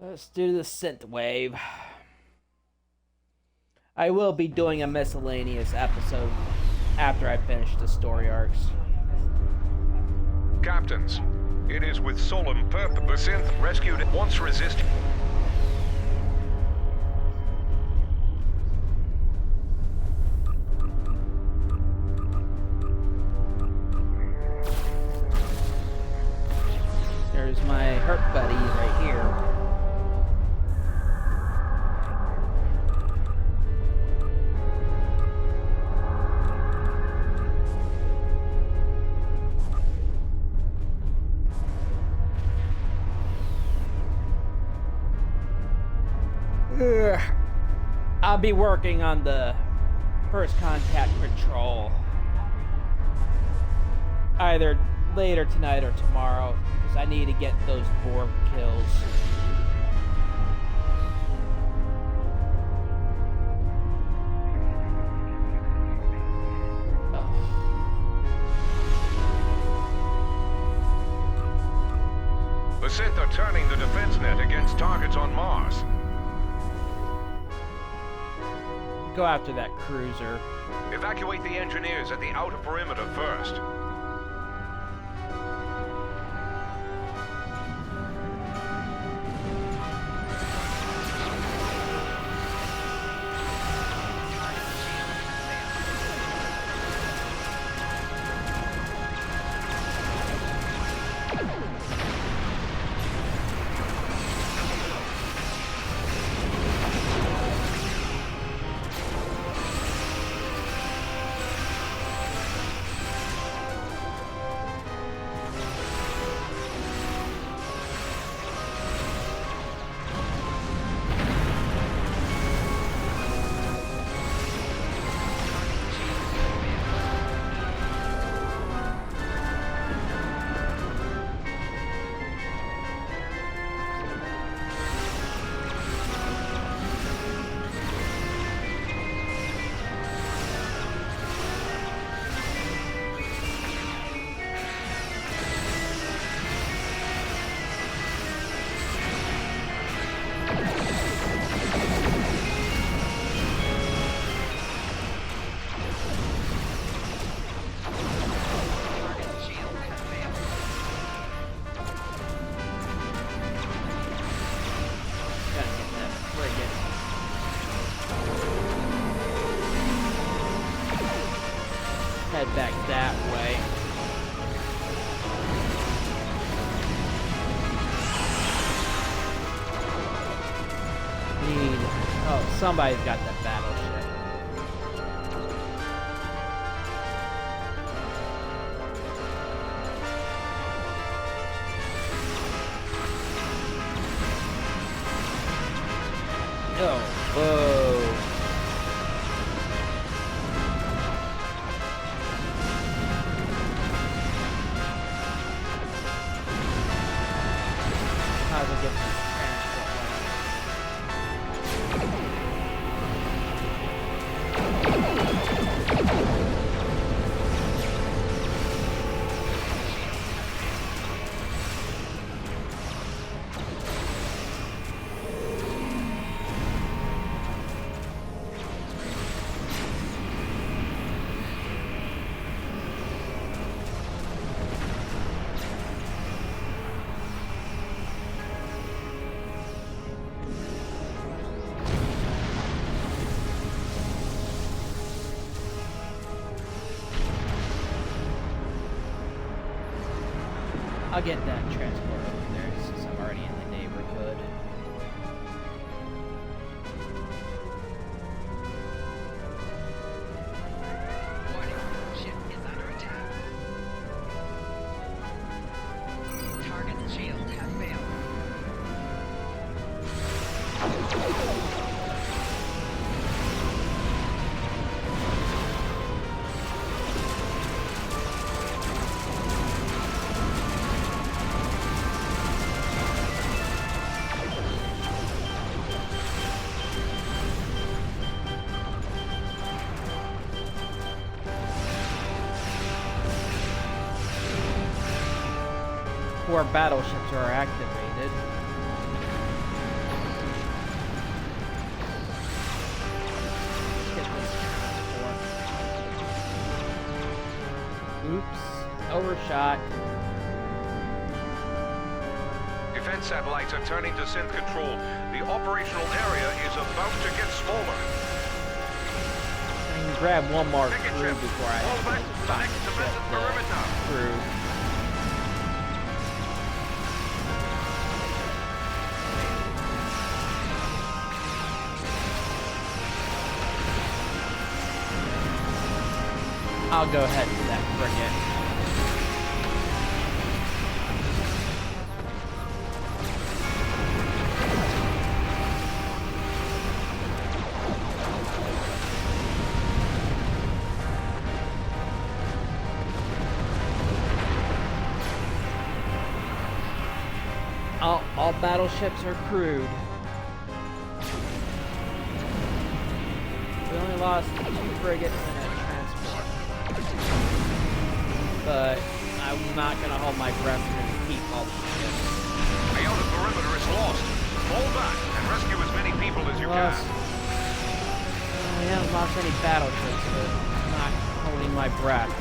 A: Let's do the synth wave. I will be doing a miscellaneous episode after I finish the story arcs.
G: Captains, it is with solemn purpose the synth rescued once resisting.
A: There's my hurt buddy right here. I'll be working on the first contact patrol either later tonight or tomorrow, because I need to get those Borg kills.
G: The Sith are turning the defense net against targets on Mars.
A: Go after that cruiser.
G: Evacuate the engineers at the outer perimeter first. Head back that way. Oh, somebody's got that battleship. Oh, whoa. How's it get this I'll get that transport over there since I'm already in the neighborhood.
D: Warning, ship is under attack. Target's shield has failed.
A: Four battleships are activated. overshot.
G: Defense satellites are turning to synth control. The operational area is about to get smaller.
A: I can grab one more crew before I have to find the crew. I'll go ahead to that frigate. All battleships are crewed. We only lost 2 frigates and a transport. But I'm not going to hold my breath and keep all the ships.
G: The outer perimeter is lost. Fall back and rescue as many people as you can.
A: We haven't lost any battleships, but I'm not holding my breath.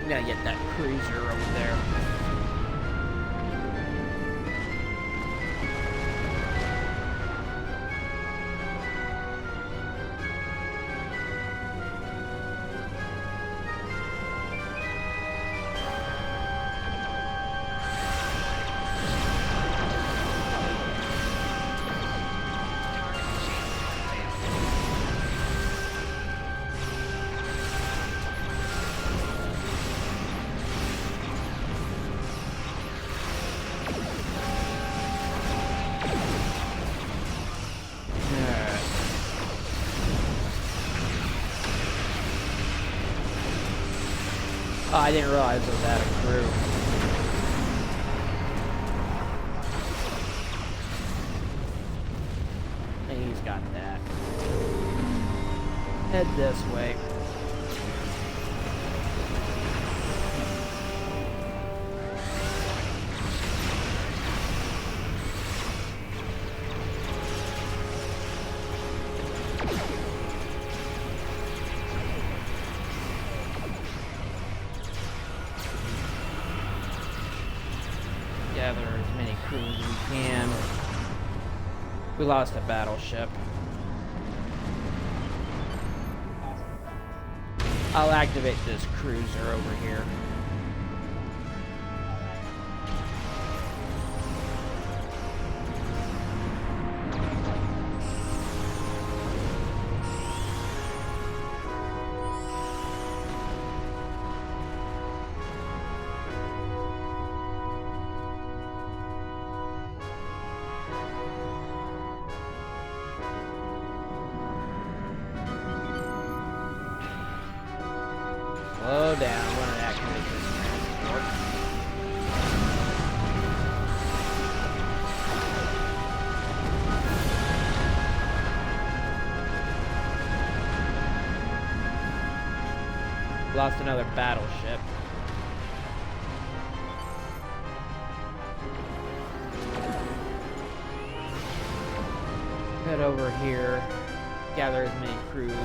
A: Gotta get that cruiser over there. Oh, I didn't realize it was out of crew. And he's got that. Head this way. Gather as many crews as we can. We lost a battleship. I'll activate this cruiser over here. Slow down, I want to activate this transport. Lost another battleship. Head over here, gather as many crews as we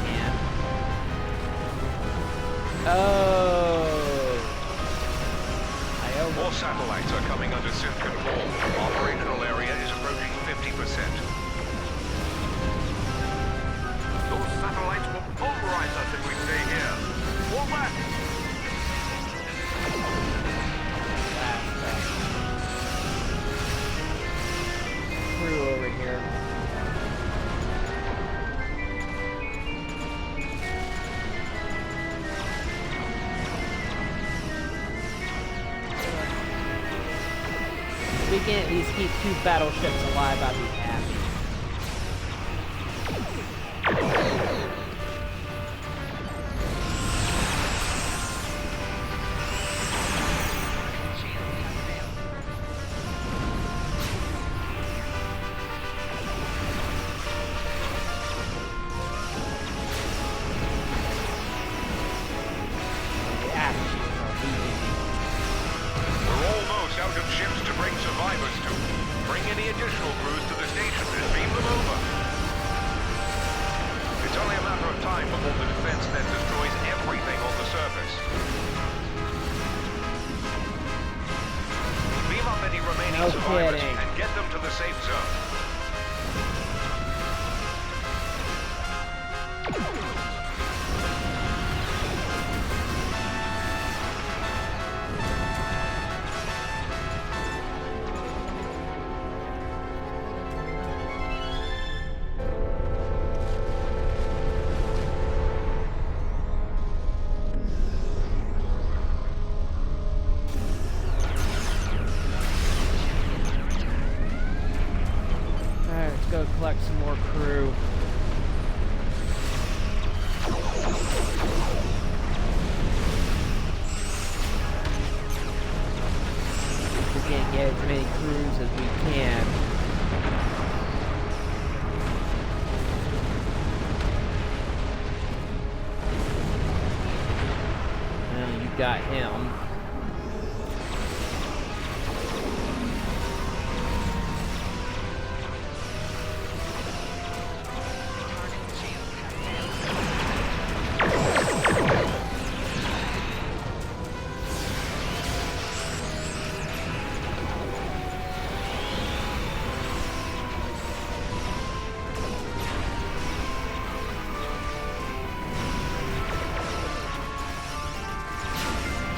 A: can. Oh!
G: More satellites are coming under synth control. Operational area is approaching 50%. Those satellites will pulverize us if we stay here. Fall back!
A: Crew over here. We can at least keep 2 battleships alive, I'd be happy.
G: efforts to bring any additional crews to the station and beam them over. It's only a matter of time before the defense net destroys everything on the surface. Beam up any remaining survivors and get them to the safe zone.
A: Go collect some more crew. We can't get as many crews as we can. And you got him.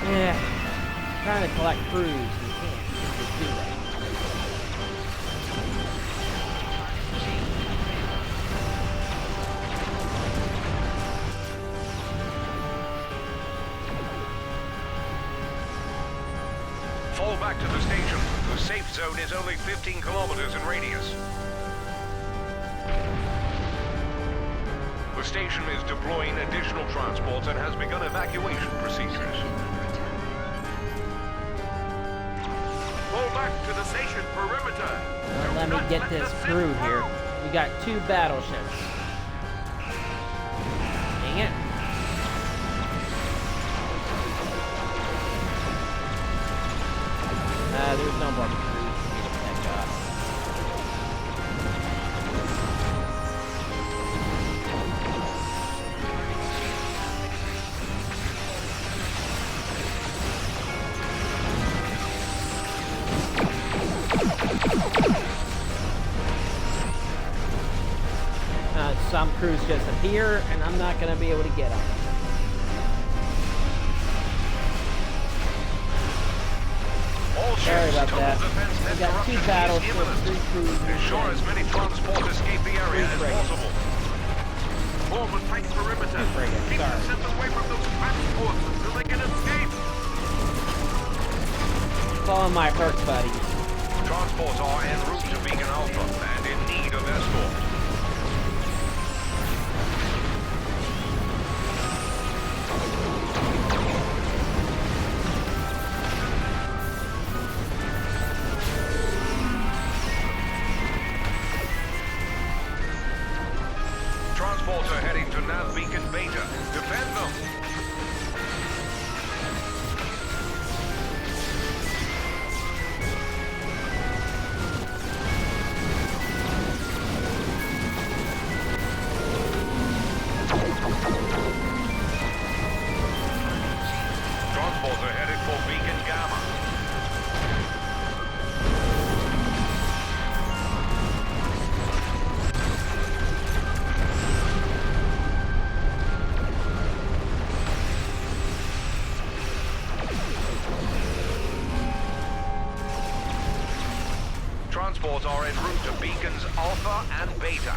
A: Yeah, trying to collect crews, we can't just do that.
G: Fall back to the station. The safe zone is only 15 kilometers in radius. The station is deploying additional transports and has begun evacuation procedures. Fall back to the station perimeter.
A: Let me get this crew here. We got 2 battleships. Dang it. There's no more crews for me to pick up. Some crews just appear, and I'm not going to be able to get them. Sorry about that. We got 2 battleships, 3 crews.
G: Ensure as many transports escape the area as possible. Form a tight perimeter. Keep the ships away from those transports until they can escape.
A: Follow my hurt buddies.
G: Transports are en route to Beacon Alpha and in need of escort. Transports are heading to Nav Beacon Beta. Defend them! Transports are headed for Beacon Gamma. Transports are en route to Beacons Alpha and Beta.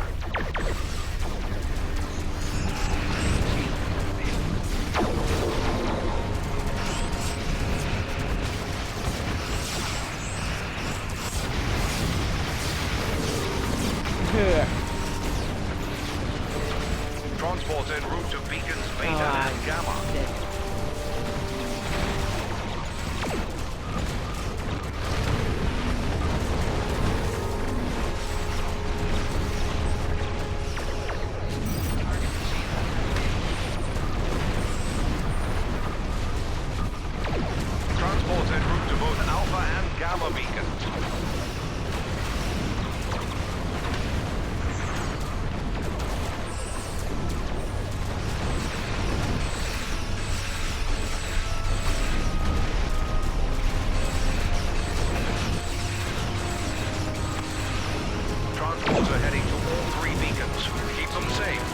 G: Transports en route to Beacons Beta and Gamma. Transports en route to both Alpha and Gamma beacons. Reports are heading to all 3 beacons. Keep them safe.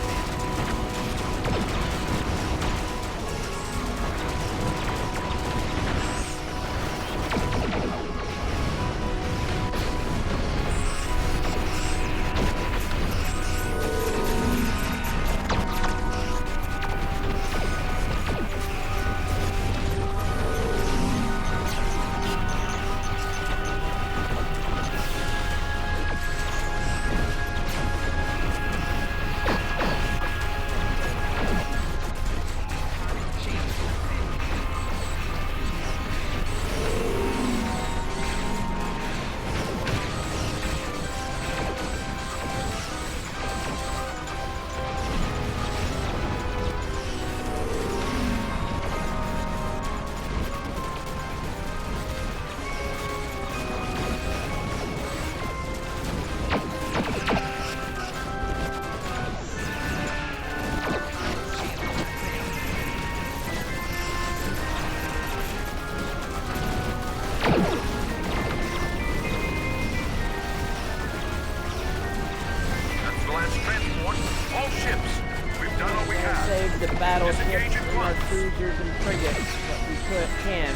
A: Save the battleships and our cruisers and frigates, but we can.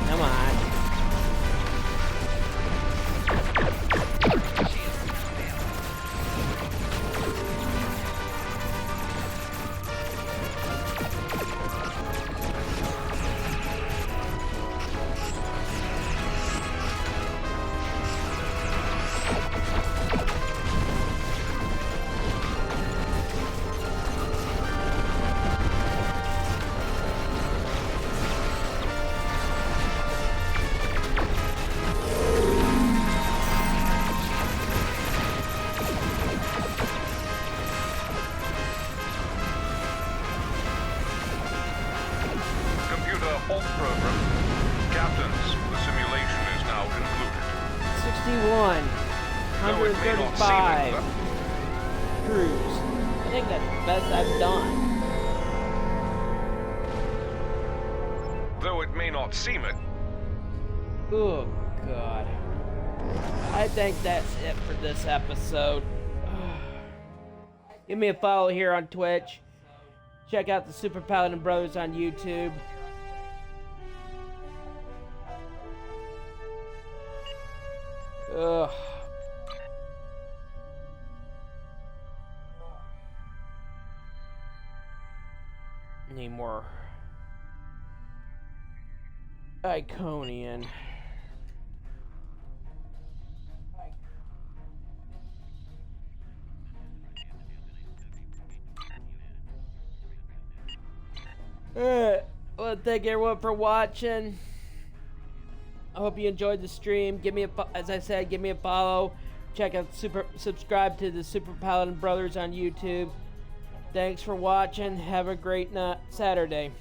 A: Come on.
G: Halt program. Captains, the simulation is now concluded.
A: 61. 135. Cruise. I think that's the best I've done.
G: Though it may not seem it.
A: Oh, God. I think that's it for this episode. Give me a follow here on Twitch. Check out the Super Paladin Brothers on YouTube. Ugh. Need more Iconian. Well, thank everyone for watching. I hope you enjoyed the stream. Give me as I said, give me a follow. Check out subscribe to the Super Paladin Brothers on YouTube. Thanks for watching. Have a great Saturday.